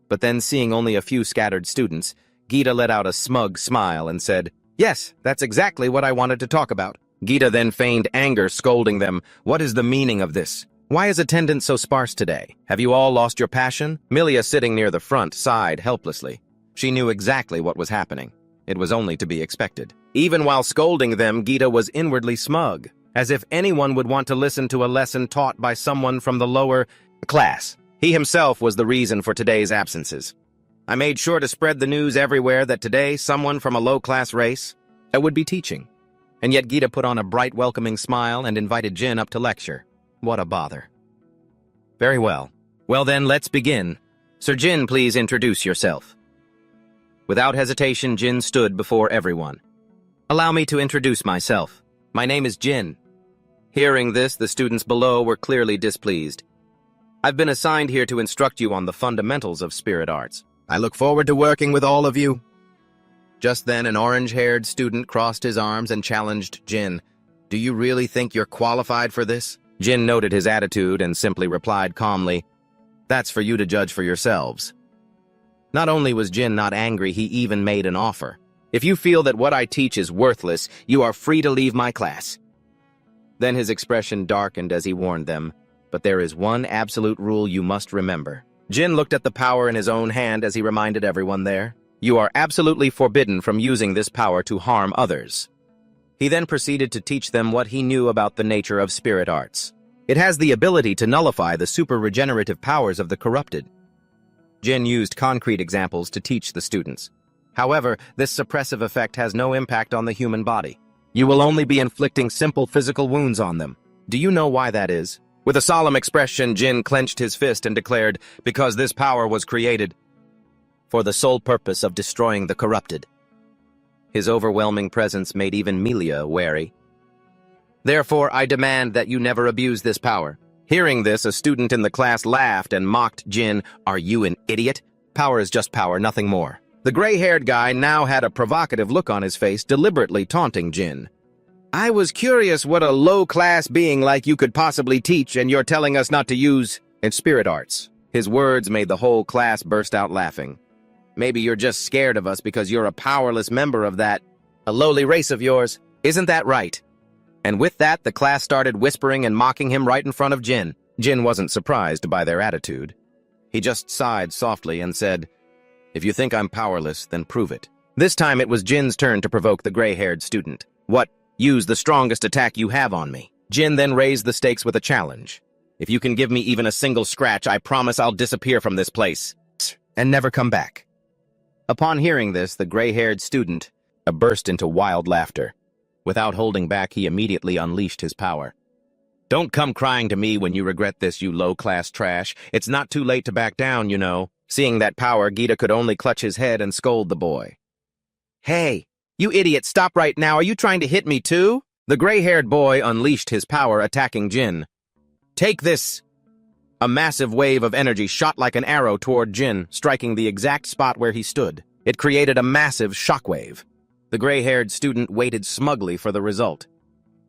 But then, seeing only a few scattered students, Gita let out a smug smile and said, "Yes, that's exactly what I wanted to talk about." Gita then feigned anger, scolding them. "What is the meaning of this? Why is attendance so sparse today? Have you all lost your passion?" Milia, sitting near the front, sighed helplessly. She knew exactly what was happening. It was only to be expected. Even while scolding them, Gita was inwardly smug, as if anyone would want to listen to a lesson taught by someone from the lower class. He himself was the reason for today's absences. I made sure to spread the news everywhere that today someone from a low-class race would be teaching. And yet Gita put on a bright, welcoming smile and invited Jin up to lecture. What a bother. Very well. Well then, let's begin. Sir Jin, please introduce yourself. Without hesitation, Jin stood before everyone. Allow me to introduce myself. My name is Jin. Hearing this, the students below were clearly displeased. I've been assigned here to instruct you on the fundamentals of spirit arts. I look forward to working with all of you. Just then, an orange-haired student crossed his arms and challenged Jin. Do you really think you're qualified for this? Jin noted his attitude and simply replied calmly, That's for you to judge for yourselves. Not only was Jin not angry, he even made an offer. If you feel that what I teach is worthless, you are free to leave my class. Then his expression darkened as he warned them, but there is one absolute rule you must remember. Jin looked at the power in his own hand as he reminded everyone there. You are absolutely forbidden from using this power to harm others. He then proceeded to teach them what he knew about the nature of spirit arts. It has the ability to nullify the super-regenerative powers of the corrupted. Jin used concrete examples to teach the students. However, this suppressive effect has no impact on the human body. You will only be inflicting simple physical wounds on them. Do you know why that is? With a solemn expression, Jin clenched his fist and declared, because this power was created for the sole purpose of destroying the corrupted. His overwhelming presence made even Milia wary. Therefore, I demand that you never abuse this power. Hearing this, a student in the class laughed and mocked Jin. Are you an idiot? Power is just power, nothing more. The gray-haired guy now had a provocative look on his face, deliberately taunting Jin. I was curious what a low-class being like you could possibly teach, and you're telling us not to use in spirit arts. His words made the whole class burst out laughing. Maybe you're just scared of us because you're a powerless member of that, a lowly race of yours. Isn't that right? And with that, the class started whispering and mocking him right in front of Jin. Jin wasn't surprised by their attitude. He just sighed softly and said, If you think I'm powerless, then prove it. This time it was Jin's turn to provoke the gray-haired student. What? Use the strongest attack you have on me. Jin then raised the stakes with a challenge. If you can give me even a single scratch, I promise I'll disappear from this place and never come back. Upon hearing this, the gray-haired student burst into wild laughter. Without holding back, he immediately unleashed his power. Don't come crying to me when you regret this, you low-class trash. It's not too late to back down, you know. Seeing that power, Gita could only clutch his head and scold the boy. Hey, you idiot, stop right now. Are you trying to hit me too? The gray-haired boy unleashed his power, attacking Jin. Take this! A massive wave of energy shot like an arrow toward Jin, striking the exact spot where he stood. It created a massive shockwave. The gray-haired student waited smugly for the result.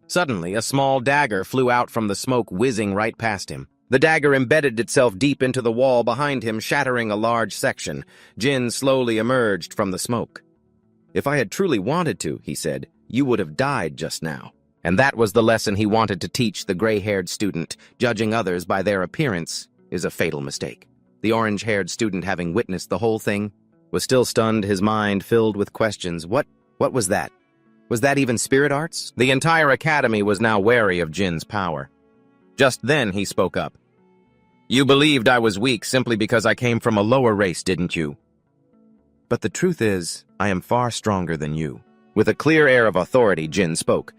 Suddenly, a small dagger flew out from the smoke, whizzing right past him. The dagger embedded itself deep into the wall behind him, shattering a large section. Jin slowly emerged from the smoke. If I had truly wanted to, he said, you would have died just now. And that was the lesson he wanted to teach the gray-haired student. Judging others by their appearance is a fatal mistake. The orange-haired student, having witnessed the whole thing, was still stunned, his mind filled with questions. What was that? Was that even spirit arts? The entire academy was now wary of Jin's power. Just then he spoke up. You believed I was weak simply because I came from a lower race, didn't you? But the truth is, I am far stronger than you. With a clear air of authority, Jin spoke.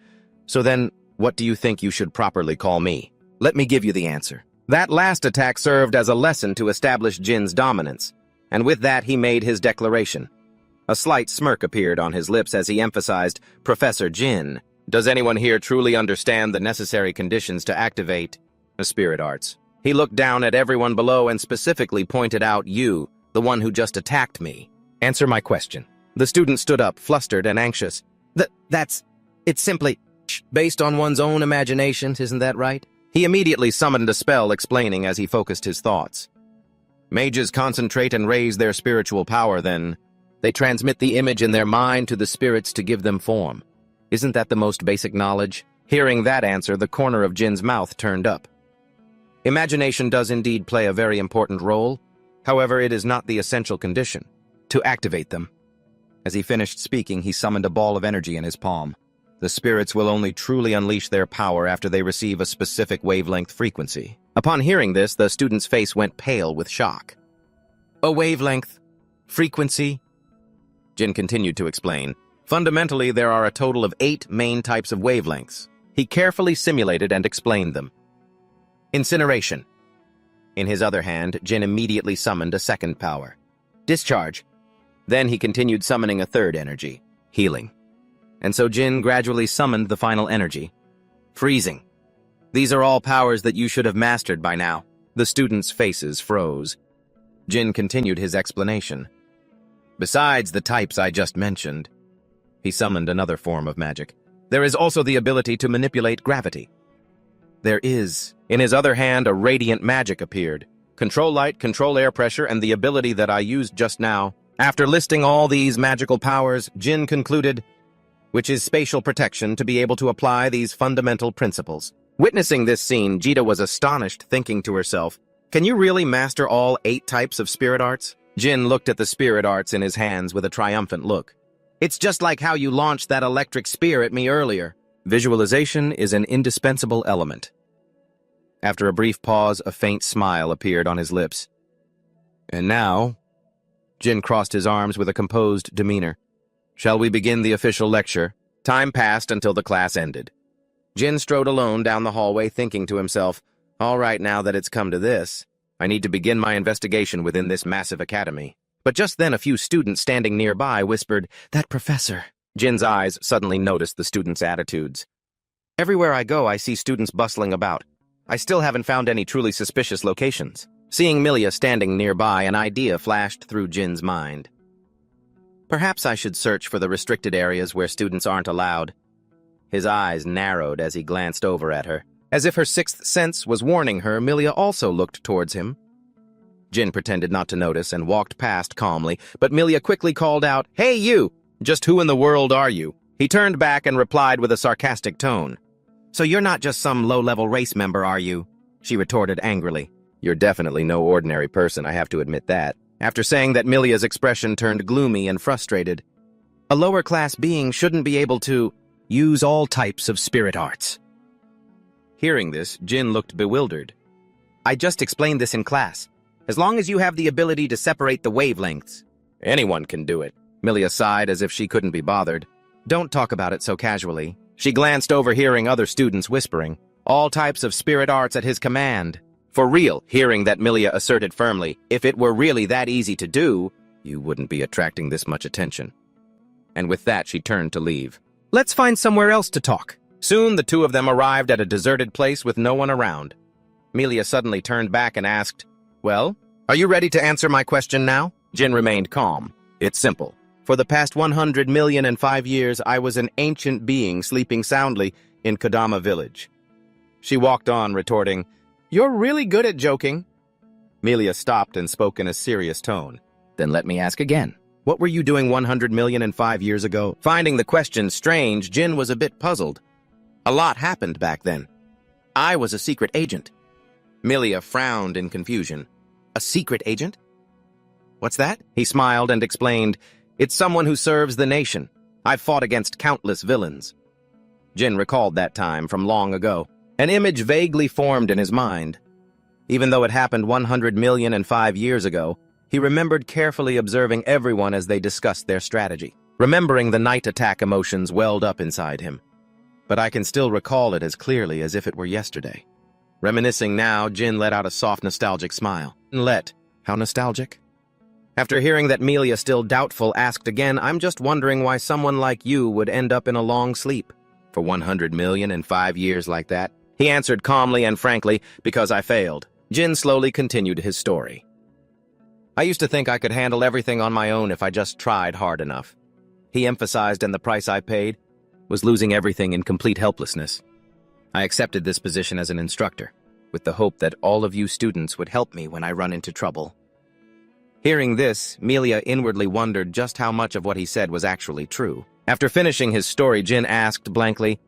So then, what do you think you should properly call me? Let me give you the answer. That last attack served as a lesson to establish Jin's dominance, and with that he made his declaration. A slight smirk appeared on his lips as he emphasized, Professor Jin, does anyone here truly understand the necessary conditions to activate spirit arts? He looked down at everyone below and specifically pointed out you, the one who just attacked me. Answer my question. The student stood up, flustered and anxious. It's simply based on one's own imaginations, isn't that right? He immediately summoned a spell, explaining as he focused his thoughts. Mages concentrate and raise their spiritual power, then. They transmit the image in their mind to the spirits to give them form. Isn't that the most basic knowledge? Hearing that answer, the corner of Jin's mouth turned up. Imagination does indeed play a very important role. However, it is not the essential condition to activate them. As he finished speaking, he summoned a ball of energy in his palm. The spirits will only truly unleash their power after they receive a specific wavelength frequency. Upon hearing this, the student's face went pale with shock. A wavelength? Frequency? Jin continued to explain. Fundamentally, there are a total of 8 main types of wavelengths. He carefully simulated and explained them. Incineration. In his other hand, Jin immediately summoned a second power. Discharge. Then he continued summoning a third energy. Healing. And so Jin gradually summoned the final energy. Freezing. These are all powers that you should have mastered by now. The students' faces froze. Jin continued his explanation. Besides the types I just mentioned, he summoned another form of magic. There is also the ability to manipulate gravity. There is. In his other hand, a radiant magic appeared. Control light, control air pressure, and the ability that I used just now. After listing all these magical powers, Jin concluded, which is spatial protection, to be able to apply these fundamental principles. Witnessing this scene, Jita was astonished, thinking to herself, can you really master all 8 types of spirit arts? Jin looked at the spirit arts in his hands with a triumphant look. It's just like how you launched that electric spear at me earlier. Visualization is an indispensable element. After a brief pause, a faint smile appeared on his lips. And now, Jin crossed his arms with a composed demeanor. Shall we begin the official lecture? Time passed until the class ended. Jin strode alone down the hallway, thinking to himself, all right, now that it's come to this, I need to begin my investigation within this massive academy. But just then a few students standing nearby whispered, that professor. Jin's eyes suddenly noticed the students' attitudes. Everywhere I go, I see students bustling about. I still haven't found any truly suspicious locations. Seeing Milia standing nearby, an idea flashed through Jin's mind. Perhaps I should search for the restricted areas where students aren't allowed. His eyes narrowed as he glanced over at her. As if her sixth sense was warning her, Milia also looked towards him. Jin pretended not to notice and walked past calmly, but Milia quickly called out, Hey, you! Just who in the world are you? He turned back and replied with a sarcastic tone. So you're not just some low-level race member, are you? She retorted angrily. You're definitely no ordinary person, I have to admit that. After saying that, Milia's expression turned gloomy and frustrated. A lower-class being shouldn't be able to use all types of spirit arts. Hearing this, Jin looked bewildered. I just explained this in class. As long as you have the ability to separate the wavelengths. Anyone can do it. Milia sighed as if she couldn't be bothered. Don't talk about it so casually. She glanced over, hearing other students whispering. All types of spirit arts at his command. For real, hearing that, Milia asserted firmly, if it were really that easy to do, you wouldn't be attracting this much attention. And with that, she turned to leave. Let's find somewhere else to talk. Soon, the two of them arrived at a deserted place with no one around. Milia suddenly turned back and asked, Well, are you ready to answer my question now? Jin remained calm. It's simple. For the past 100,000,005 years, I was an ancient being sleeping soundly in Kodama village. She walked on, retorting, You're really good at joking. Milia stopped and spoke in a serious tone. Then let me ask again. What were you doing 100,000,005 years ago? Finding the question strange, Jin was a bit puzzled. A lot happened back then. I was a secret agent. Milia frowned in confusion. A secret agent? What's that? He smiled and explained, It's someone who serves the nation. I've fought against countless villains. Jin recalled that time from long ago. An image vaguely formed in his mind. Even though it happened 100,000,005 years ago, he remembered carefully observing everyone as they discussed their strategy. Remembering the night attack, emotions welled up inside him. But I can still recall it as clearly as if it were yesterday. Reminiscing now, Jin let out a soft, nostalgic smile. How nostalgic? After hearing that, Milia, still doubtful, asked again, I'm just wondering why someone like you would end up in a long sleep. For 100,000,005 years like that? He answered calmly and frankly, because I failed. Jin slowly continued his story. I used to think I could handle everything on my own if I just tried hard enough. He emphasized, and the price I paid was losing everything in complete helplessness. I accepted this position as an instructor, with the hope that all of you students would help me when I run into trouble. Hearing this, Melia inwardly wondered just how much of what he said was actually true. After finishing his story, Jin asked blankly,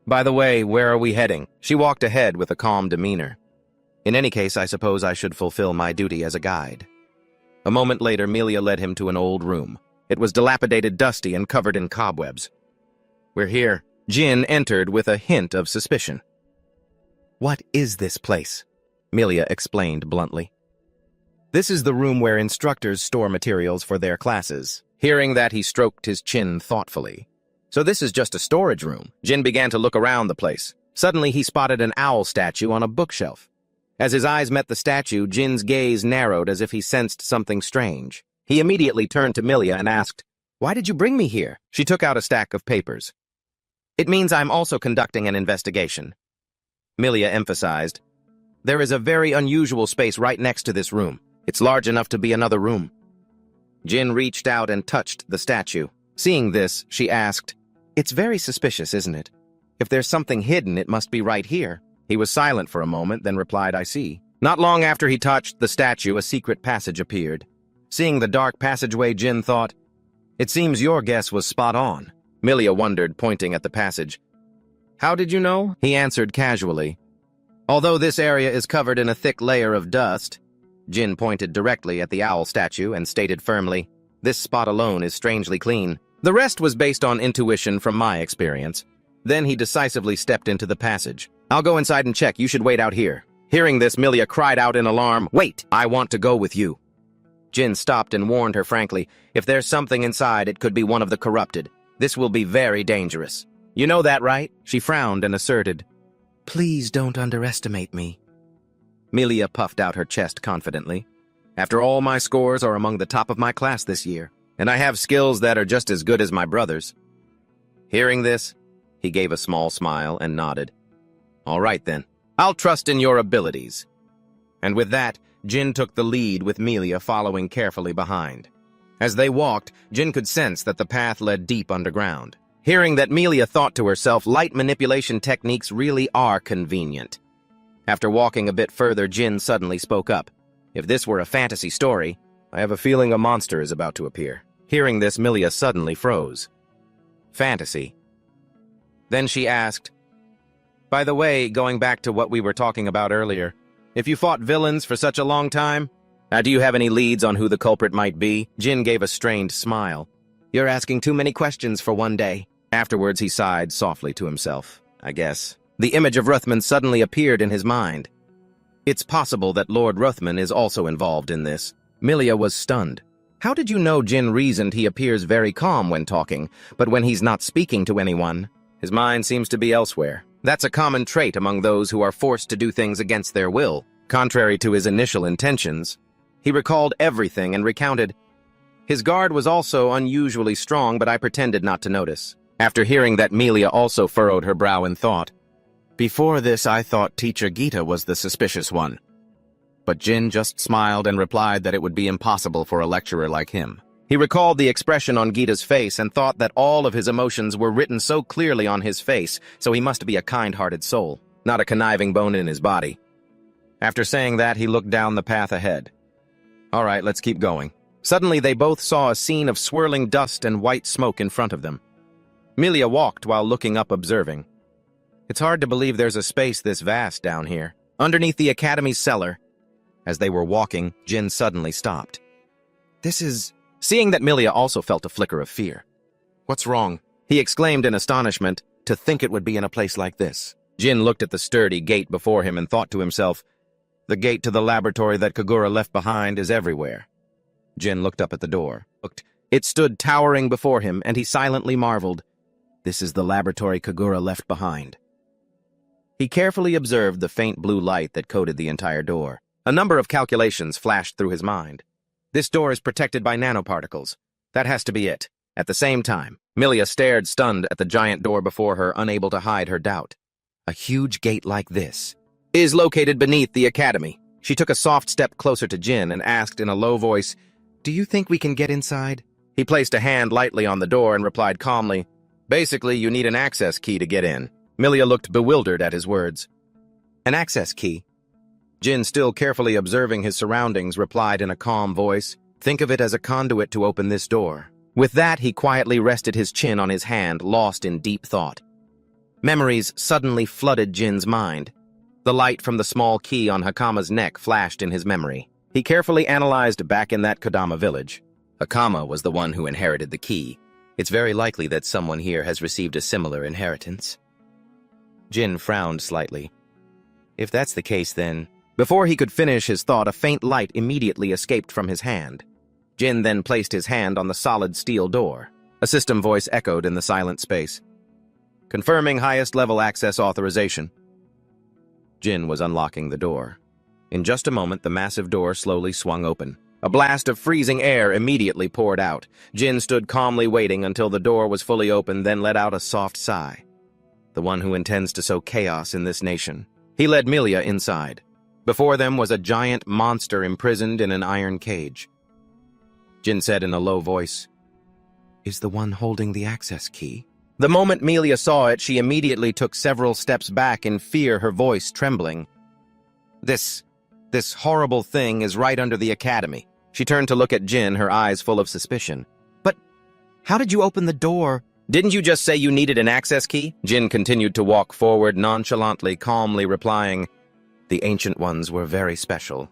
"By the way, where are we heading?" She walked ahead with a calm demeanor. "In any case, I suppose I should fulfill my duty as a guide." A moment later, Melia led him to an old room. It was dilapidated, dusty, and covered in cobwebs. "We're here." Jin entered with a hint of suspicion. "What is this place?" Melia explained bluntly. "This is the room where instructors store materials for their classes." Hearing that, he stroked his chin thoughtfully. "So this is just a storage room." Jin began to look around the place. Suddenly, he spotted an owl statue on a bookshelf. As his eyes met the statue, Jin's gaze narrowed as if he sensed something strange. He immediately turned to Melia and asked, "Why did you bring me here?" She took out a stack of papers. "It means I'm also conducting an investigation." Melia emphasized, "There is a very unusual space right next to this room. It's large enough to be another room." Jin reached out and touched the statue. Seeing this, she asked, "It's very suspicious, isn't it? If there's something hidden, it must be right here." He was silent for a moment, then replied, "I see." Not long after he touched the statue, a secret passage appeared. Seeing the dark passageway, Jin thought, "It seems your guess was spot on." Melia wondered, pointing at the passage. "How did you know?" He answered casually. "Although this area is covered in a thick layer of dust," Jin pointed directly at the owl statue and stated firmly, "This spot alone is strangely clean." The rest was based on intuition from my experience. Then he decisively stepped into the passage. "I'll go inside and check. You should wait out here." Hearing this, Melia cried out in alarm, "Wait! I want to go with you." Jin stopped and warned her frankly, "If there's something inside, it could be one of the corrupted. This will be very dangerous." "You know that, right?" She frowned and asserted, "Please don't underestimate me." Melia puffed out her chest confidently. "After all, my scores are among the top of my class this year, and I have skills that are just as good as my brother's." Hearing this, he gave a small smile and nodded. "All right then, I'll trust in your abilities." And with that, Jin took the lead with Melia following carefully behind. As they walked, Jin could sense that the path led deep underground. Hearing that, Melia thought to herself, light manipulation techniques really are convenient. After walking a bit further, Jin suddenly spoke up. "If this were a fantasy story, I have a feeling a monster is about to appear." Hearing this, Melia suddenly froze. "Fantasy?" Then she asked, "By the way, going back to what we were talking about earlier, if you fought villains for such a long time, do you have any leads on who the culprit might be?" Jin gave a strained smile. "You're asking too many questions for one day." Afterwards, he sighed softly to himself. "I guess." The image of Ruthven suddenly appeared in his mind. It's possible that Lord Ruthven is also involved in this. Melia was stunned. "How did you know?" Jin reasoned. "He appears very calm when talking, but when he's not speaking to anyone, his mind seems to be elsewhere. That's a common trait among those who are forced to do things against their will, contrary to his initial intentions." He recalled everything and recounted, "His guard was also unusually strong, but I pretended not to notice." After hearing that, Melia also furrowed her brow in thought. "Before this, I thought Teacher Gita was the suspicious one." But Jin just smiled and replied that it would be impossible for a lecturer like him. He recalled the expression on Gita's face and thought that all of his emotions were written so clearly on his face, so he must be a kind-hearted soul, not a conniving bone in his body. After saying that, he looked down the path ahead. "All right, let's keep going." Suddenly, they both saw a scene of swirling dust and white smoke in front of them. Melia walked while looking up, observing. "It's hard to believe there's a space this vast down here, underneath the Academy's cellar." As they were walking, Jin suddenly stopped. "This is..." Seeing that, Melia also felt a flicker of fear. "What's wrong?" he exclaimed in astonishment. "To think it would be in a place like this." Jin looked at the sturdy gate before him and thought to himself, "The gate to the laboratory that Kagura left behind is everywhere." Jin looked up at the door. It stood towering before him, and he silently marveled. This is the laboratory Kagura left behind. He carefully observed the faint blue light that coated the entire door. A number of calculations flashed through his mind. This door is protected by nanoparticles. That has to be it. At the same time, Melia stared stunned at the giant door before her, unable to hide her doubt. A huge gate like this is located beneath the academy. She took a soft step closer to Jin and asked in a low voice, "Do you think we can get inside?" He placed a hand lightly on the door and replied calmly, "Basically, you need an access key to get in." Milia looked bewildered at his words. "An access key?" Jin, still carefully observing his surroundings, replied in a calm voice, "Think of it as a conduit to open this door." With that, he quietly rested his chin on his hand, lost in deep thought. Memories suddenly flooded Jin's mind. The light from the small key on Hakama's neck flashed in his memory. He carefully analyzed back in that Kodama village. Hakama was the one who inherited the key. It's very likely that someone here has received a similar inheritance. Jin frowned slightly. If that's the case, then... Before he could finish his thought, a faint light immediately escaped from his hand. Jin then placed his hand on the solid steel door. A system voice echoed in the silent space. "Confirming highest level access authorization." Jin was unlocking the door. In just a moment, the massive door slowly swung open. A blast of freezing air immediately poured out. Jin stood calmly waiting until the door was fully open, then let out a soft sigh. The one who intends to sow chaos in this nation. He led Milia inside. Before them was a giant monster imprisoned in an iron cage. Jin said in a low voice, "Is the one holding the access key?" The moment Milia saw it, she immediately took several steps back in fear, her voice trembling. This horrible thing is right under the academy." She turned to look at Jin, her eyes full of suspicion. "But how did you open the door?" "Didn't you just say you needed an access key?" Jin continued to walk forward nonchalantly, calmly replying, "The Ancient Ones were very special."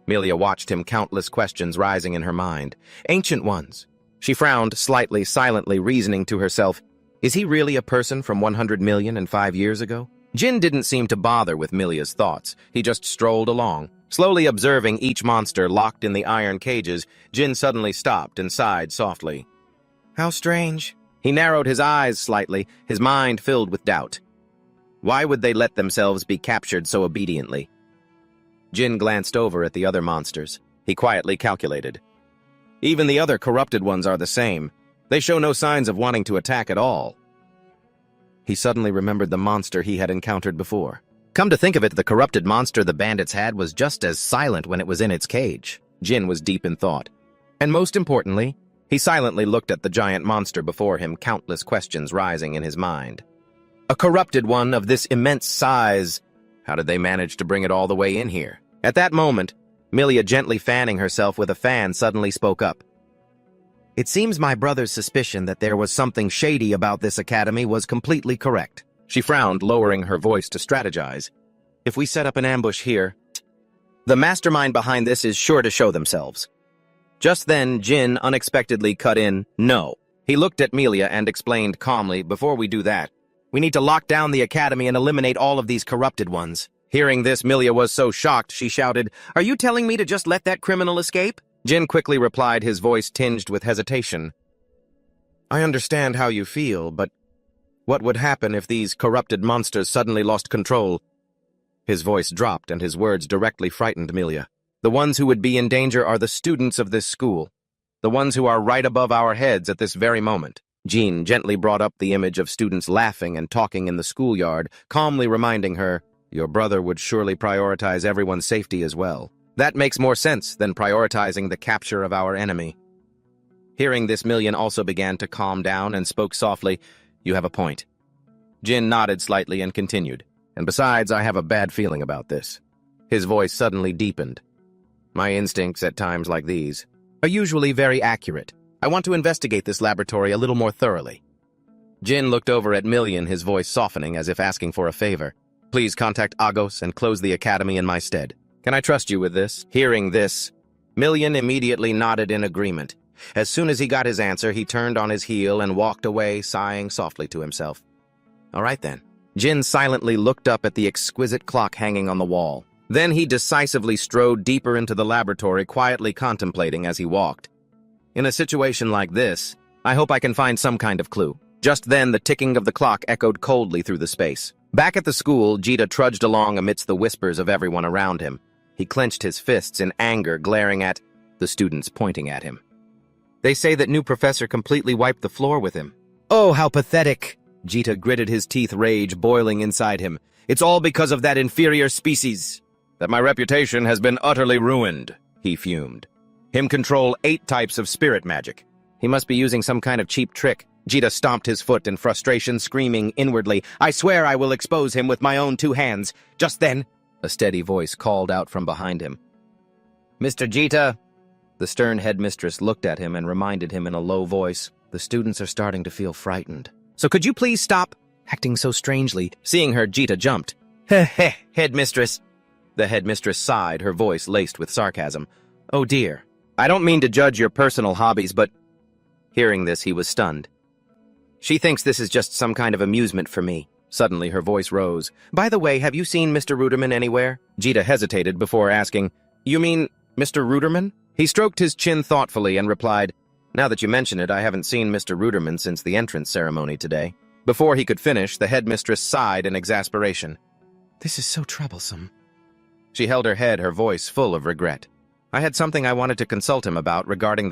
Milia watched him, countless questions rising in her mind. Ancient Ones. She frowned slightly, silently reasoning to herself, is he really a person from 100,000,005 years ago? Jin didn't seem to bother with Milia's thoughts. He just strolled along. Slowly observing each monster locked in the iron cages, Jin suddenly stopped and sighed softly. "How strange." He narrowed his eyes slightly, his mind filled with doubt. Why would they let themselves be captured so obediently? Jin glanced over at the other monsters. He quietly calculated. Even the other corrupted ones are the same. They show no signs of wanting to attack at all. He suddenly remembered the monster he had encountered before. Come to think of it, the corrupted monster the bandits had was just as silent when it was in its cage. Jin was deep in thought. And most importantly, he silently looked at the giant monster before him, countless questions rising in his mind. A corrupted one of this immense size. How did they manage to bring it all the way in here? At that moment, Milia, gently fanning herself with a fan, suddenly spoke up. "It seems my brother's suspicion that there was something shady about this academy was completely correct." She frowned, lowering her voice to strategize. "If we set up an ambush here, the mastermind behind this is sure to show themselves." Just then, Jin unexpectedly cut in, "No." He looked at Milia and explained calmly, "Before we do that, we need to lock down the academy and eliminate all of these corrupted ones." Hearing this, Milia was so shocked, she shouted, "Are you telling me to just let that criminal escape?" Jin quickly replied, his voice tinged with hesitation. "I understand how you feel, but what would happen if these corrupted monsters suddenly lost control?" His voice dropped, and his words directly frightened Milia. "The ones who would be in danger are the students of this school, the ones who are right above our heads at this very moment." Jin gently brought up the image of students laughing and talking in the schoolyard, calmly reminding her, "Your brother would surely prioritize everyone's safety as well. That makes more sense than prioritizing the capture of our enemy." Hearing this, Milia also began to calm down and spoke softly, "You have a point." Jin nodded slightly and continued, "And besides, I have a bad feeling about this." His voice suddenly deepened. "My instincts at times like these are usually very accurate. I want to investigate this laboratory a little more thoroughly." Jin looked over at Milia, his voice softening as if asking for a favor. "Please contact Agos and close the academy in my stead. Can I trust you with this?" Hearing this, Milia immediately nodded in agreement. As soon as he got his answer, he turned on his heel and walked away, sighing softly to himself. "All right then." Jin silently looked up at the exquisite clock hanging on the wall. Then he decisively strode deeper into the laboratory, quietly contemplating as he walked. "In a situation like this, I hope I can find some kind of clue." Just then, the ticking of the clock echoed coldly through the space. Back at the school, Jita trudged along amidst the whispers of everyone around him. He clenched his fists in anger, glaring at the students pointing at him. "They say that new professor completely wiped the floor with him." "Oh, how pathetic!" Jita gritted his teeth, rage boiling inside him. "It's all because of that inferior species." that my reputation has been utterly ruined, he fumed. Him control 8 types of spirit magic. He must be using some kind of cheap trick. Jita stomped his foot in frustration, screaming inwardly, I swear I will expose him with my own 2 hands. Just then, a steady voice called out from behind him. Mr. Jita! The stern headmistress looked at him and reminded him in a low voice, the students are starting to feel frightened. So could you please stop acting so strangely? Seeing her, Jita jumped. Heh, headmistress. The headmistress sighed, her voice laced with sarcasm. Oh dear, I don't mean to judge your personal hobbies, but... Hearing this, he was stunned. She thinks this is just some kind of amusement for me. Suddenly, her voice rose. By the way, have you seen Mr. Ruderman anywhere? Jita hesitated before asking, You mean Mr. Ruderman? He stroked his chin thoughtfully and replied, Now that you mention it, I haven't seen Mr. Ruderman since the entrance ceremony today. Before he could finish, the headmistress sighed in exasperation. This is so troublesome. She held her head, her voice full of regret. I had something I wanted to consult him about regarding the